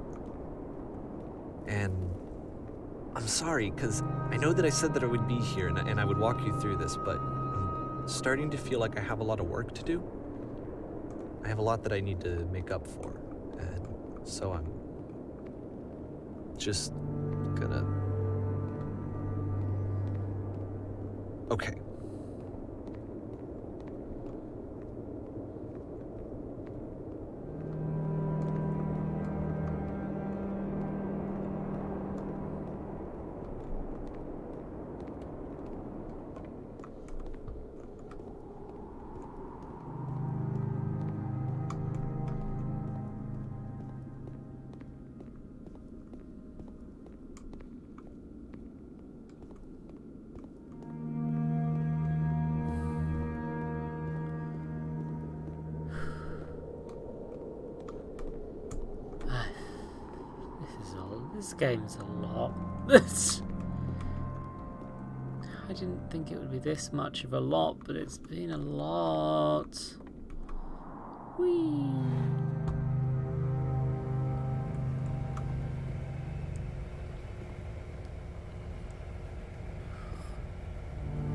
And I'm sorry, because I know that I said that I would be here and I would walk you through this, but I'm starting to feel like I have a lot of work to do. I have a lot that I need to make up for, and so I'm just gonna... Okay. This game's a lot. I didn't think it would be this much of a lot, but it's been a lot. Whee!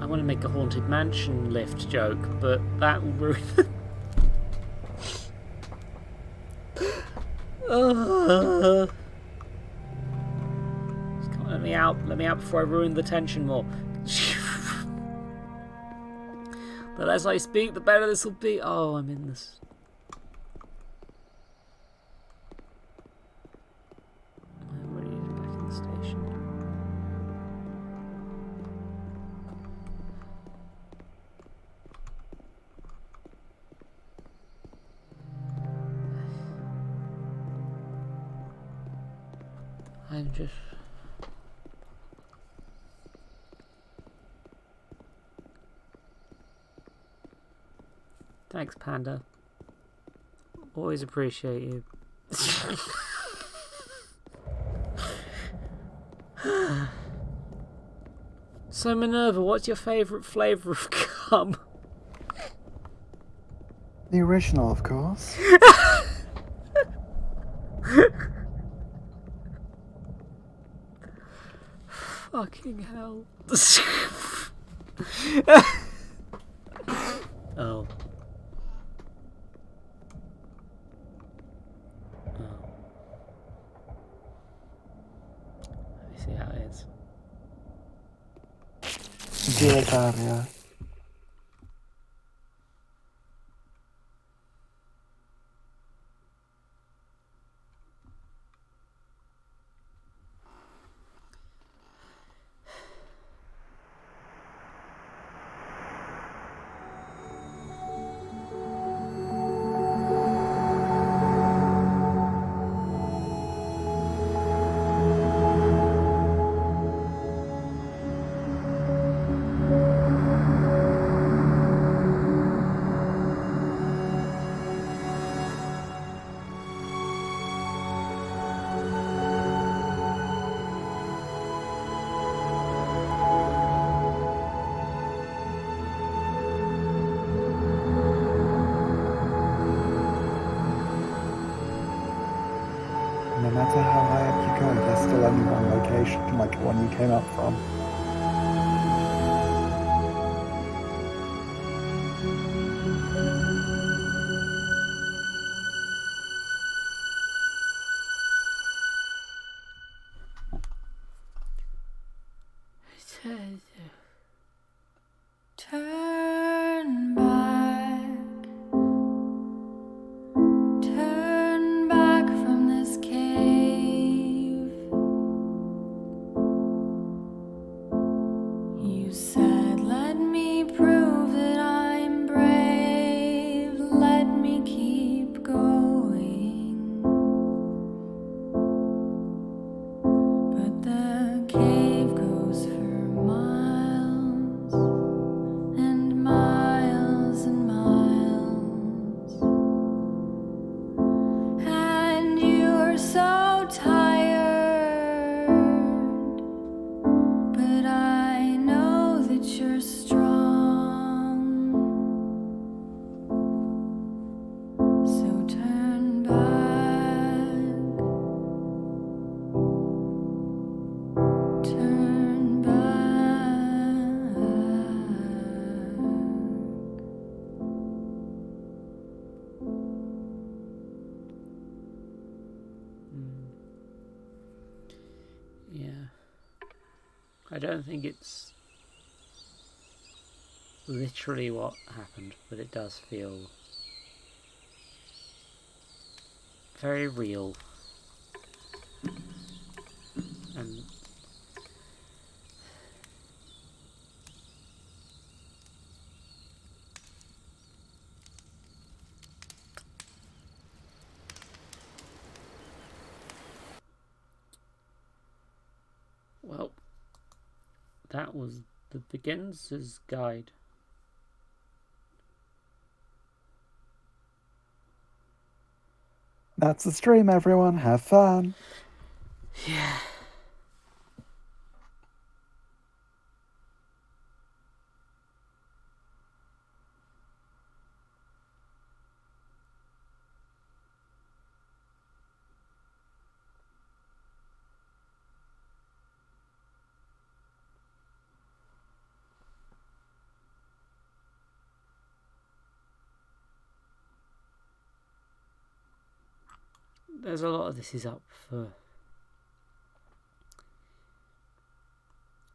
I want to make a Haunted Mansion lift joke, but that will ruin it. Just come on, let me out before I ruin the tension more. The less I speak, the better this will be. Oh, I'm in this. I'm already back in the station. I'm just... Thanks, Panda. Always appreciate you. So, Minerva, what's your favourite flavour of gum? The original, of course. Fucking hell. Oh. Let me see how it is. Giracaria. No matter how high up you go, there's still only one location, like the one you came up from. Turn back. Turn back from this cave. You said, let me prove that I'm brave. Let me keep going. But the cave goes for miles and miles and miles. And you're so tired, but I know that you're strong. So turn back. Turn back. Yeah. I don't think it's literally what happened, but it does feel very real. And well, that was the Beginner's Guide. That's the stream, everyone. Have fun. Yeah. There's a lot of this is up for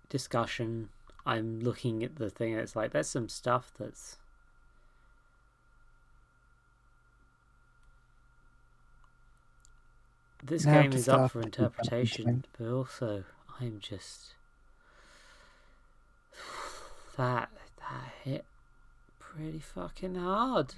discussion. I'm looking at the thing and it's like there's some stuff that's this game is up for interpretation, but also I'm just that hit pretty fucking hard.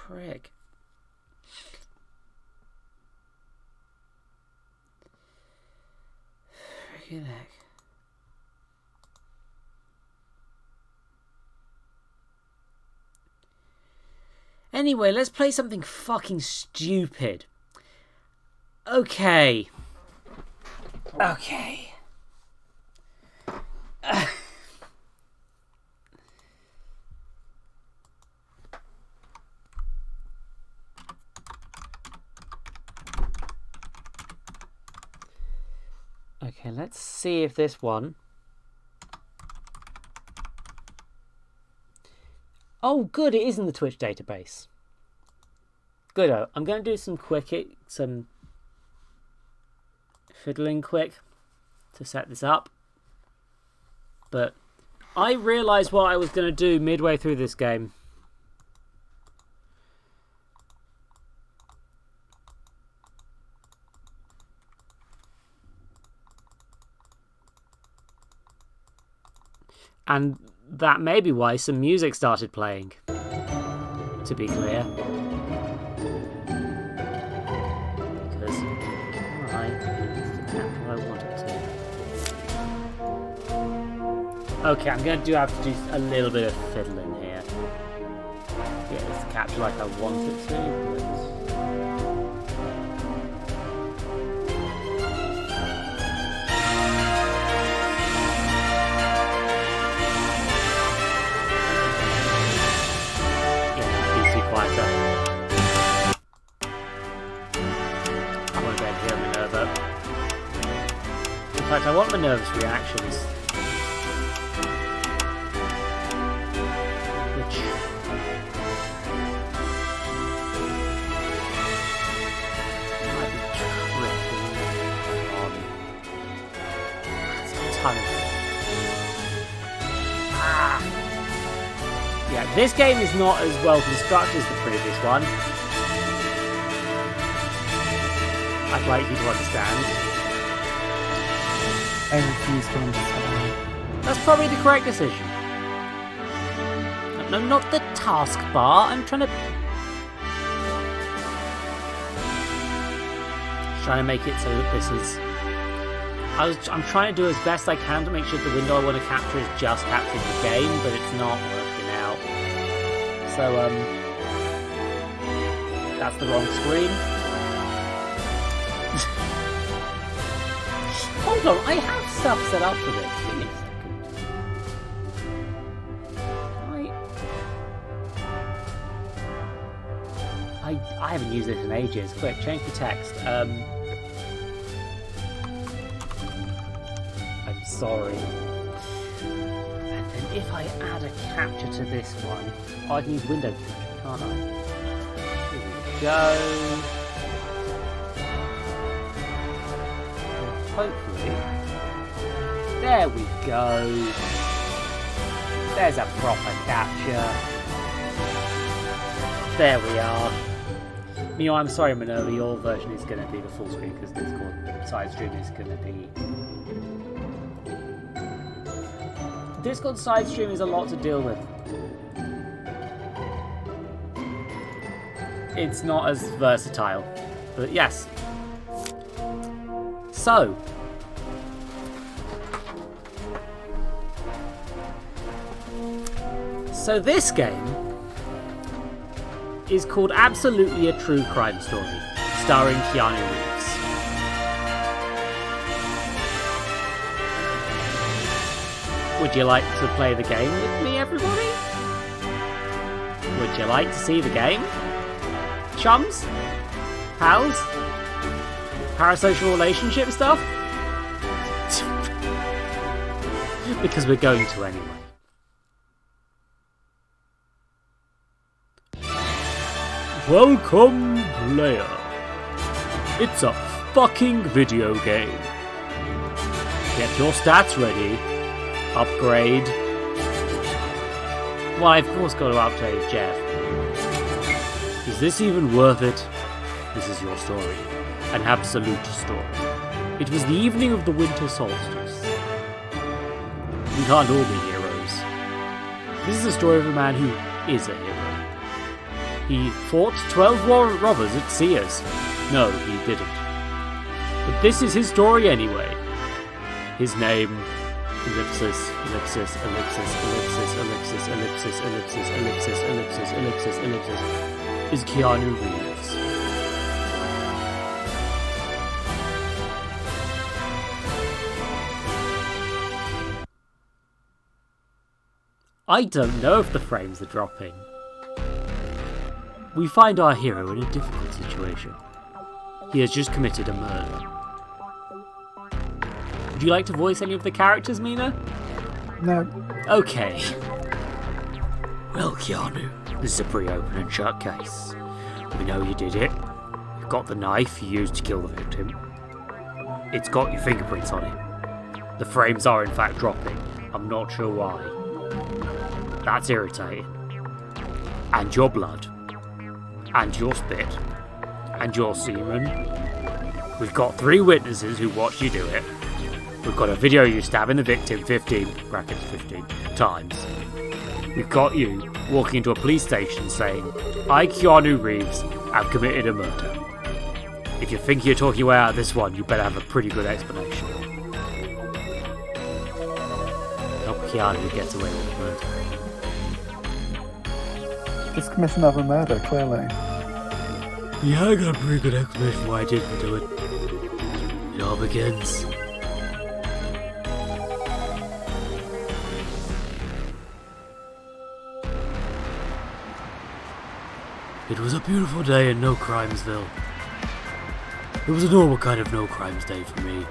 Frick. Freaking heck. Anyway, let's play something fucking stupid. Okay. Okay. Okay, let's see if this one... Oh, good, it is in the Twitch database. Good. I'm going to do some fiddling quick to set this up. But I realised what I was going to do midway through this game. And that may be why some music started playing, to be clear. Because it's the capture I want it to. Okay, I'm going to have to do a little bit of fiddling here. Get this capture like I want it to, but... In fact, I want Minerva's reactions. Which... might be tricky on... That's a ton of... Yeah, this game is not as well constructed as the previous one. I'd like you to understand. I refuse to understand. That's probably the correct decision. No, not the taskbar. I'm trying to make it so that this is... I'm trying to do as best I can to make sure the window I want to capture is just capturing the game, but it's not working out. So, that's the wrong screen. Hold on, I have stuff set up for this. Give me a second. I haven't used this in ages. Quick, change the text. I'm sorry. And then if I add a capture to this one, I can use window capture, can't I? Here we go. Hopefully. There we go. There's a proper capture. There we are. You know, I'm sorry, Minerva, your version is going to be the full screen because Discord side stream is going to be... Discord side stream is a lot to deal with. It's not as versatile. But yes. So, So this game is called Absolutely a True Crime Story, starring Keanu Reeves. Would you like to play the game with me, everybody? Would you like to see the game? Chums? Pals? Parasocial relationship stuff? Because we're going to anyway. Welcome, player. It's a fucking video game. Get your stats ready. Upgrade. Well, I've of course got to upgrade Jeff. Is this even worth it? This is your story. An absolute story. It was the evening of the winter solstice. We can't all be heroes. This is the story of a man who is a hero. He fought 12 robbers at Sears. No, he didn't. But this is his story anyway. His name, ellipsis, ellipsis, ellipsis, ellipsis, ellipsis, ellipsis, ellipsis, ellipsis, ellipsis, ellipsis, ellipsis, is Keanu Reeves. I don't know if the frames are dropping. We find our hero in a difficult situation. He has just committed a murder. Would you like to voice any of the characters, Mina? No. Okay. Well, Keanu, this is a pretty open and shut case. We know you did it. We've got the knife you used to kill the victim. It's got your fingerprints on it. The frames are in fact dropping. I'm not sure why. That's irritating. And your blood. And your spit. And your semen. We've got 3 witnesses who watched you do it. We've got a video of you stabbing the victim 15 times. We've got you walking into a police station saying, I, Keanu Reeves, have committed a murder. If you think you're talking your way out of this one, you better have a pretty good explanation. Help Keanu gets away with the murder. Just commit another murder, clearly. Yeah, I got a pretty good explanation why I didn't do it. It all begins. It was a beautiful day in No Crimesville. It was a normal kind of no crimes day for me.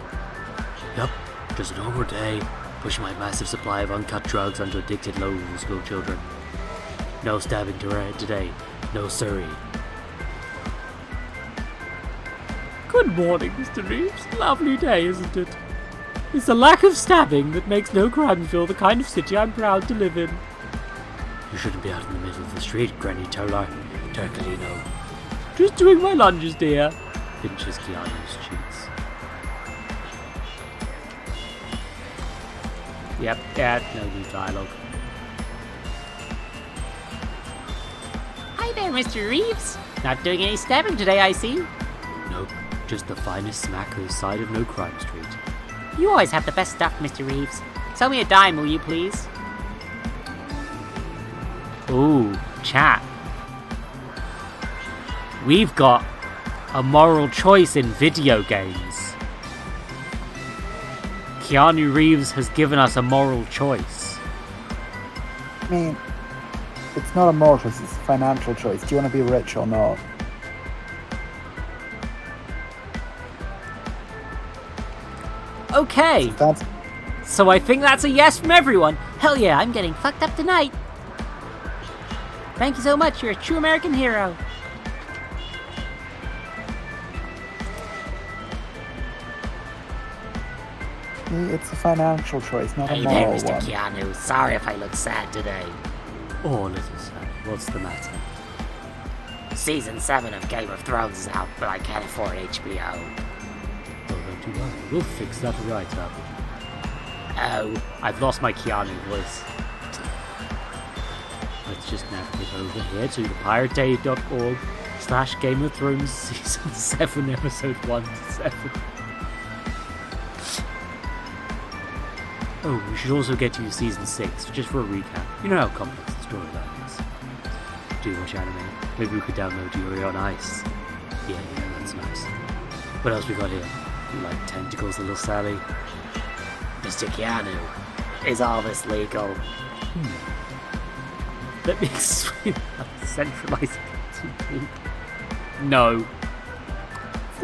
Yup, just a normal day, pushing my massive supply of uncut drugs onto addicted low school children. No stabbing today, no siree. Good morning, Mr. Reeves. Lovely day, isn't it? It's the lack of stabbing that makes No Crimesville the kind of city I'm proud to live in. You shouldn't be out in the middle of the street, Granny Tolar. Turcolino. Just doing my lunges, dear. Pinches Keanu's cheeks. Yep, no new dialogue. Hi there, Mr. Reeves. Not doing any stabbing today, I see. Nope, just the finest smack this side of No Crime Street. You always have the best stuff, Mr. Reeves. Sell me a dime, will you please? Ooh, chat. We've got a moral choice in video games. Keanu Reeves has given us a moral choice. I mean, it's not a moral choice, it's a financial choice. Do you want to be rich or not? Okay. So I think that's a yes from everyone. Hell yeah, I'm getting fucked up tonight. Thank you so much, you're a true American hero. It's a financial choice, not a Hey moral there, Mr. one. Keanu. Sorry if I look sad today. Oh, little sad. What's the matter? Season 7 of Game of Thrones is out, but I can't afford HBO. Oh, don't you worry. We'll fix that right up. Oh, I've lost my Keanu voice. Let's just navigate over here to thepirateday.org/Game of Thrones Season 7, Episode 1 to 7. Oh, we should also get to Season 6, just for a recap. You know how complex this storylines. Do you watch anime? Maybe we could download Yuri on Ice. Yeah, that's nice. What else we got here? You like tentacles, little Sally? Mr. Keanu, is all this legal? Let me explain how centralized TV. No. It's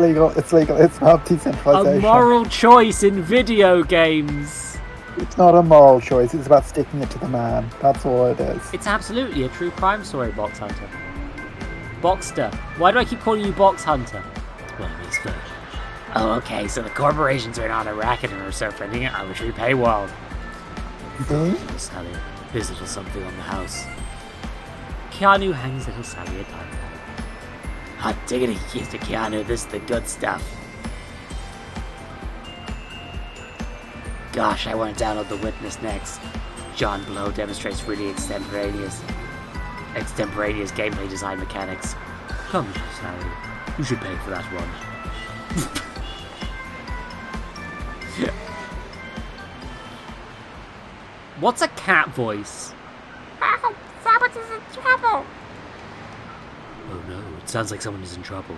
legal. It's not decentralization. A moral choice in video games. It's not a moral choice. It's about sticking it to the man. That's all it is. It's absolutely a true crime story, Box Hunter. Boxster. Why do I keep calling you Box Hunter? Well, let me explain. Oh, okay, so the corporations are in on a racket and are surfing it arbitrary paywall. Little Sally, there's a little something on the house. Keanu hangs little Sally a time. Hot diggity, Mr. Keanu, this is the good stuff. Gosh, I want to download The Witness next. John Blow demonstrates really extemporaneous gameplay design mechanics. Come, little Sally, you should pay for that one. What's a cat voice? Oh, someone is in trouble. Oh no, it sounds like someone is in trouble.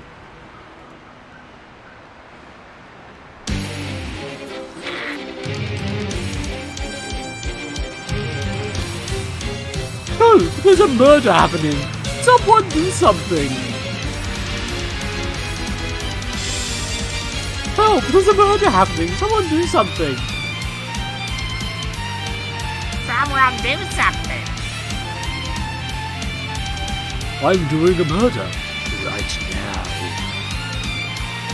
No, there's a murder happening. Someone do something. Help, there's a murder happening. Someone do something. Someone do something. I'm doing a murder. Right now.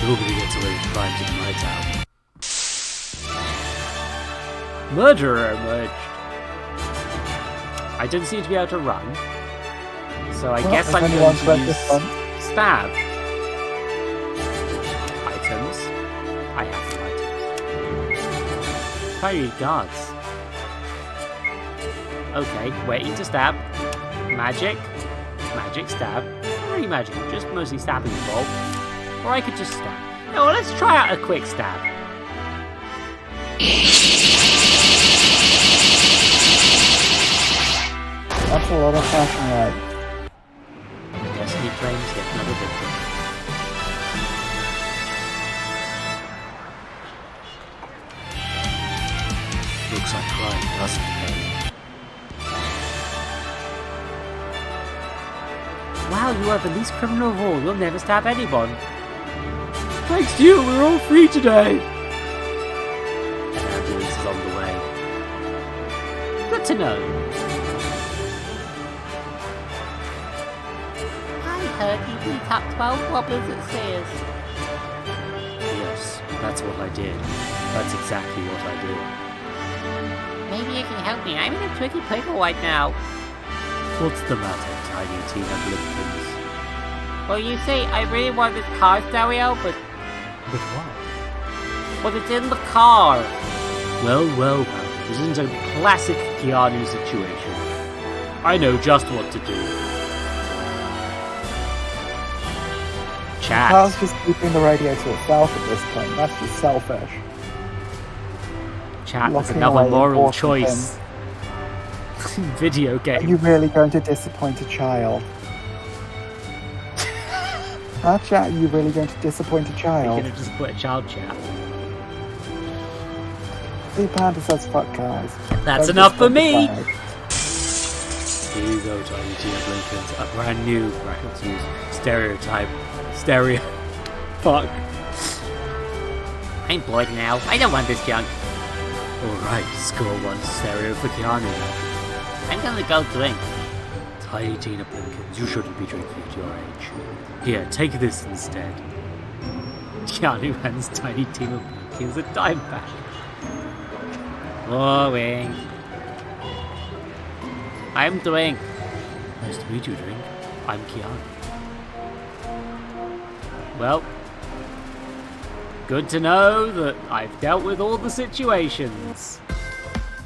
Nobody gets away with crimes in my town. Murderer emerged. I don't seem to be able to run. So I guess I'm going to use stab. Items. I have some items. Fiery guards. Okay, waiting to stab. Magic. Magic, stab. Not really magic, just mostly stabbing involved. Or I could just stab. No, let's try out a quick stab. That's a lot of flashing light. Destiny claims yet another victim. Looks like crime doesn't pay. Wow, you are the least criminal of all. You'll never stab anyone. Thanks to you, we're all free today. An ambulance is on the way. Good to know. I heard you beat up 12 wobblers at Sears. Yes, that's what I did. That's exactly what I did. Maybe you can help me. I'm in a tricky pickle right now. What's the matter, Tiny Tina Blimpkins? Well, you see, I really want this car stereo, but But what? well, it's in the car. Well, this isn't a classic Keanu situation. I know just what to do. Chat. Car's just keeping the radio to itself at this point. That's just selfish. Chat, there's Locking another away moral important choice. Video Are game. you really going to disappoint a child? Huh, chat? Are you really going to disappoint a You're child? gonna just put a child chat. See, Panda says fuck guys. That's Don't enough for me! disappoint Here you go, Tiny Tina Blinkins. A brand new, brackets use, stereo. Fuck. I'm bored now. I don't want this junk. Alright, score one stereo for Keanu. I'm gonna go drink. Tiny Tina Blinkins, you shouldn't be drinking at your age. Here, take this instead. Keanu hands Tiny Tina Blinkins a dime bag. Boring. I'm drink. Nice to meet you, Drink. I'm Keanu. Well, good to know that I've dealt with all the situations.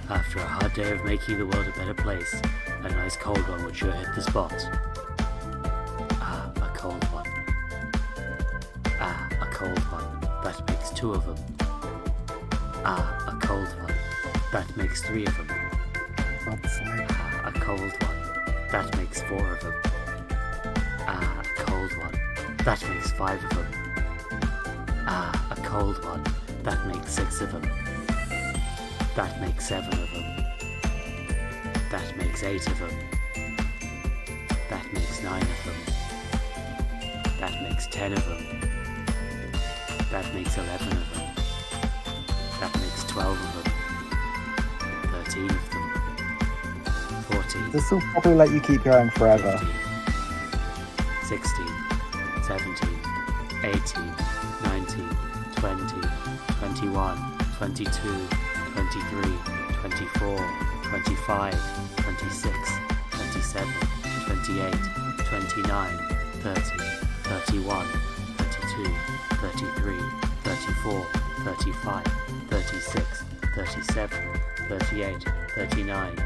After a hard day of making the world a better place, a nice cold one would sure hit the spot. Ah, a cold one. Ah, a cold one. That makes two of them. Ah, a cold one. That makes three of them. God's sake. Ah, a cold one. That makes 4 of them. Ah, a cold one. That makes 5 of them. Ah, a cold one. That makes 6 of them. That makes 7 of them. That makes 8 of them. That makes 9 of them. That makes 10 of them. That makes 11 of them. That makes 12 of them. 13 of them. 14. This will probably let you keep going forever. 15, 16, 17, 18, 19, 20, 21, 22, 23, 24, 25, 26, 27, 28, 29, 30, 31, 32, 33, 34, 35, 36, 37, 38, 39,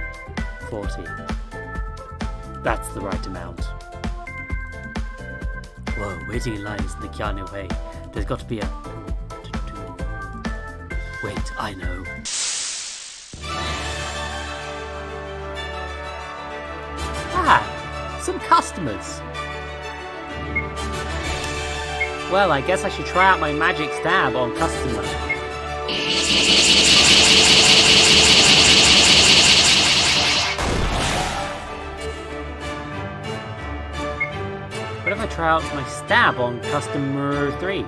40. That's the right amount. Whoa, waiting in line isn't the Keanu way. There's got to be a... Wait, I know. Ah, some customers. Well, I guess I should try out my magic stab on customer. What if I try out my stab on customer 3?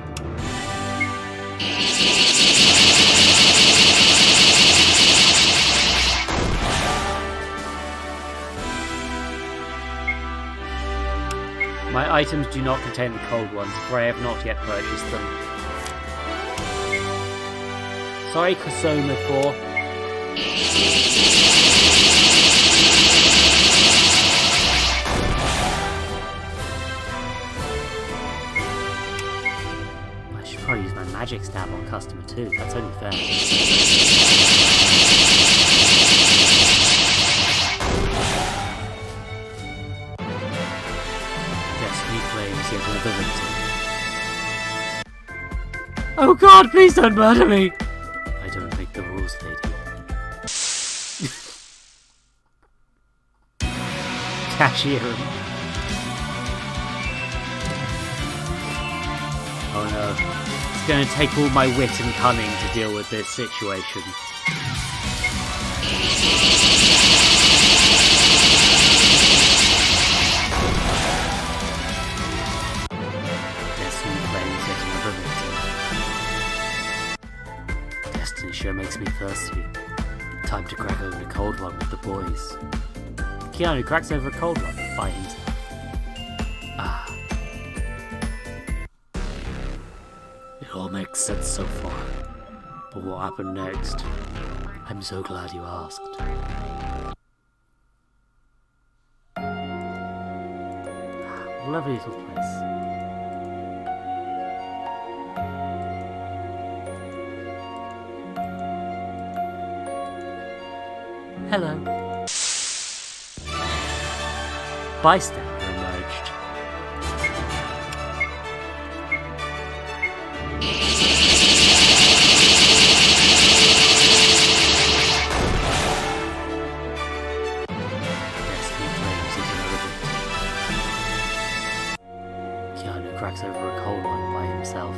My items do not contain the cold ones, for I have not yet purchased them. Sorry, Kosoma 4. I should probably use my magic stab on customer 2, that's only fair. Yet another victim. Oh god, please don't murder me! I don't make the rules, lady. Cashier. Oh no. It's gonna take all my wit and cunning to deal with this situation. Destiny sure makes me thirsty. Time to crack over a cold one with the boys. Keanu cracks over a cold one by himself. Ah. It all makes sense so far. But what happened next? I'm so glad you asked. Lovely little place. Hello. Bystander emerged. Destiny claims he's another victim. Keanu cracks over a cold one by himself.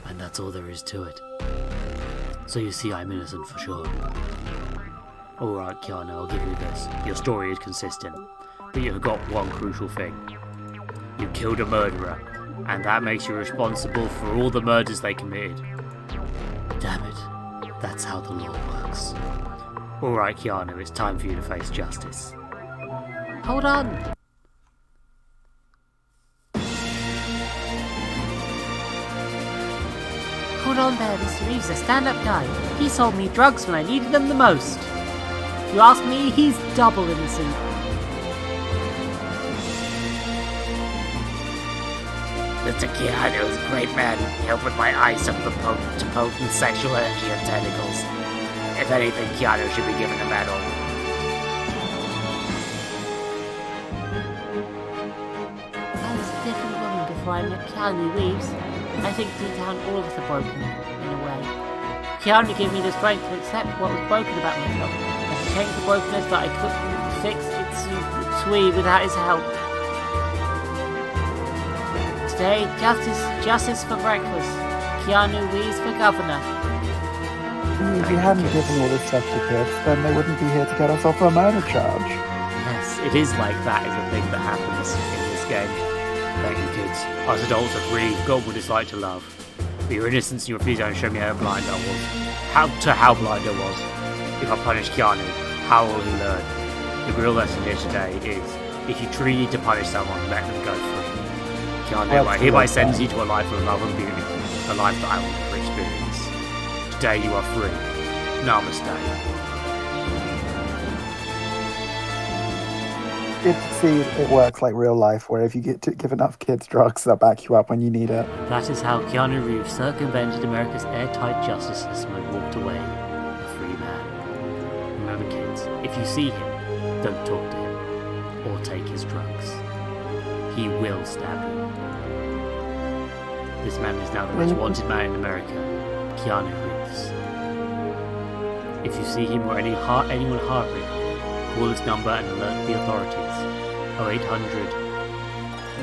And that's all there is to it. So you see, I'm innocent for sure. Alright, Keanu, I'll give you this. Your story is consistent. But you forgot one crucial thing. You killed a murderer, and that makes you responsible for all the murders they committed. Damn it. That's how the law works. Alright, Keanu, it's time for you to face justice. Hold on! Hold on there, Mr. Reeves, a stand-up guy. He sold me drugs when I needed them the most. If you ask me, he's double innocent. Mr. Keanu is a great man. He opened my eyes up to potent sexual energy and tentacles. If anything, Keanu should be given a medal. I was a different woman before I met Keanu Reeves. I think deep down all of us are broken, in a way. Keanu gave me the strength to accept what was broken about myself, and to became so brokenness that I couldn't fix its sweet without his help. Today, justice for breakfast. Keanu Reeves for governor. If you hadn't given all this stuff to kids, then they wouldn't be here to get us off a murder charge. Yes, it is like that is a thing that happens in this game. Thank you, kids. Us adults have really got what it's like to love. But your innocence and your refusal to show me how blind I was. How blind I was. If I punish Keanu, how will he learn? The real lesson here today is, if you truly need to punish someone, let them go free. Keanu, I hereby sends you to a life of love and beauty. A life that I will never experience. Today you are free. Namaste. Good to see it works like real life, where if you get to give enough kids drugs, they'll back you up when you need it. That is how Keanu Reeves circumvented America's airtight justice system and walked away, a free man. Remember, kids, if you see him, don't talk to him, or take his drugs. He will stab you. This man is now the most wanted man in America, Keanu Reeves. If you see him or anyone harboring, call this number and alert the authorities. 0800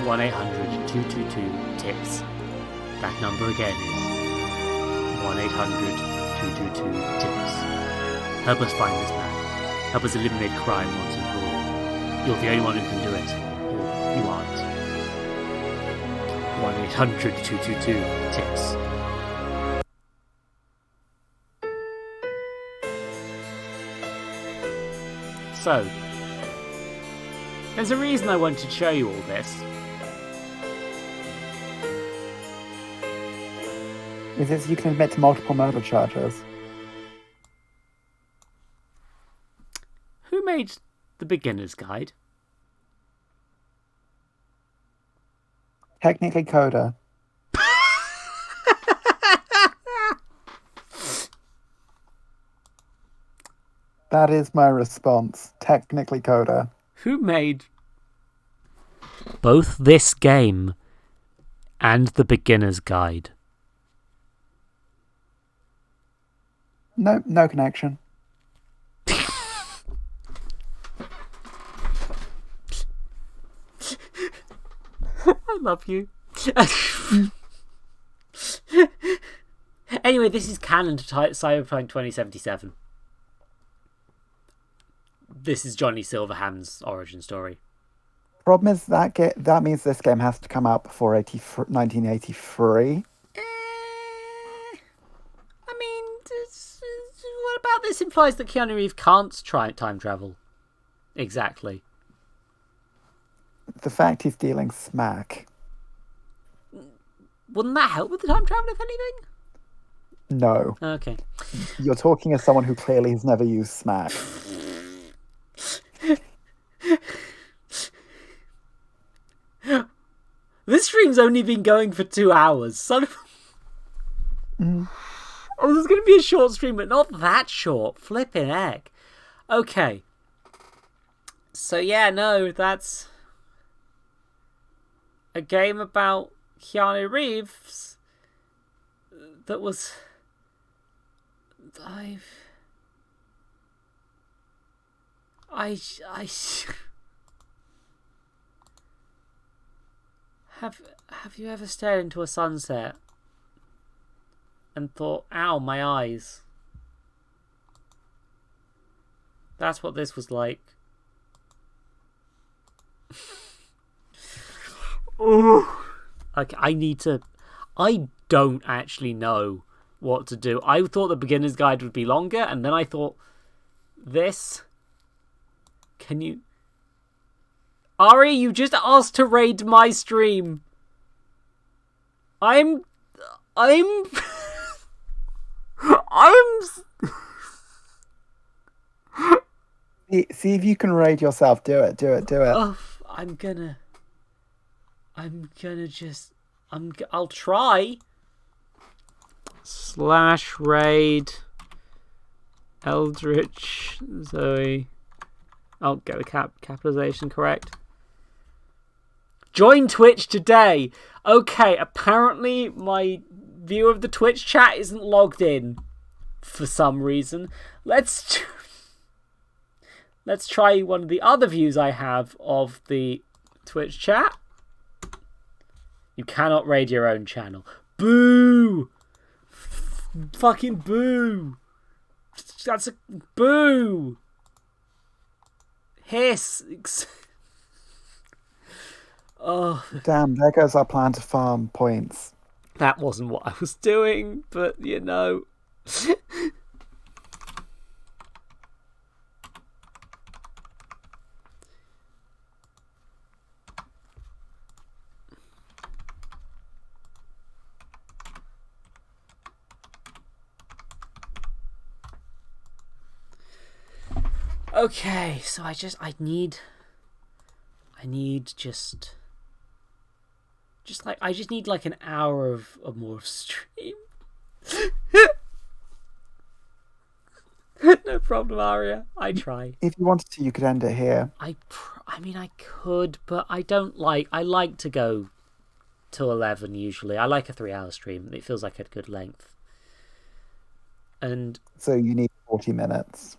1-800-222-TIPS. That number again is 1-800-222-TIPS. Help us find this man. Help us eliminate crime once and for all. You're the only one who can do it. Or you aren't. 1-800-222-TIPS. So, there's a reason I wanted to show you all this. Is this you can admit to multiple murder charges? Who made the beginner's guide? Technically Coda. That is my response. Technically Coda. Who made both this game and the beginner's guide? No connection. I love you. Anyway, this is canon to Cyberpunk 2077. This is Johnny Silverhand's origin story. Problem is that means this game has to come out before 1983. I mean, what about this implies that Keanu Reeves can't try time travel? Exactly. The fact he's dealing smack. Wouldn't that help with the time travel, if anything? No. Okay. You're talking as someone who clearly has never used smack. This stream's only been going for 2 hours. Son of... Oh, there's going to be a short stream, but not that short. Flipping heck. Okay. So yeah, no, that's a game about Keanu Reeves that was... Have you ever stared into a sunset and thought, ow, my eyes? That's what this was like. Okay, I don't actually know what to do. I thought the beginner's guide would be longer, and then I thought, this... Can you... Ari, you just asked to raid my stream. I'm... See if you can raid yourself. Do it. Oh, I'll try. /raid Eldritch Zoe. I'll get the capitalization correct. Join Twitch today. Okay, apparently my view of the Twitch chat isn't logged in for some reason. Let's try one of the other views I have of the Twitch chat. You cannot raid your own channel. Boo! Fucking boo! That's a boo! Hiss! Oh. Damn, there goes our plan to farm points. That wasn't what I was doing, but you know. Okay, so I need like an hour of more stream. No problem, Aria. I try. If you wanted to, you could end it here. I mean, I could, but I like to go till 11 usually. I like a 3-hour stream. It feels like a good length. And so you need 40 minutes.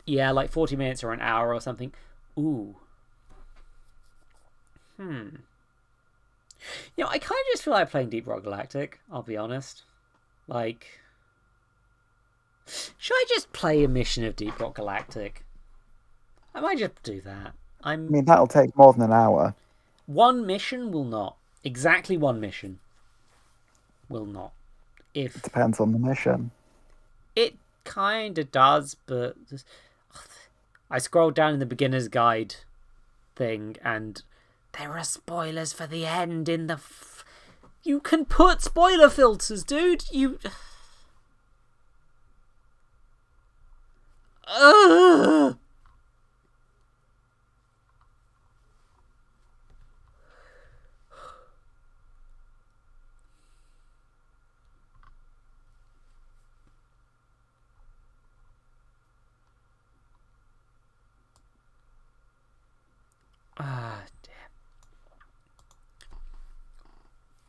Yeah, like 40 minutes or an hour or something. Ooh. You know, I kind of just feel like playing Deep Rock Galactic, I'll be honest. Like, should I just play a mission of Deep Rock Galactic? I might just do that. I mean, that'll take more than an hour. One mission will not. Exactly one mission will not. It depends on the mission. It kind of does, but I scrolled down in the beginner's guide thing, and there are spoilers for the end in the... You can put spoiler filters, dude! You... Ugh!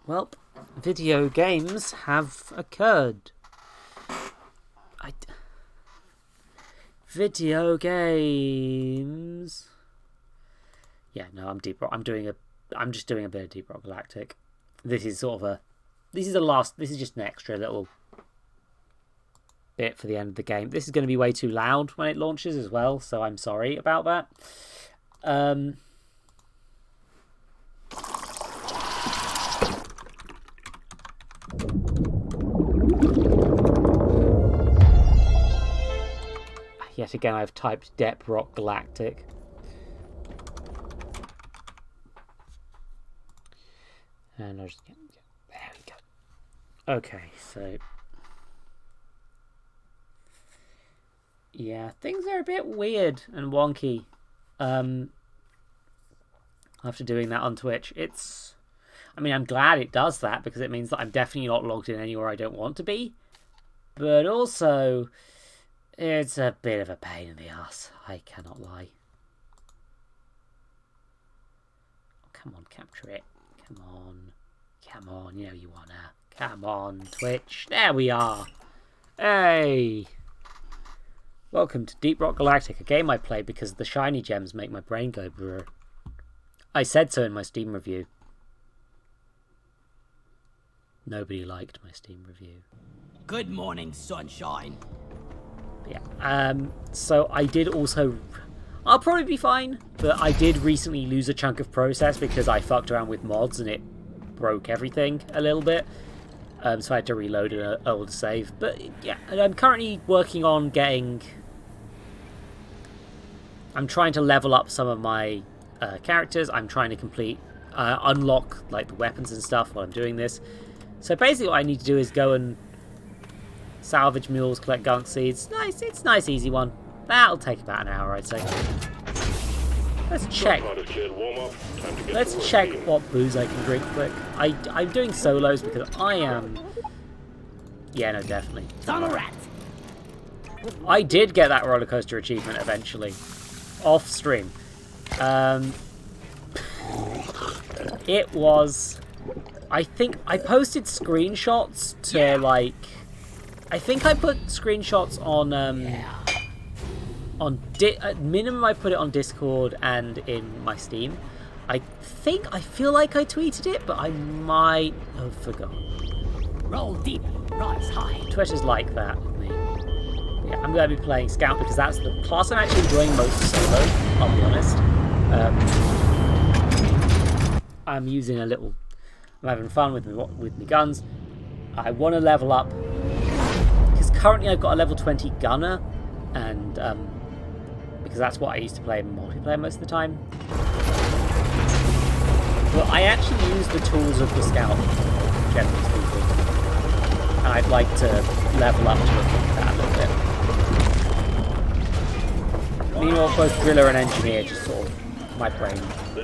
Well, video games have occurred. Video games. Yeah, no, I'm Deep Rock. I'm just doing a bit of Deep Rock Galactic. This is just an extra little bit for the end of the game. This is going to be way too loud when it launches as well, so I'm sorry about that. Yet again, I've typed Deep Rock Galactic. And I'll just get... There we go. Okay, so... Yeah, things are a bit weird and wonky. After doing that on Twitch. I mean, I'm glad it does that, because it means that I'm definitely not logged in anywhere I don't want to be. But also... It's a bit of a pain in the ass. I cannot lie. Oh, come on, capture it. Come on. Come on, you know you wanna. Come on, Twitch. There we are. Hey! Welcome to Deep Rock Galactic, a game I play because the shiny gems make my brain go brr. I said so in my Steam review. Nobody liked my Steam review. Good morning, sunshine. Yeah, so I did also... I'll probably be fine, but I did recently lose a chunk of process because I fucked around with mods and it broke everything a little bit. So I had to reload an old save. But yeah, and I'm currently working on getting... I'm trying to level up some of my characters. I'm trying to unlock like the weapons and stuff while I'm doing this. So basically what I need to do is go and salvage mules, collect gunk seeds. Nice, it's a nice, easy one. That'll take about an hour, I'd say. Let's check. Let's check what booze I can drink quick. I'm doing solos because I am... Yeah, no, definitely. I did get that roller coaster achievement eventually. Off stream. It was... I think I posted screenshots to, I think I put screenshots on, I think I put screenshots on, Twitter, I think, At minimum, I put it on Discord and in my Steam. I feel like I tweeted it, but I might have forgotten. Roll deep, rise high. Twitter's like that with me. Yeah, I'm going to be playing Scout because that's the class I'm actually enjoying most solo, I'll be honest. I'm using I'm having fun with my guns. I want to level up because currently I've got a level 20 gunner, and because that's what I used to play in multiplayer most of the time. But I actually use the tools of the Scout, generally speaking, and I'd like to level up to that a little bit. Meanwhile, both driller and engineer just sort of my brain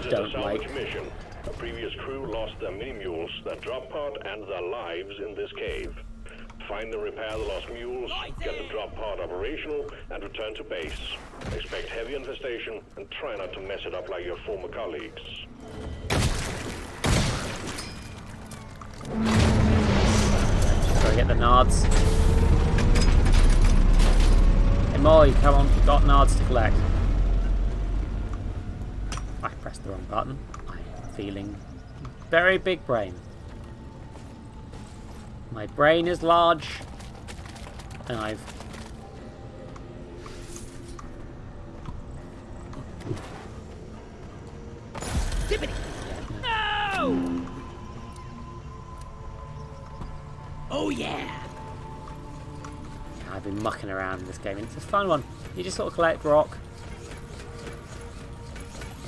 don't like. A previous crew lost their mini-mules, their drop pod, and their lives in this cave. Find and repair the lost mules, get the drop pod operational, and return to base. Expect heavy infestation, and try not to mess it up like your former colleagues. Just gotta get the nards. Hey Molly, come on, we've got nards to collect. I pressed the wrong button. Feeling very big brain. My brain is large, and I've No! Oh yeah! I've been mucking around in this game, and it's a fun one. You just sort of collect rock,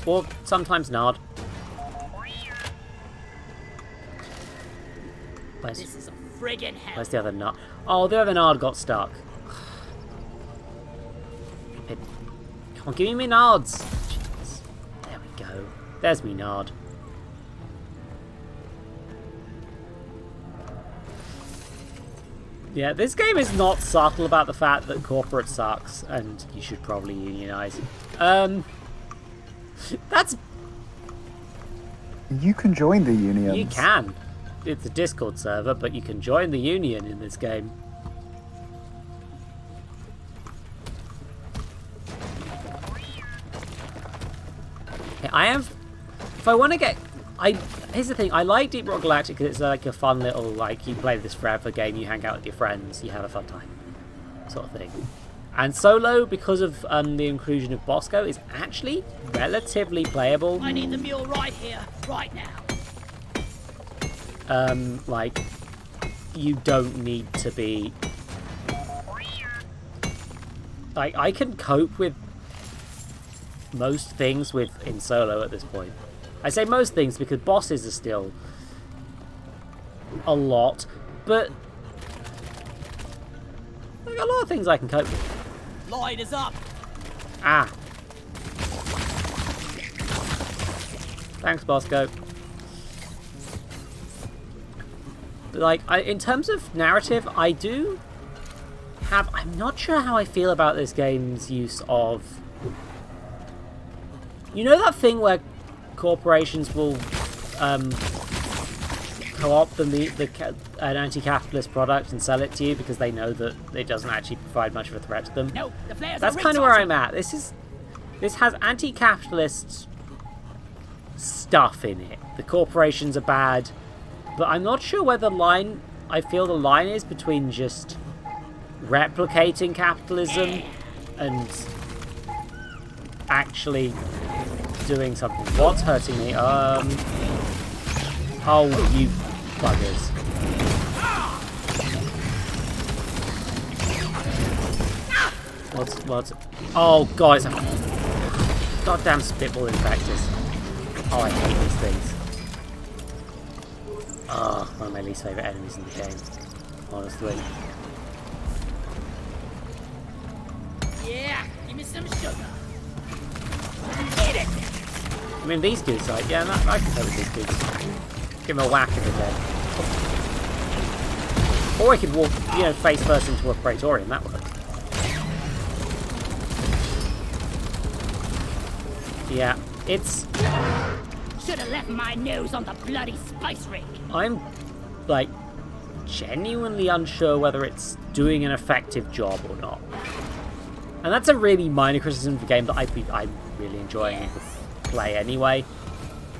or sometimes nard. This is a friggin' hell. Where's the other nard? Oh, the other nard got stuck. Come on, give me my nards. Jeez. There we go. There's me nard. Yeah, this game is not subtle about the fact that corporate sucks and you should probably unionize. That's... You can join the unions. You can. It's a Discord server, but you can join the union in this game. Okay, if I want to get... Here's the thing, I like Deep Rock Galactic because it's like a fun little, like, you play this forever game, you hang out with your friends, you have a fun time, sort of thing. And solo, because of the inclusion of Bosco, is actually relatively playable. I need the mule right here, right now. Like, you don't need to be... Like, I can cope with most things in solo at this point. I say most things because bosses are still a lot, but like a lot of things I can cope with. Light is up. Ah. Thanks, Bosco. Like, in terms of narrative, I do have... I'm not sure how I feel about this game's use of... You know that thing where corporations will co-opt an anti-capitalist product and sell it to you because they know that it doesn't actually provide much of a threat to them? No, the flares That's kind of where I'm at. This has anti-capitalist stuff in it. The corporations are bad, but I'm not sure where I feel the line is between just replicating capitalism and actually doing something. What's hurting me? Oh, you buggers. What's... Oh, God, it's a goddamn spitball infectus. Oh, I hate these things. Oh, one of my least favourite enemies in the game. Honestly. Yeah, give me some sugar. Eat it! I mean, these dudes, like, yeah, I can cope with these dudes. Give them a whack in the head. Or I could walk, face first into a Praetorian, that works. Yeah, it's... Should have left my nose on the bloody spice ring. I'm, like, genuinely unsure whether it's doing an effective job or not. And that's a really minor criticism of the game that I'm really enjoying the play anyway.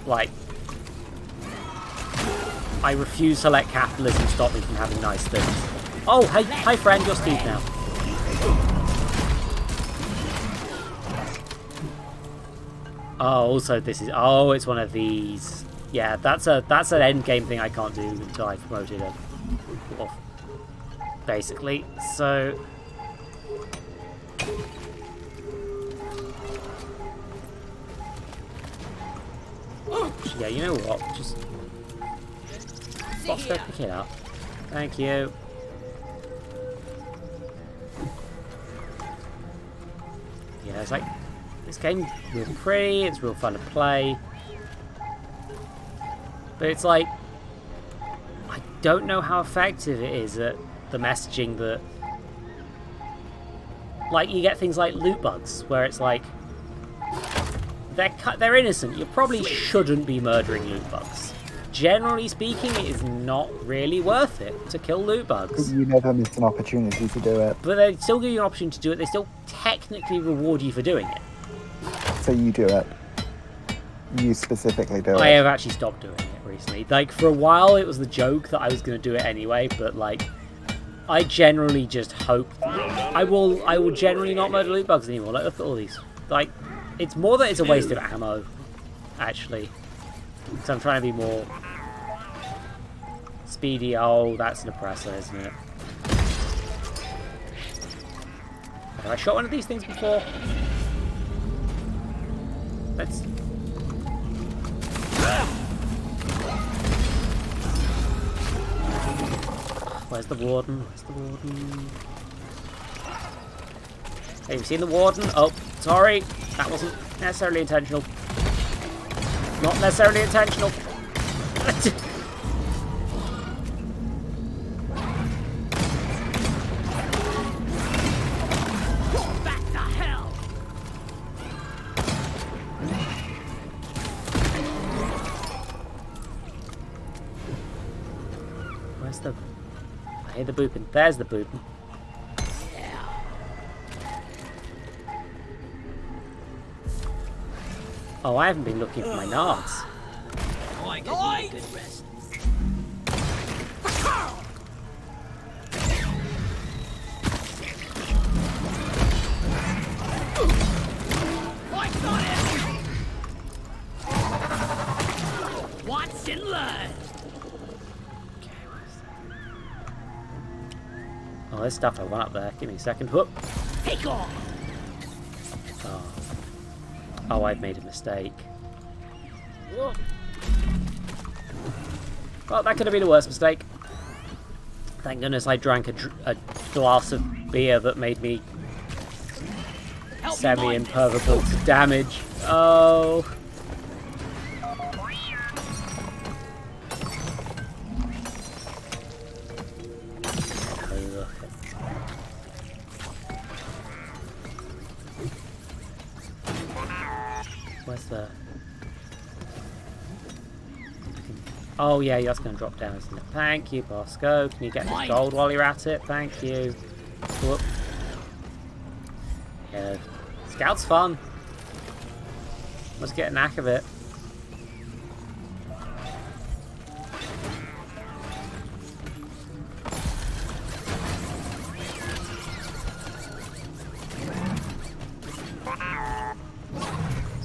Like, I refuse to let capitalism stop me from having nice things. Oh, hey, hi friend, you're Steve now. Oh, also this is, oh, it's one of these. Yeah, that's an end game thing I can't do until I've promoted it. Well, basically, so. Yeah, you know what? Just let's go pick it up. Thank you. Yeah, it's like this game's real pretty. It's real fun to play, but it's like I don't know how effective it is at the messaging that, like, you get things like loot bugs where it's like. They're innocent. You probably shouldn't be murdering loot bugs. Generally speaking, it is not really worth it to kill loot bugs. You never miss an opportunity to do it. But they still give you an opportunity to do it. They still technically reward you for doing it. So you do it. You specifically do it. I have actually stopped doing it recently. Like, for a while, it was the joke that I was going to do it anyway, but, like, I generally just hope... I will generally not murder loot bugs anymore. Like, look at all these. Like... It's more that it's a waste of ammo, actually. Because I'm trying to be more speedy. Oh, that's an oppressor, isn't it? Have I shot one of these things before? Let's... Where's the warden? Where's the warden? Hey, you seen the warden? Oh, sorry. That wasn't necessarily intentional. Not necessarily intentional. Back to hell. Where's the... I hear the booping. There's the booping. Oh, I haven't been looking for my nards. I could need a good rest. Watch and learn. Okay, where's that? Oh, there's stuff I want up there. Give me a second. Whoop. Take off. Oh, I've made a mistake. Whoa. Well, that could have been a worse mistake. Thank goodness I drank a glass of beer that made me semi-imperviable to damage. Oh. Where's the... Oh yeah, that's going to drop down, isn't it? Thank you, Bosco. Can you get the gold while you're at it? Thank you. Whoop. Yeah. Scout's fun. Let's get a knack of it.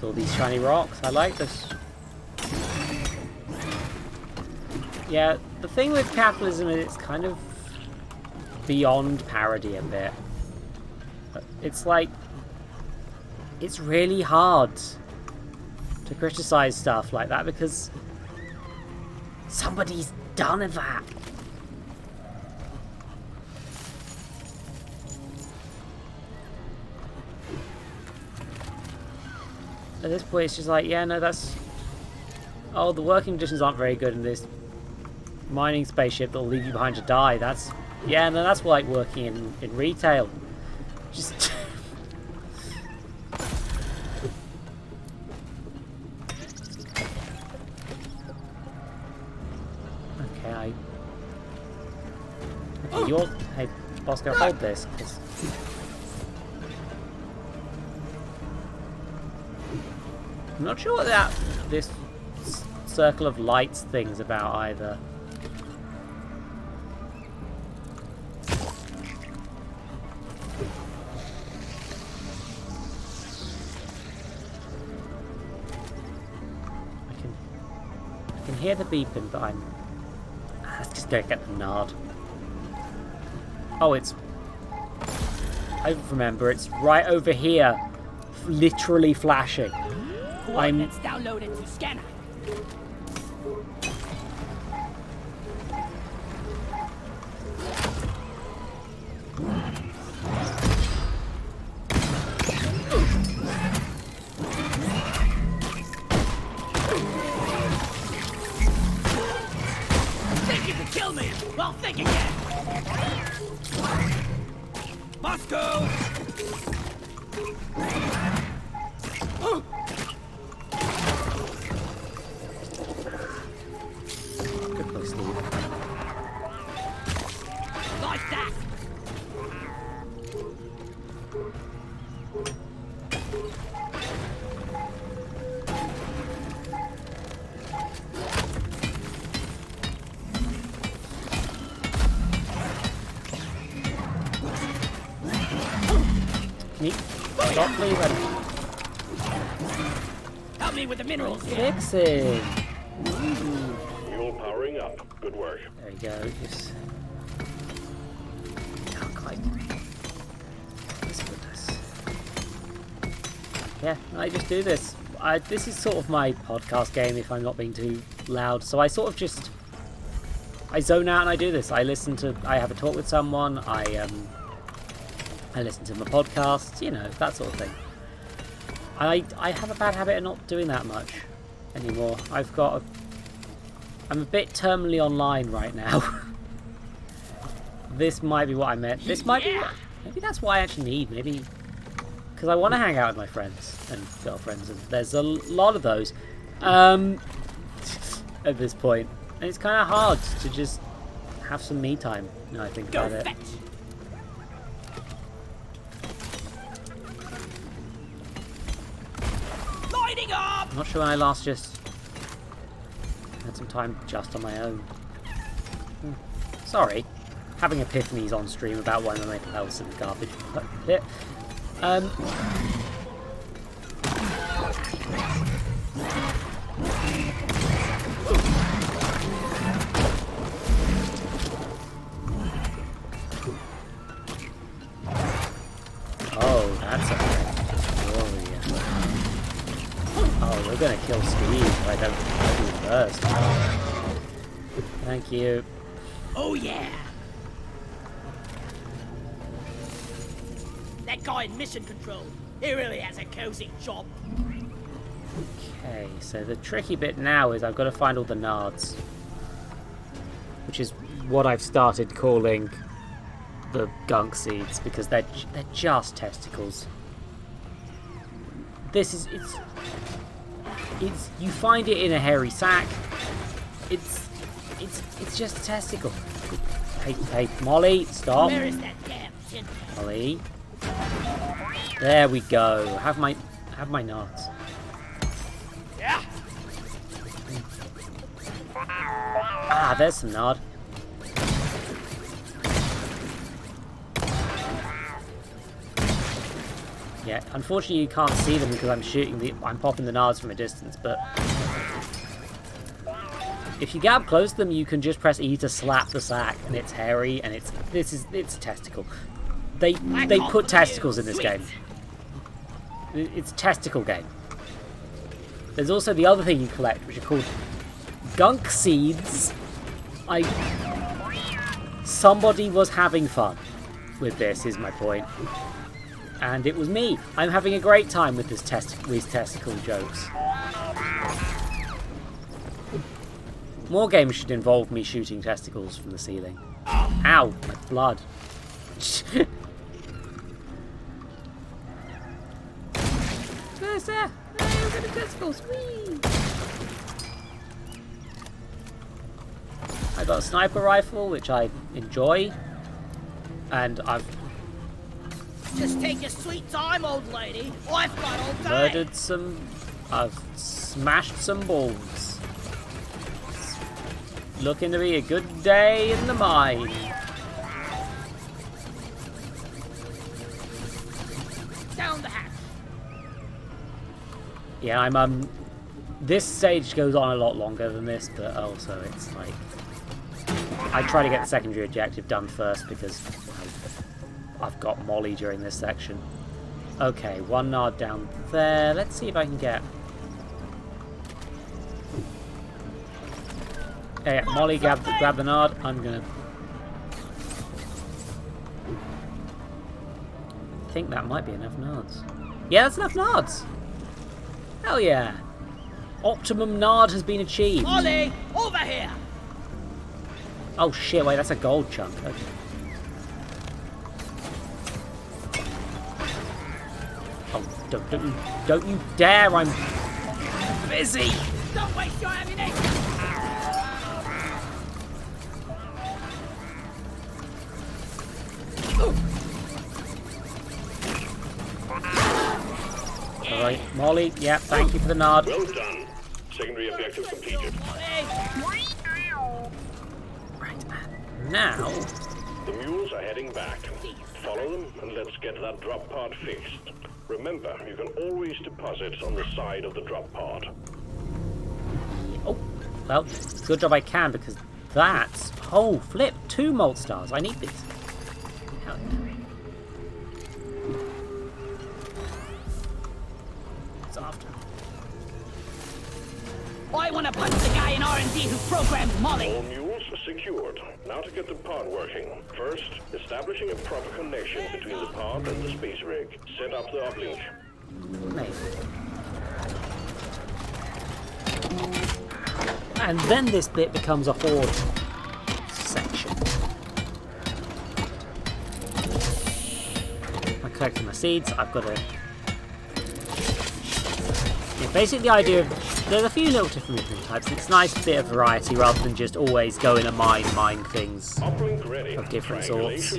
All these shiny rocks. I like this. Yeah, the thing with capitalism is it's kind of beyond parody a bit. It's like, it's really hard to criticize stuff like that because somebody's done that. At this point, it's just like, yeah, no, that's... Oh, the working conditions aren't very good in this mining spaceship that'll leave you behind to die. That's... Yeah, no, that's like working in retail. Just... Okay, Okay, you're... Hey, Bosco, hold this, 'cause... I'm not sure what this circle of lights thing's about either. I can hear the beeping, but let's just go get the nard. Oh, I remember, it's right over here, literally flashing. Coordinates downloaded to scanner. Think you could kill me? Well, think again. Moscow! Good place, Steve. Like that! Can you stop, please? Help me with the minerals. Fixing. Mule powering up. Good work. There you go. Just can't quite. Let's put this. Yeah, I just do this. This is sort of my podcast game if I'm not being too loud. So I sort of just zone out and I do this. I have a talk with someone. I listen to my podcasts, you know, that sort of thing. I have a bad habit of not doing that much anymore. I'm a bit terminally online right now. This might be what I meant. This might be maybe that's what I actually need. Maybe because I want to hang out with my friends and girlfriends, and there's a lot of those at this point, and it's kind of hard to just have some me time. Now I think about it. I'm not sure when I last just had some time just on my own. Sorry, having epiphanies on stream about why my mental health's in the garbage pit. Oh, that's a Oh, we're gonna kill Steve if I don't do it first. Thank you. Oh yeah! That guy in mission control, he really has a cozy job. Okay, so the tricky bit now is I've got to find all the nards. Which is what I've started calling the gunk seeds, because they're just testicles. It's you find it in a hairy sack. It's just a testicle. Hey, Molly, stop. Where is that damn tin? Molly. There we go. Have my nuts. Yeah. Ah, there's some nard. Yeah, unfortunately you can't see them because I'm popping the nards from a distance, but if you get up close to them, you can just press E to slap the sack, and it's hairy, and it's a testicle. They put testicles in this game. It's a testicle game. There's also the other thing you collect, which are called gunk seeds. Somebody was having fun with this, is my point. And it was me. I'm having a great time with these testicle jokes. More games should involve me shooting testicles from the ceiling. Ow, my blood. There's there. Hey, look at the testicles. Whee! I got a sniper rifle, which I enjoy. And I've Just take your sweet time, old lady. I've got all day. murdered some I've smashed some balls. It's looking to be a good day in the mine. Down the hatch. Yeah, I'm this stage goes on a lot longer than this, but also it's like I try to get the secondary objective done first because I've got Molly during this section. Okay, 1 nard down there. Let's see if I can get... Yeah, Molly, grab the nard. I'm gonna... I think that might be enough nards. Yeah, that's enough nards! Hell yeah! Optimum nard has been achieved. Molly, over here! Oh shit, wait, that's a gold chunk. Okay. Oh, don't you dare, I'm busy! Don't waste your ammunition! Alright, Molly, yeah, thank you for the nard. Well done. Secondary objective completed. Right, now... The mules are heading back. Follow them and let's get that drop pod fixed. Remember, you can always deposit on the side of the drop pod. Oh, well, good job I can because that's... Oh, flip, 2 malt stars. I need these. Hell yeah. It's after. I want to punch the guy in R&D who programmed Molly. All mules are secured. Now to get the pod working. First, establishing a proper connection between the pod and the space rig. Set up the uplink. Maybe. And then this bit becomes a horde section. I'm collecting my seeds. I've got to... Yeah, basically the idea of... There's a few little different movement types. It's nice bit of variety rather than just always going to mine things of different sorts. This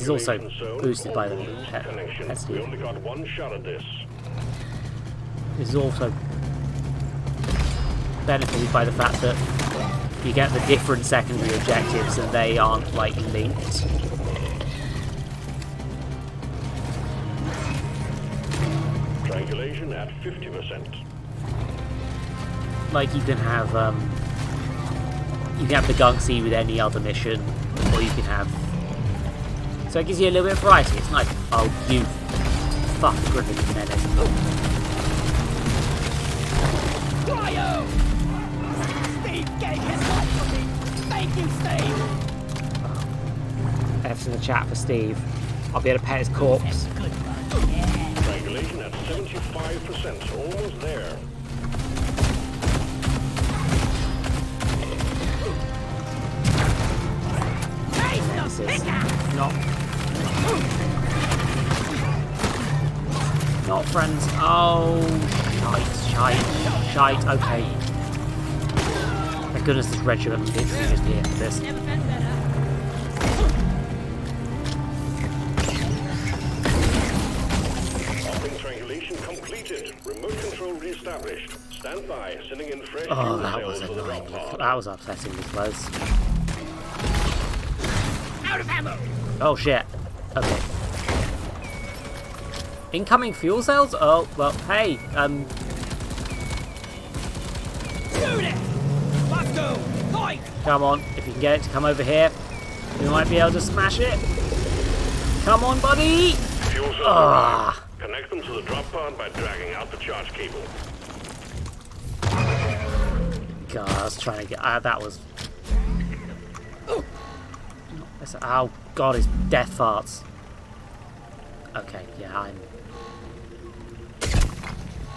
is also boosted by the pet We only got 1 shot at this. This is also benefited by the fact that you get the different secondary objectives and they aren't like linked. Triangulation at 50%. Like you can have the gunk seed with any other mission, or you can have. So it gives you a little bit of variety. It's nice. Oh, you fuck gripping menace. Cryo! Steve gave his life for me. Thank you, Steve. F's in the chat for Steve. I'll be able to pet his corpse. Triangulation at 75%. Almost there. This is not friends. Oh, shite. Okay. Thank goodness this regiment is literally just here for this. Uplink triangulation completed. Remote control reestablished. Stand by. Sending in fresh Oh, fuel that cells was to the drop annoying. pod. That was upsettingly close. Out of ammo. Oh shit. Okay. Incoming fuel cells? Oh, well, hey, Shoot it! Let's go! Fight! come on. If you can get it to come over here, we might be able to smash it. Come on, buddy! Fuel cells are ready. Connect them to the drop pod by dragging out the charge cable. God, I was trying to get... that was... Oh, God, it's death farts. Okay, yeah, I'm...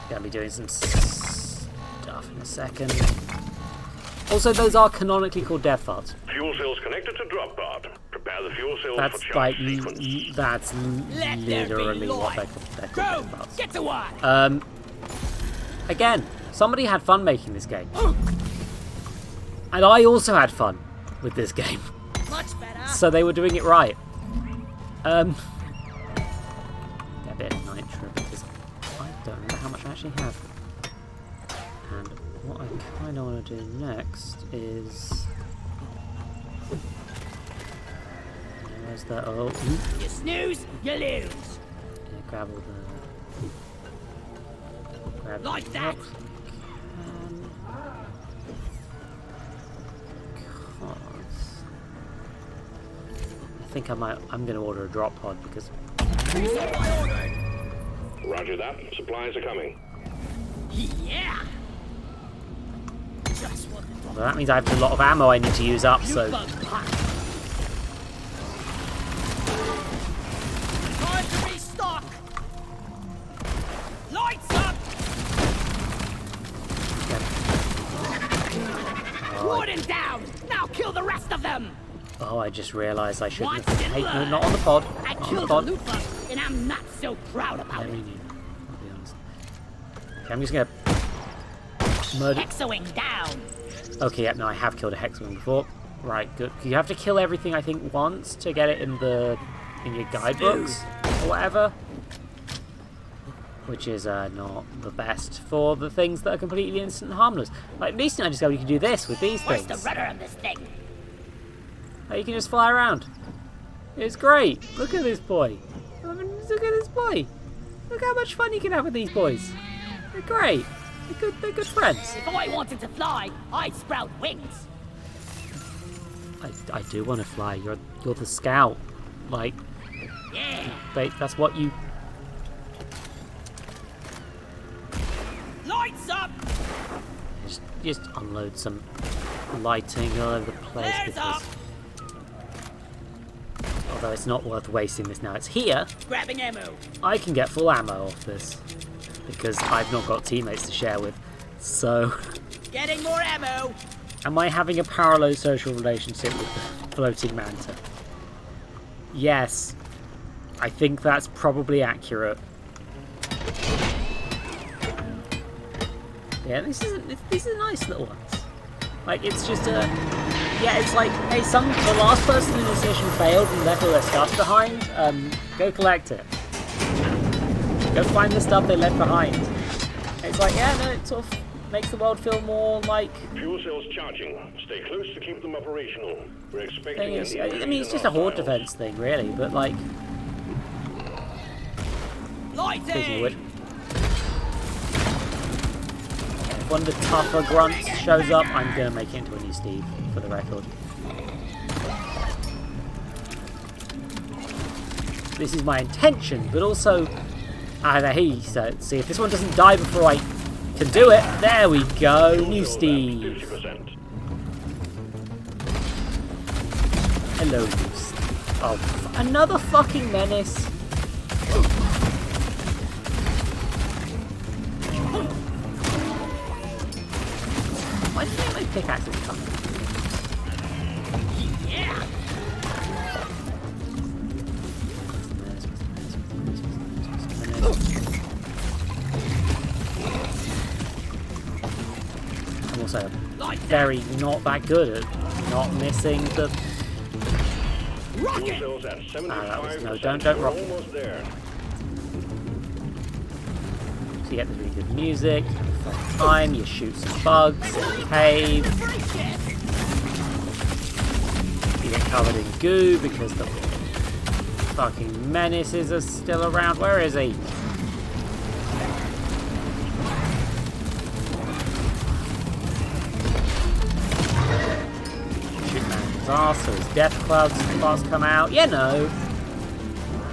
gonna be doing some stuff in a second. Also, those are canonically called death farts. Fuel cells connected to drop pod. Prepare the fuel cells That's for like... charge sequence. That's literally what they're called death farts. Get to work! Again, somebody had fun making this game. And I also had fun with this game. Much better. So they were doing it right. A bit of nitro because I don't know. how much I actually have. And what I kind of want to do next is... Where's that? Oh, You snooze, you lose. yeah, grab all the... Grab Like the that. Because... I think I'm going to order a drop pod because... Roger that. Supplies are coming. Yeah. Just what the Well, that means I have a lot of ammo I need to use up, so... bug pack. Time to restock. Lights up. Warden down. Now kill the rest of them. Oh, I just realised I shouldn't Once have... in Hey, learn. not on the pod. I Not on the killed a pod. loot bug, and I'm not so proud about Let it. me need... I'll be honest. Okay, I'm just going to... Murder... Hexawing down. Okay, yeah, no, I have killed a Hexawing before. Right, good. You have to kill everything, I think, once to get it in your guidebooks or whatever. Which is not the best for the things that are completely innocent and harmless. Like, at least I discovered you can do this with these Where's things. the rudder on this thing? Like, you can just fly around. It's great. Look at this boy. I mean, look at this boy. Look how much fun you can have with these boys. They're great. They're good friends. If I wanted to fly, I'd sprout wings. I do want to fly. You're the scout. Like, Yeah. that's what you... Lights up. Just unload some lighting all over the place Flares because... up. Although it's not worth wasting this now. It's here. Grabbing ammo. I can get full ammo off this because I've not got teammates to share with. So, Getting more ammo. am I having a parallel social relationship with the floating manta? Yes. I think that's probably accurate. Yeah, these are nice little ones. Like, it's just a... Yeah, it's like, hey, the last person in this session failed and left all their stuff behind. Go collect it. Go find the stuff they left behind. It's like, yeah, no, it sort of makes the world feel more like... Fuel cells charging. Stay close to keep them operational. We're expecting I mean, it's just a horde defense thing, really, but like... Speaking of which... If one of the tougher grunts shows up, I'm going to make it into a new Steve, for the record. This is my intention, but also... Hey, so see if this one doesn't die before I can do it. There we go, new Steve. Hello, new Steve. Oh, another fucking menace. Why do you think my pickaxe is coming? Yeah. I'm also very not that good at not missing the... Fuel cells at 75%. No, don't rock it. Almost there. So you get the really good music, fun time, you shoot some bugs in the cave. You get covered in goo because the fucking menaces are still around. Where is he? Shoot man's ass so his death clouds come out. You know,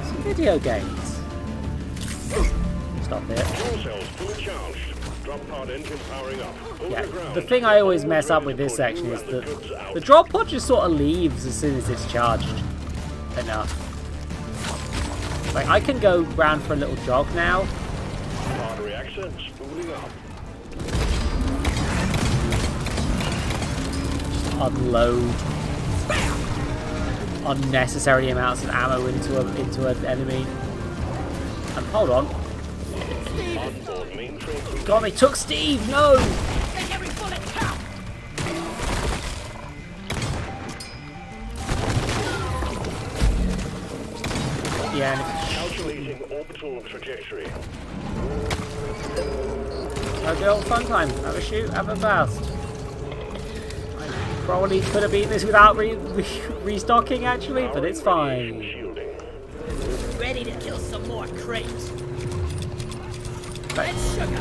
some video games. Stop it. Fuel cells fully charged. Drop pod engine powering up. Yeah, the thing I always mess up with this section is that the drop pod just sort of leaves as soon as it's charged enough. Like, I can go round for a little jog now. Pod reactor spooling up. Unload unnecessary amounts of ammo into an enemy. And hold on. God, they took Steve! No! Make every bullet count. Yeah, Calculating orbital trajectory. Have a good old fun time. Have a shoot, have a blast. I probably could have beaten this without restocking, actually, but it's fine. Ready to kill some more crates. Right. Let's sugar.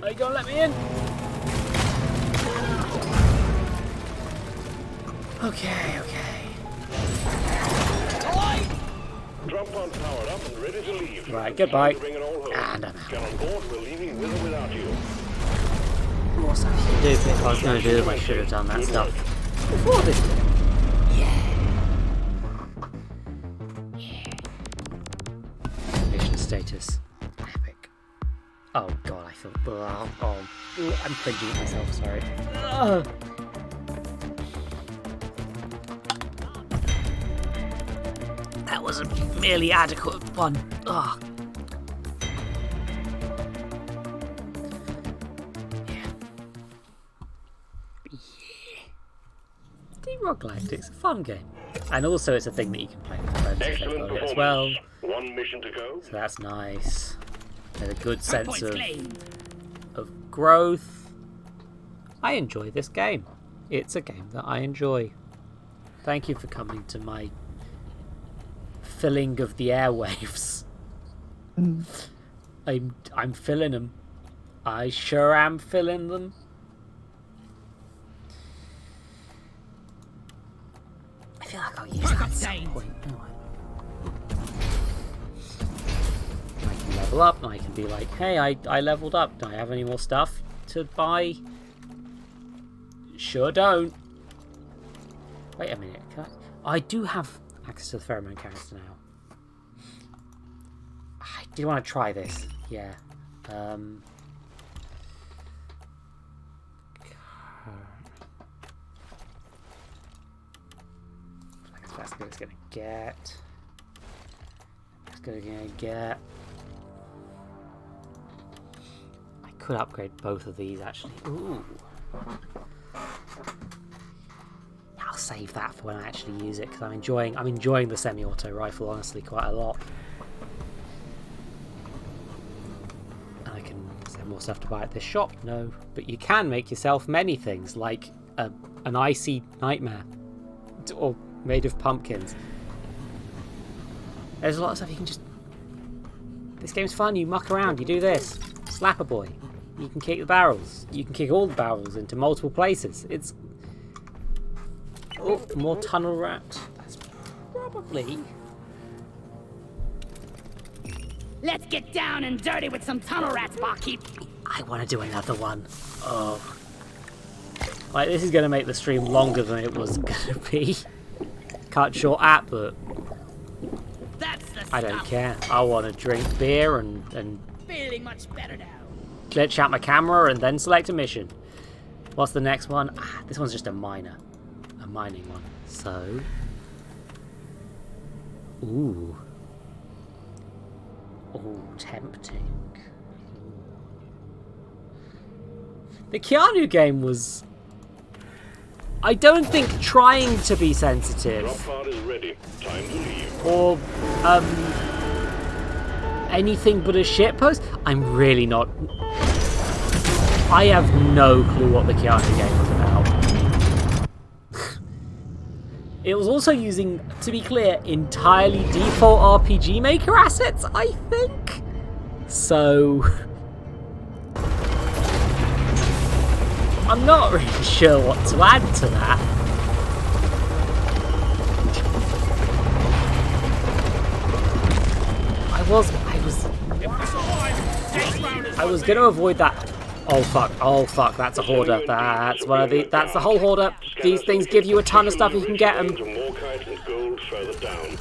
Are you gonna let me in? Okay. Drop pod powered up and ready to leave. Right, goodbye. Bring it all home. And I'm Get on board. We're leaving with or without you. more stuff you can do if I was going to do them. I should have done that stuff before this. Mission status. Epic. Oh god, I feel... I'm cringing at myself, sorry. That was a merely adequate one. Yeah. Galactic's a fun game, and also it's a thing that you can play with friends if they've got it as well. One mission to go. So that's nice. There's a good sense of growth. I enjoy this game. It's a game that I enjoy. Thank you for coming to my filling of the airwaves. I'm filling them. I sure am filling them. I feel like I'll use that at some point. I can level up and I can be like, hey, I leveled up. Do I have any more stuff to buy? Sure don't. Wait a minute. I do have access to the pheromone canister now. I do want to try this. Yeah. That's good. It's gonna get. It's gonna get. I could upgrade both of these actually. Ooh. I'll save that for when I actually use it because I'm enjoying the semi-auto rifle honestly quite a lot. And I can send more stuff to buy at this shop. No, but you can make yourself many things like an icy nightmare or made of pumpkins. There's a lot of stuff you can just... This game's fun, you muck around, you do this. Slap a boy. You can kick the barrels. You can kick all the barrels into multiple places. It's... Oh, more tunnel rat. That's probably... Let's get down and dirty with some tunnel rats, barkeep. I want to do another one. Oh. Like, this is going to make the stream longer than it was going to be. Cut short at, but I don't care. I want to drink beer and feeling much better now. glitch out my camera and then select a mission. What's the next one? This one's just a mining one. So, ooh, tempting. The Keanu game was, I don't think, trying to be sensitive or anything but a shitpost. I'm really not. I have no clue what the Keanu game was about. It was also using, to be clear, entirely default RPG Maker assets, I think. So I'm not really sure what to add to that. I was going to avoid that. Oh fuck, that's a hoarder. That's one of that's the whole hoarder. These things give you a ton of stuff, you can get them. More kites and gold further down.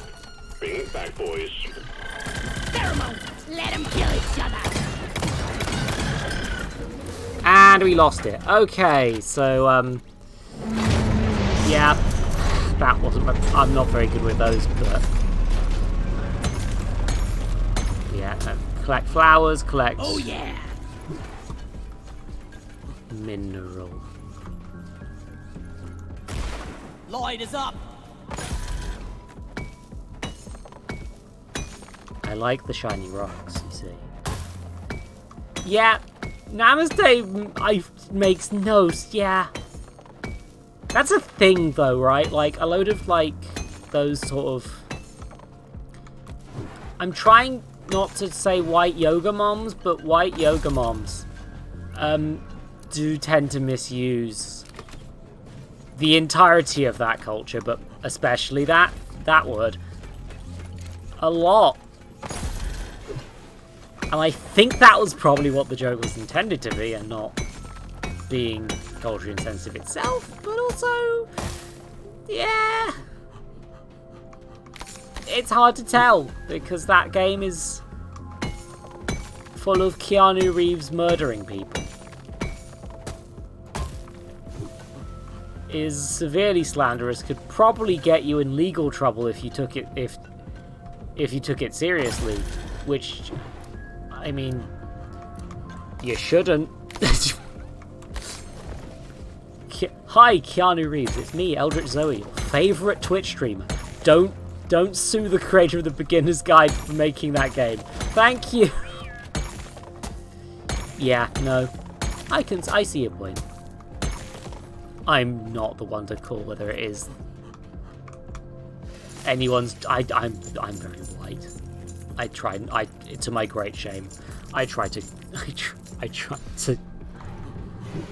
Bring it back, boys. Pheromones, let them kill each other. And we lost it. Okay, so yeah, That wasn't... I'm not very good with those, but... Yeah, collect flowers, collect... Oh, yeah! Mineral. Light is up! I like the shiny rocks, you see. Yeah, Namaste makes no... Yeah. That's a thing, though, right? Like, a load of, like, those sort of... I'm trying not to say white yoga moms, but white yoga moms do tend to misuse the entirety of that culture, but especially that word a lot. And I think that was probably what the joke was intended to be, and not being culturally insensitive itself, but also, yeah, it's hard to tell, because that game is full of Keanu Reeves murdering people. Is severely slanderous, could probably get you in legal trouble if you took it if you took it seriously, which, I mean, you shouldn't. Hi, Keanu Reeves, it's me, Eldritch Zoe, your favourite Twitch streamer. Don't sue the creator of the Beginner's Guide for making that game. Thank you. Yeah, no, I see your point. I'm not the one to call whether it is anyone's. I'm very white. I try to my great shame. I try to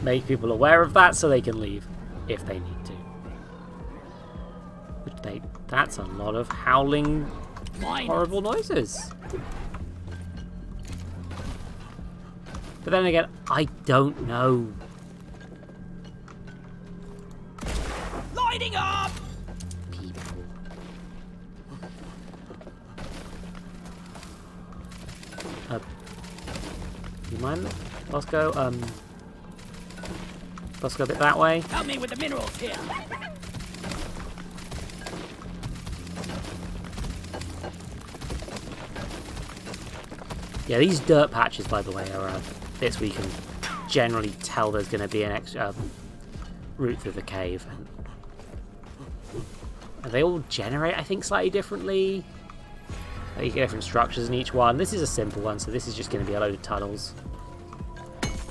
make people aware of that so they can leave if they need to. That's a lot of howling, horrible noises. But then again, I don't know. Lighting up! People. You mind, Bosco? Bosco, a bit that way. Help me with the minerals here. Yeah, these dirt patches, by the way, are bits where you can generally tell there's going to be an extra route through the cave. And they all generate, I think, slightly differently. You get different structures in each one. This is a simple one, so this is just going to be a load of tunnels.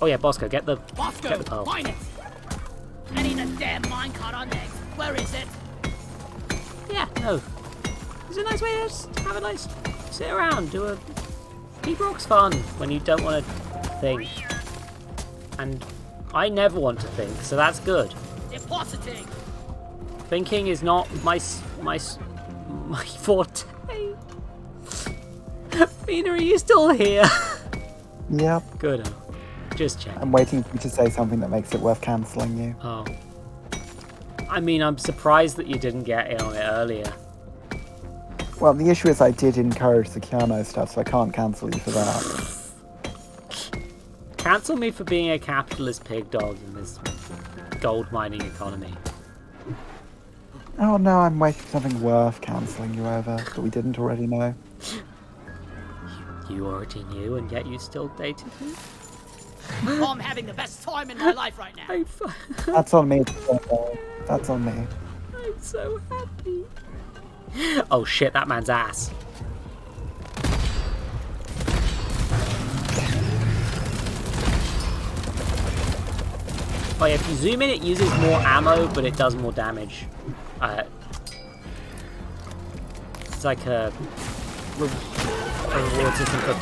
Oh yeah, Bosco, get the pearl. Mine it! I need a damn minecart on next. Where is it? Yeah, no. It's a nice way to just have a nice sit around, do a... Deep Rock's fun when you don't want to think. And I never want to think, so that's good. Depositing! Thinking is not my forte. Mina, are you still here? Yep. Good. Just check. I'm waiting for you to say something that makes it worth cancelling you. Oh. I mean, I'm surprised that you didn't get in on it earlier. Well, the issue is I did encourage the Keanu stuff, so I can't cancel you for that. Cancel me for being a capitalist pig dog in this gold mining economy. Oh no, I'm waiting for something worth cancelling you over that we didn't already know. You already knew, and yet you still dated me? Oh, I'm having the best time in my life right now. That's on me. That's on me. I'm so happy. Oh shit, that man's ass. Oh yeah, if you zoom in, it uses more ammo, but it does more damage. It's like a reward system for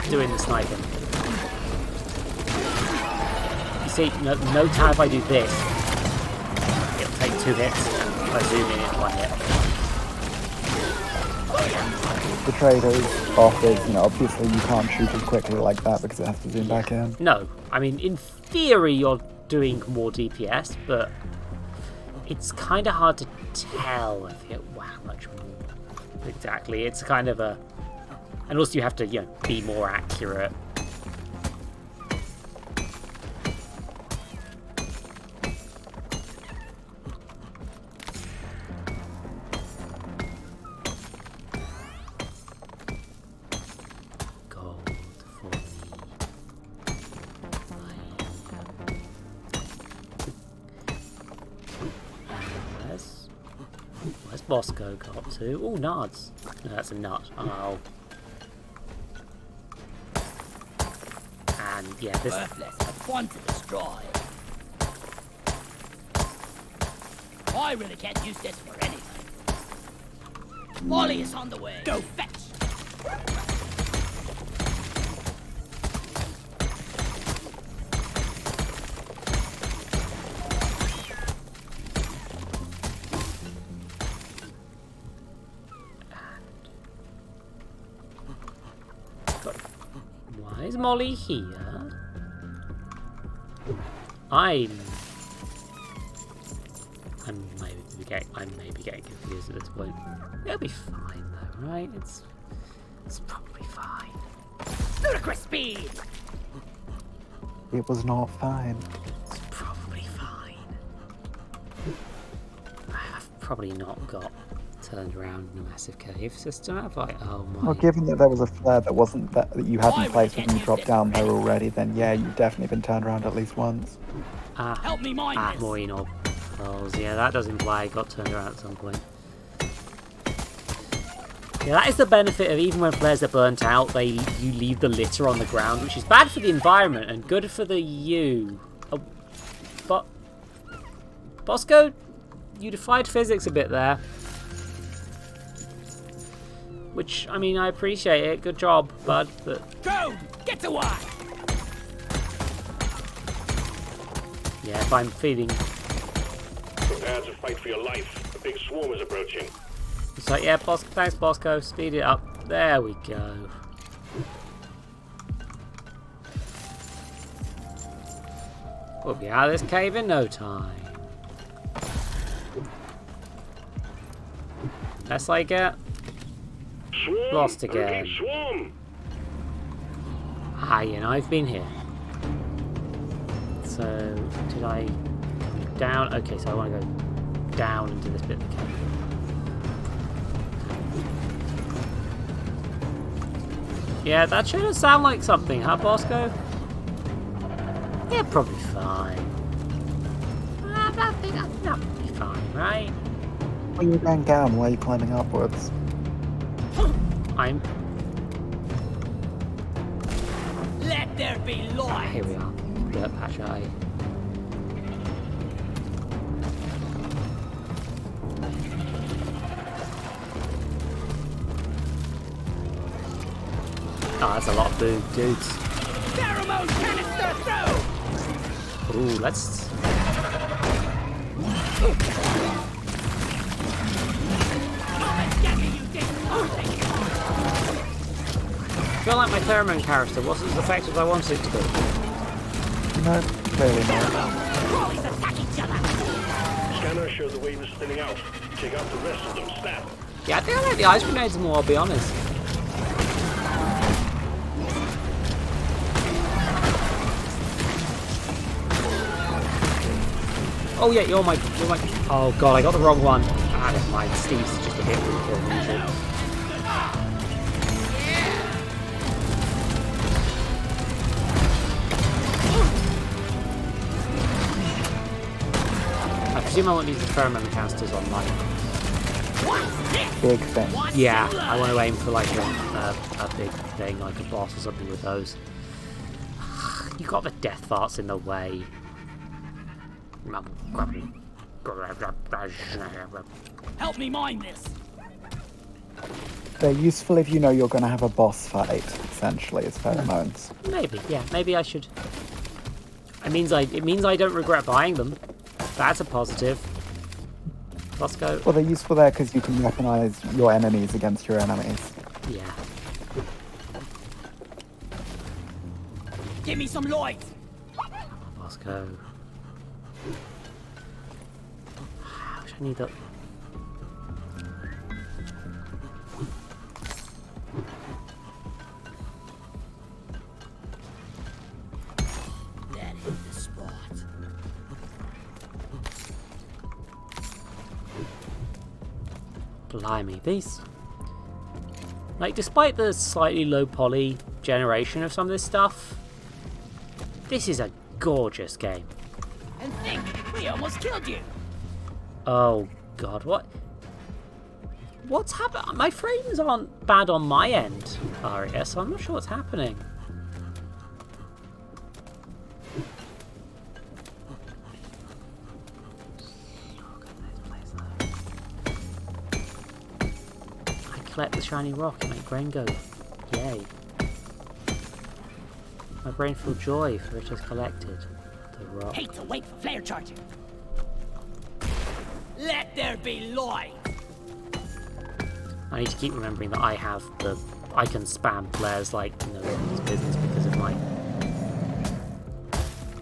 doing the sniping. You see, no time if I do this, it'll take 2 hits. If I zoom in, it's 1 hit. The trader's offers, obviously you can't shoot as quickly like that because it has to zoom back in. No, I mean, in theory, you're doing more DPS, but it's kind of hard to tell if you how much more. Exactly, it's kind of a... And also you have to, be more accurate. Bosco got to? Oh, nards. No, that's a nut. Oh. And yeah, this. Worthless, but fun to destroy. I really can't use this for anything. Molly is on the way. Go fetch. Why is Molly here? I may be getting confused at this point. It'll be fine though, right? It's probably fine. Ludicrous speed. It was not fine. It's probably fine. I've probably not got turned around in a massive cave system, have I? Oh my. Well, given that there was a flare that wasn't that you hadn't placed when you dropped down there already, then yeah, you've definitely been turned around at least once. Help me mind this. Moin or Rolls. Yeah, that does imply I got turned around at some point. Yeah, that is the benefit of even when flares are burnt out, you leave the litter on the ground, which is bad for the environment and good for the you. Oh, but Bosco, you defied physics a bit there. Which, I mean, I appreciate it. Good job, bud. But go! Get to work! Yeah, if I'm feeling... Prepare to fight for your life. A big swarm is approaching. It's like, yeah, thanks, Bosco. Speed it up. There we go. We'll be out of this cave in no time. Unless I get... Swarm. Lost again. Swarm. Ah, yeah, I've been here. So, did I come down? Okay, so I want to go down into this bit of the cave. Yeah, that shouldn't sound like something, huh, Bosco? Yeah, probably fine. That'll be fine, right? Well, you're going down, why are you climbing upwards? Let there be light. Here we are. Blep, patch eye. Oh, that's a lot of boob dudes. Pheromone canister through. Ooh, let's. I feel like my pheromone canister wasn't as effective as I wanted it to be. No, clearly not. Crawlies attack each other. Scanner shows the wave is thinning out. Take out the rest of them. Snap. Yeah, I think I like the ice grenades more, I'll be honest. Oh yeah, you're my... Oh god, I got the wrong one. Ah, never mind. Steve's just a bit weaker. I presume I want to use the pheromone canisters on mine. Big thing. Yeah, I want to aim for like a big thing, like a boss or something with those. You got the death farts in the way. Help me mind this. They're useful if you know you're going to have a boss fight, essentially, as pheromones. Maybe, yeah, maybe I should. It means I don't regret buying them. That's a positive. Let's go. Well, they're useful there because you can weaponize your enemies against your enemies. Yeah. Give me some light. Let's go. I wish I need that. That is the spot. Blimey, these. Like, despite the slightly low poly generation of some of this stuff, this is a gorgeous game. And think, we almost killed you. Oh god, what? What's happening? My frames aren't bad on my end, Aria, so I'm not sure what's happening. I collect the shiny rock and make brain go, yay. My brain feels joy for it has collected the rock. Hate to wait for flare charging. Let there be light. I need to keep remembering that I can spam flares like nobody's business because of my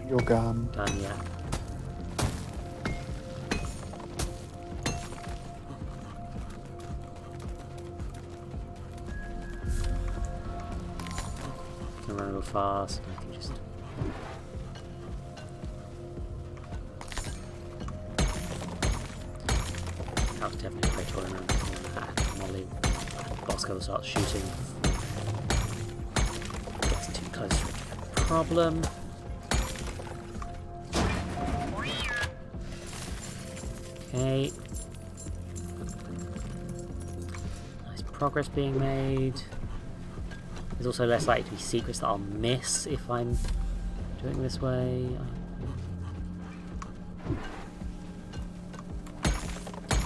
Your gun. gun, yeah. I can run real fast. I can just. That was definitely a great tournament. Molly Bosco starts shooting. Gets too close to a problem. Okay. Nice progress being made. There's also less likely to be secrets that I'll miss if I'm doing this way.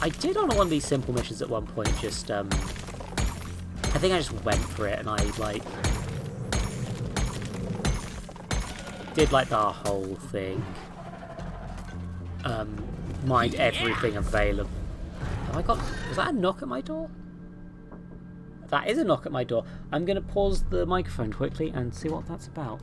I did on one of these simple missions at one point just, I think I just went for it and I, like, did, like, the whole thing. Mind everything available. Have I got... Was that a knock at my door? That is a knock at my door. I'm going to pause the microphone quickly and see what that's about.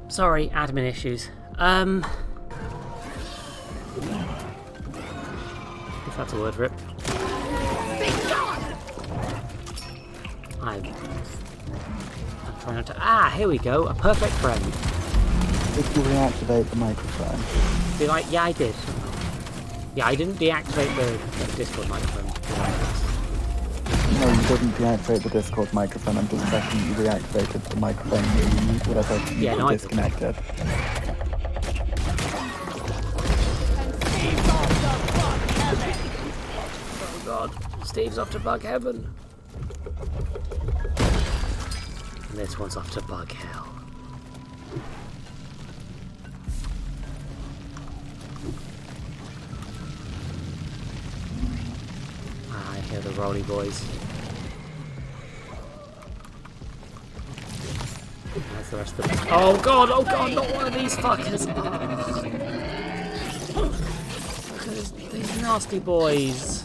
Sorry, admin issues. If that's a word for it. I'm trying not to... Ah, here we go. A perfect friend. Did you reactivate the microphone? Did I? Yeah, I did. Yeah, I didn't deactivate the Discord microphone. No, you didn't deactivate the Discord microphone. I'm just checking you reactivated the microphone whatever you disconnected. Oh god, Steve's off to bug heaven. And this one's off to bug hell. I hear the Rolly boys. That's the rest of them. Oh god, not one of these fuckers. Oh. Look at these nasty boys.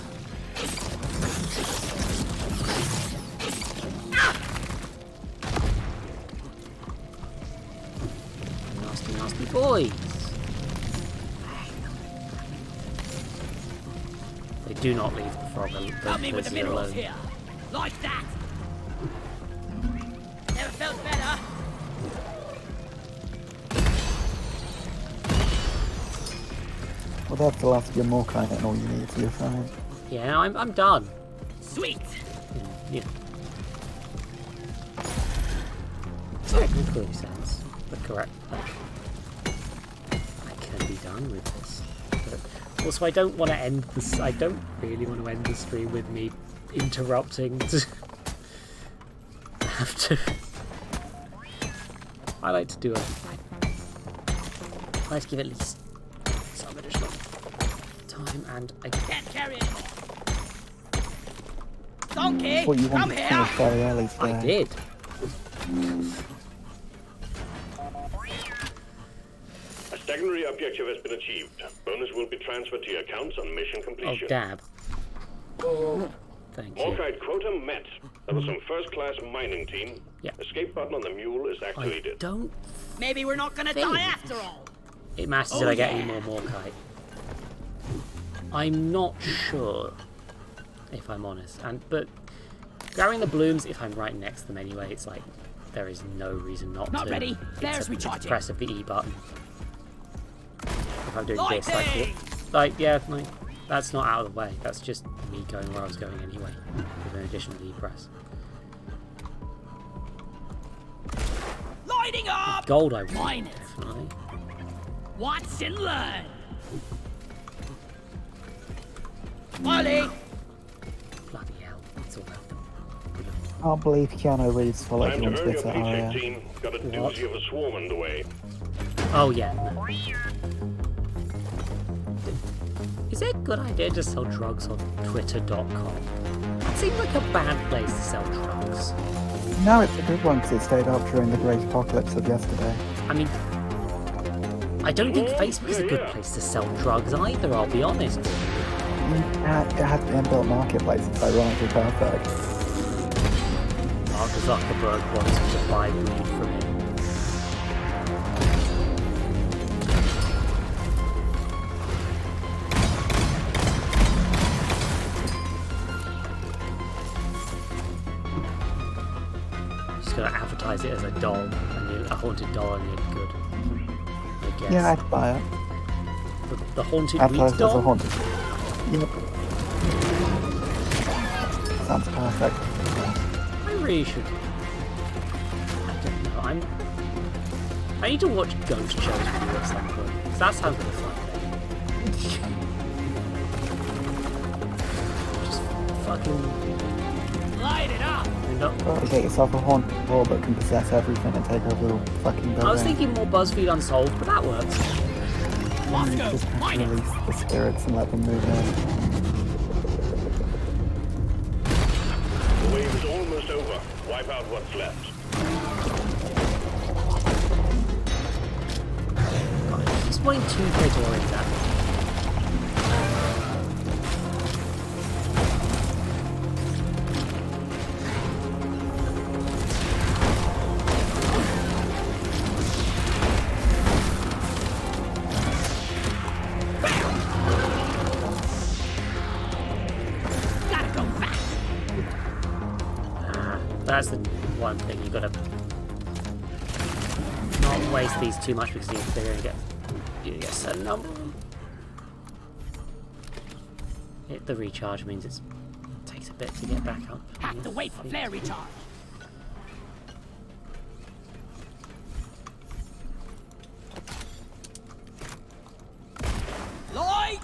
Nasty boys. They do not leave the frog alone. Here. Like that. Never felt better. Well, that's the last of your Morkai and all you need, so you're fine. Yeah, I'm done. Sweet. Yeah. Technically sense, but correct. I can be done with this. But also, I don't want to end this. I don't really want to end the stream with me interrupting to have to. I like to do I like to give at least some additional time, and I can't carry anymore. Donkey, what you come wanted here. to finish very early today. I did. A secondary objective has been achieved. Bonus will be transferred to your accounts on mission completion. Oh, dab. Thank you. Alright, quota met. That was some first-class mining team. Yeah. Escape button on the mule is activated. I don't Maybe we're not gonna die after all. it matters if I get any more Morkite. I'm not sure, if I'm honest. But grabbing the blooms, if I'm right next to them anyway, it's like there is no reason not to. Not ready. There's It's recharging. press of the E button. If I'm doing this, Lightning! that's not out of the way. That's just me going where I was going anyway, with an additional E press. Lighting up. Gold, I want, Mine it. definitely. Watch and learn. Molly. Bloody hell, it's all out. I can't believe Keanu Reeves followed Time you to on hurry up, Twitter. V-Check team. Got a What? doozy of a swarm underway. Oh yeah. No. Is it a good idea to sell drugs on Twitter.com? That seems like a bad place to sell drugs. No, it's a good one because it stayed up during the great apocalypse of yesterday. I mean, I don't think Facebook is a good place to sell drugs either, I'll be honest. It had the inbuilt marketplace. It's ironically perfect. Mark Zuckerberg wants you to buy weed from him. Just gonna advertise it as a doll, a haunted doll, and you're good. I guess. Yeah, I'd buy it. The haunted Advertised weed as a doll? haunted. Yep. Sounds perfect. I really should. I don't know. I need to watch ghost shows with you at some point. 'Cause that sounds like a fun thing. Just fucking. Light it up. Gotta get yourself a haunted ball that can possess everything and take over the fucking building. I was thinking more BuzzFeed Unsolved, but that works. Let's You go. just have Mine to it. release the spirits and let them move in. The wave is almost over. Wipe out what's left. I'm spawning 2 Praetorians at me. Gotta go back. That's the one thing you gotta not waste these too much because they're gonna get you get a certain number of them. The recharge means it takes a bit to get back up. Have to wait for flare recharge. Light.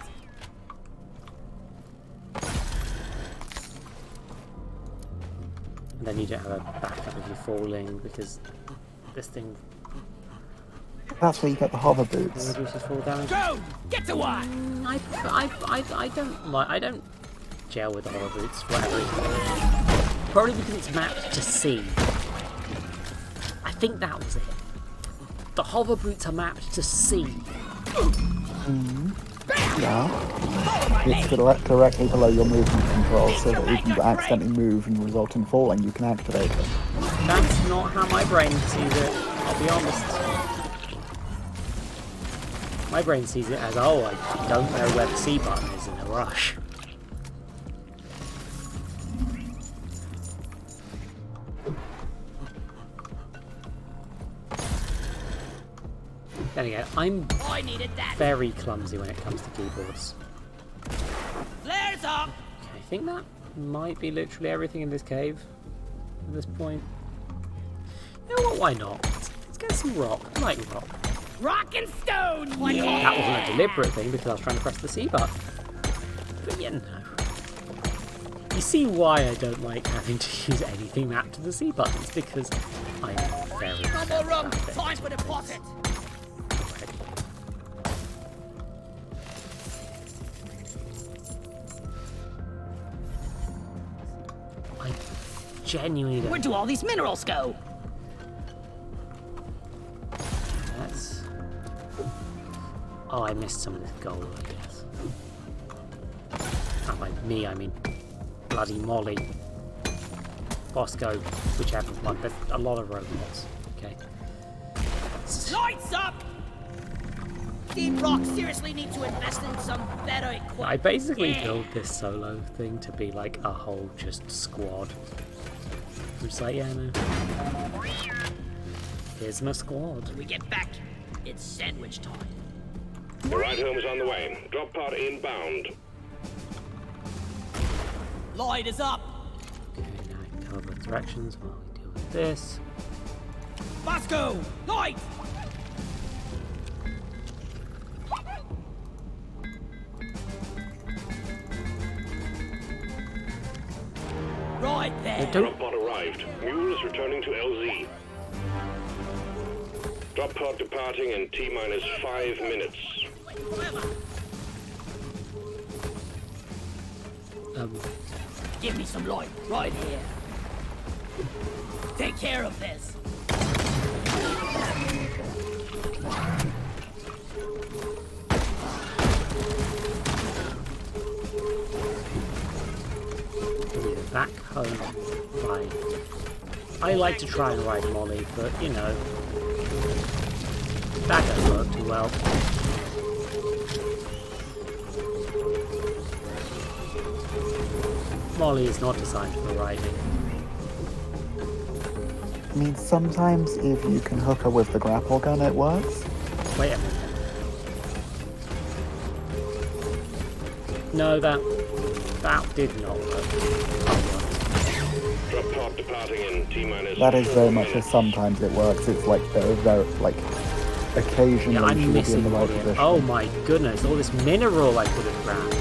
And then you don't have a backup if you're falling because this thing That's where you get the hover boots. reduces fall damage. Go. Get to work. I don't gel with the hover boots for whatever reason. Probably because it's mapped to C. I think that was it. The hover boots are mapped to C. Yeah. It's directly below your movement control, so that if you accidentally move and result in falling, you can activate it. That's not how my brain sees it, I'll be honest. My brain sees it as, oh, I don't know where the C button is in a rush. Then again, I'm I needed that. very clumsy when it comes to keyboards. Flares up. Okay, I think that might be literally everything in this cave at this point. You know what, why not? Let's get some rock. I like rock. Rock and stone. Yeah. That wasn't a deliberate thing because I was trying to press the C button. But you know. You see why I don't like having to use anything mapped to the C buttons, because I'm very No more room. bad at it. Time for deposit. I genuinely don't. Where do all these minerals go? That's... Oh, I missed some of this gold, I guess. Not by me, I mean Blep. bloody Molly. Bosco, whichever one. There's a lot of robots. Okay. Lights up! Deep Rock seriously need to invest in some better equipment. I basically built this solo thing to be like a whole just squad. I'm just like, yeah, no. Here's my squad. When we get back, it's sandwich time. The ride home is on the way. Drop pod inbound. Light is up! Okay, now I can cover both directions while we deal with this. Bosco! Light! Right there! Drop pod arrived. Mule is returning to LZ. Drop pod departing in T-minus 5 minutes. Give me some light right here. Take care of this. Back home. Fine. I like to try and ride Molly, but you know, that doesn't work too well. Molly is not designed for riding. I mean, sometimes if you can hook her with the grapple gun, it works. Wait a minute. No, that did not work. Drop pod departing in T-minus. That is very much a sometimes it works. It's like very like occasionally Yeah, I'm she will be in missing the right Molly. position. Oh my goodness, all this mineral I could have grabbed.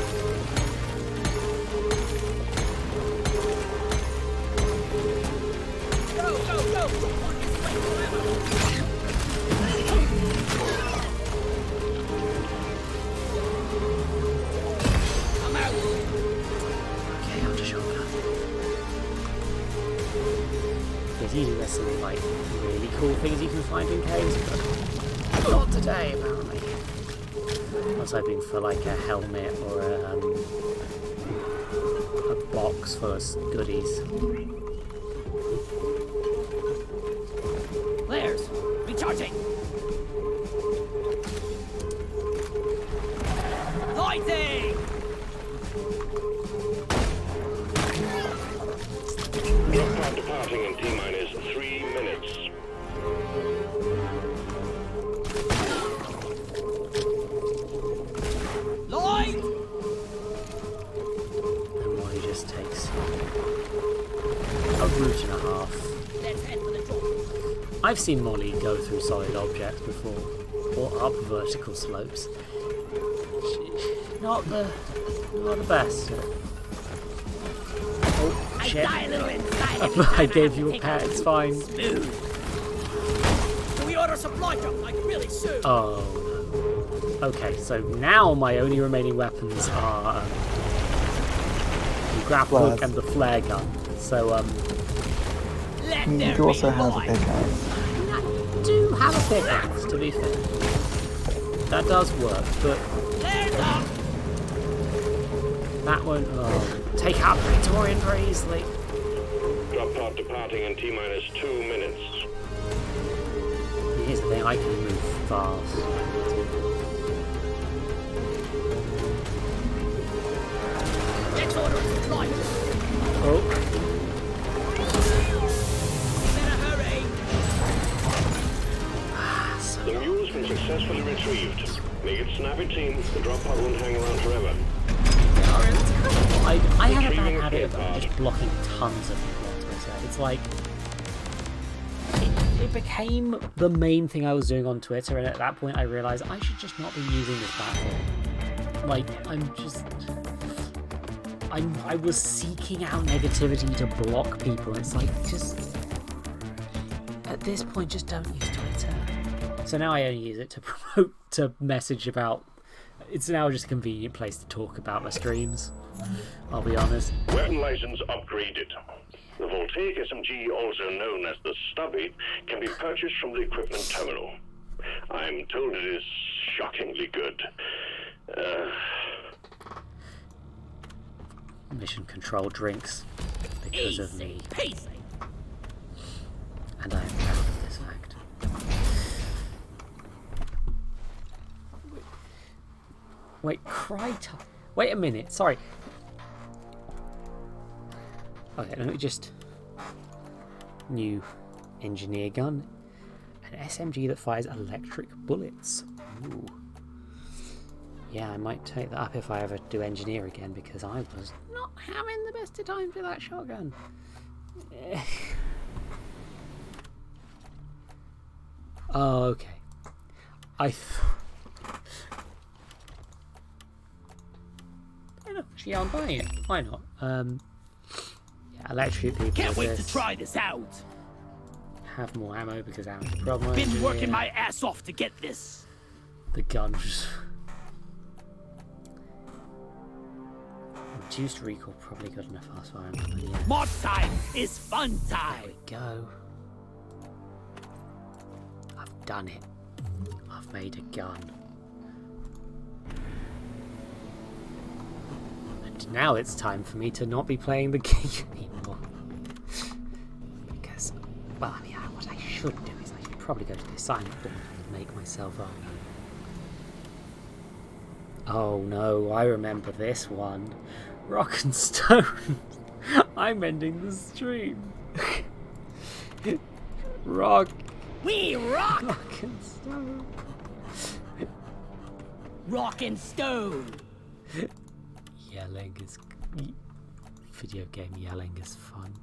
There's some like really cool things you can find in caves, but not today apparently. I was hoping for like a helmet or a box full of goodies. Flares! Recharging! Lighting! Drop pod departing in T-minus 3 minutes. Light! And Molly just takes a route and a half. Let's head for the drop. I've seen Molly go through solid objects before, or up vertical slopes. Not the best. Oh shit! Die a little inside. I gave you a pat. It's fine. Smooth. Can we order supply drop like really soon? Oh no. Okay, so now my only remaining weapons are the grapple hook and the flare gun. So you do also have a pickaxe. I do have a pickaxe, to be fair. That does work, but that won't take out the Victorian very easily. Drop pod departing in T-minus 2 minutes. Here's the thing, I can move fast. Next order is supply. Oh. Better hurry. The mule's been successfully retrieved. Make it snappy, team. The drop pod won't hang around forever. I have a bad habit of just blocking tons of people on Twitter. It's like it became the main thing I was doing on Twitter, and at that point I realized I should just not be using this platform. Like I was seeking out negativity to block people, and it's like, just at this point just don't use Twitter. So now I only use it to promote, to message about. It's now just a convenient place to talk about my streams, I'll be honest. Weapon license upgraded. The Voltaic SMG, also known as the Stubby, can be purchased from the equipment terminal. I'm told it is shockingly good. mission control drinks because of me. Peace. And I am proud of this fact. Wait, cry time. Wait a minute, sorry. Okay, let me just... New engineer gun. An SMG that fires electric bullets. Ooh. Yeah, I might take that up if I ever do engineer again, because I was not having the best of times with that shotgun. Oh, okay. Actually, I'm buying it. Why not? Yeah, electric people. Can't wait this. to try this out. Have more ammo because ammo's the problem. Been working my ass off to get this. The gun. Reduced recoil, probably good enough fast fire. Yeah. Mod time is fun time. There we go. I've done it. I've made a gun. And now it's time for me to not be playing the game anymore. Because, well, I mean, what I should do is I should probably go to the assignment board and make myself up. Oh no, I remember this one. Rock and Stone. I'm ending the stream. Rock. We rock! Rock and Stone. Rock and Stone. Yelling is... Video game yelling is fun.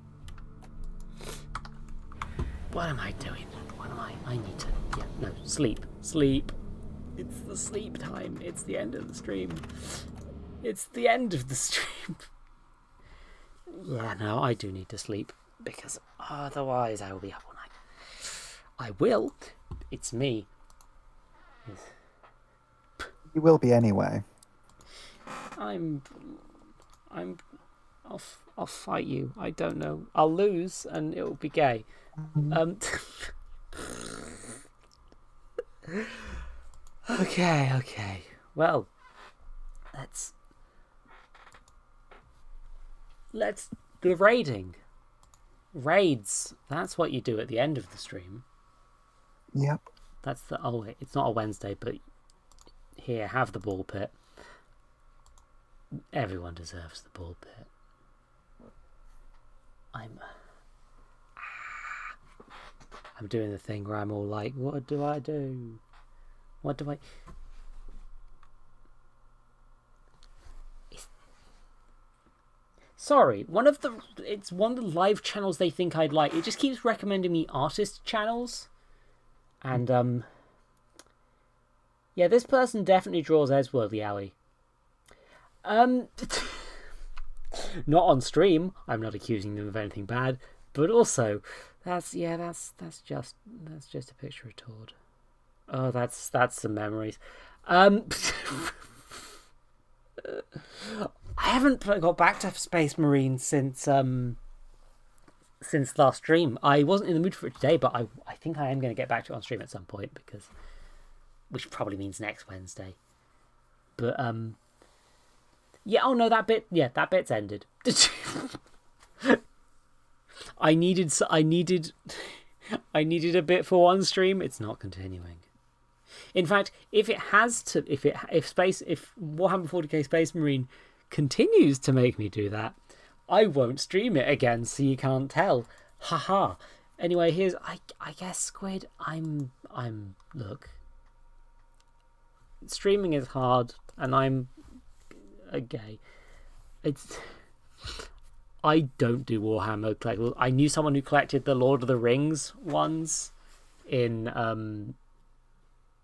What am I doing? What am I need to... Yeah, no, sleep. Sleep. It's the sleep time. It's the end of the stream. It's the end of the stream. Yeah, no, I do need to sleep. Because otherwise I will be up all night. I will. It's me. You will be anyway. I'll fight you. I don't know. I'll lose and it'll be gay. Okay. Well, let's do raiding. Raids. That's what you do at the end of the stream. Yep. That's the... Oh, wait, it's not a Wednesday, but here, have the ball pit. Everyone deserves the ball pit. I'm doing the thing where I'm all like, what do I do? What do I... Sorry, it's one of the live channels they think I'd like. It just keeps recommending me artist channels. And, yeah, this person definitely draws Edgeworthy Alley. Not on stream. I'm not accusing them of anything bad. But also, that's just a picture of Todd. Oh, that's some memories. I haven't got back to Space Marine since last stream. I wasn't in the mood for it today, but I think I am going to get back to it on stream at some point, which probably means next Wednesday. But yeah. Oh no, that bit's ended. I needed a bit for one stream. It's not continuing. In fact, if Warhammer 40k Space Marine continues to make me do that, I won't stream it again, so you can't tell. Haha. Anyway, here's I guess Squid. Look. Streaming is hard, and I'm a gay. I don't do Warhammer collectibles. I knew someone who collected the Lord of the Rings ones in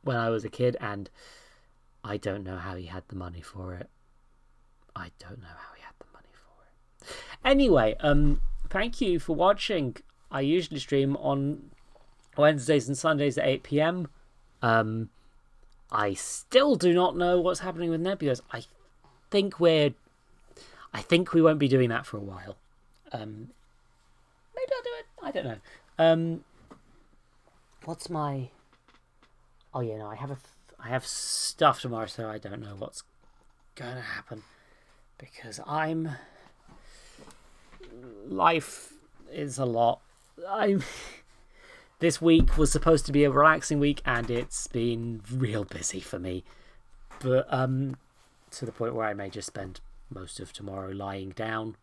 when I was a kid, and I don't know how he had the money for it. Anyway, thank you for watching. I usually stream on Wednesdays and Sundays at 8 p.m. I still do not know what's happening with Nebulas. I think we won't be doing that for a while. Maybe I'll do it. I don't know. What's my... Oh yeah, no, I have stuff tomorrow, so I don't know what's going to happen, because I'm life is a lot. This week was supposed to be a relaxing week, and it's been real busy for me. But to the point where I may just spend most of tomorrow lying down,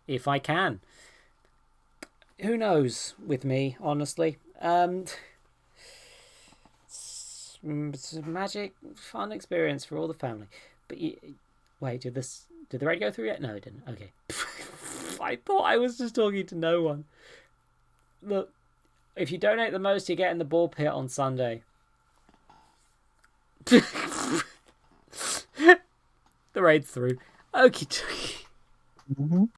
if I can. Who knows with me, honestly. It's a magic, fun experience for all the family. But wait, did the raid go through yet? No, it didn't. Okay. I thought I was just talking to no one. Look, if you donate the most, you get in the ball pit on Sunday. The raid's through. Okie dokie.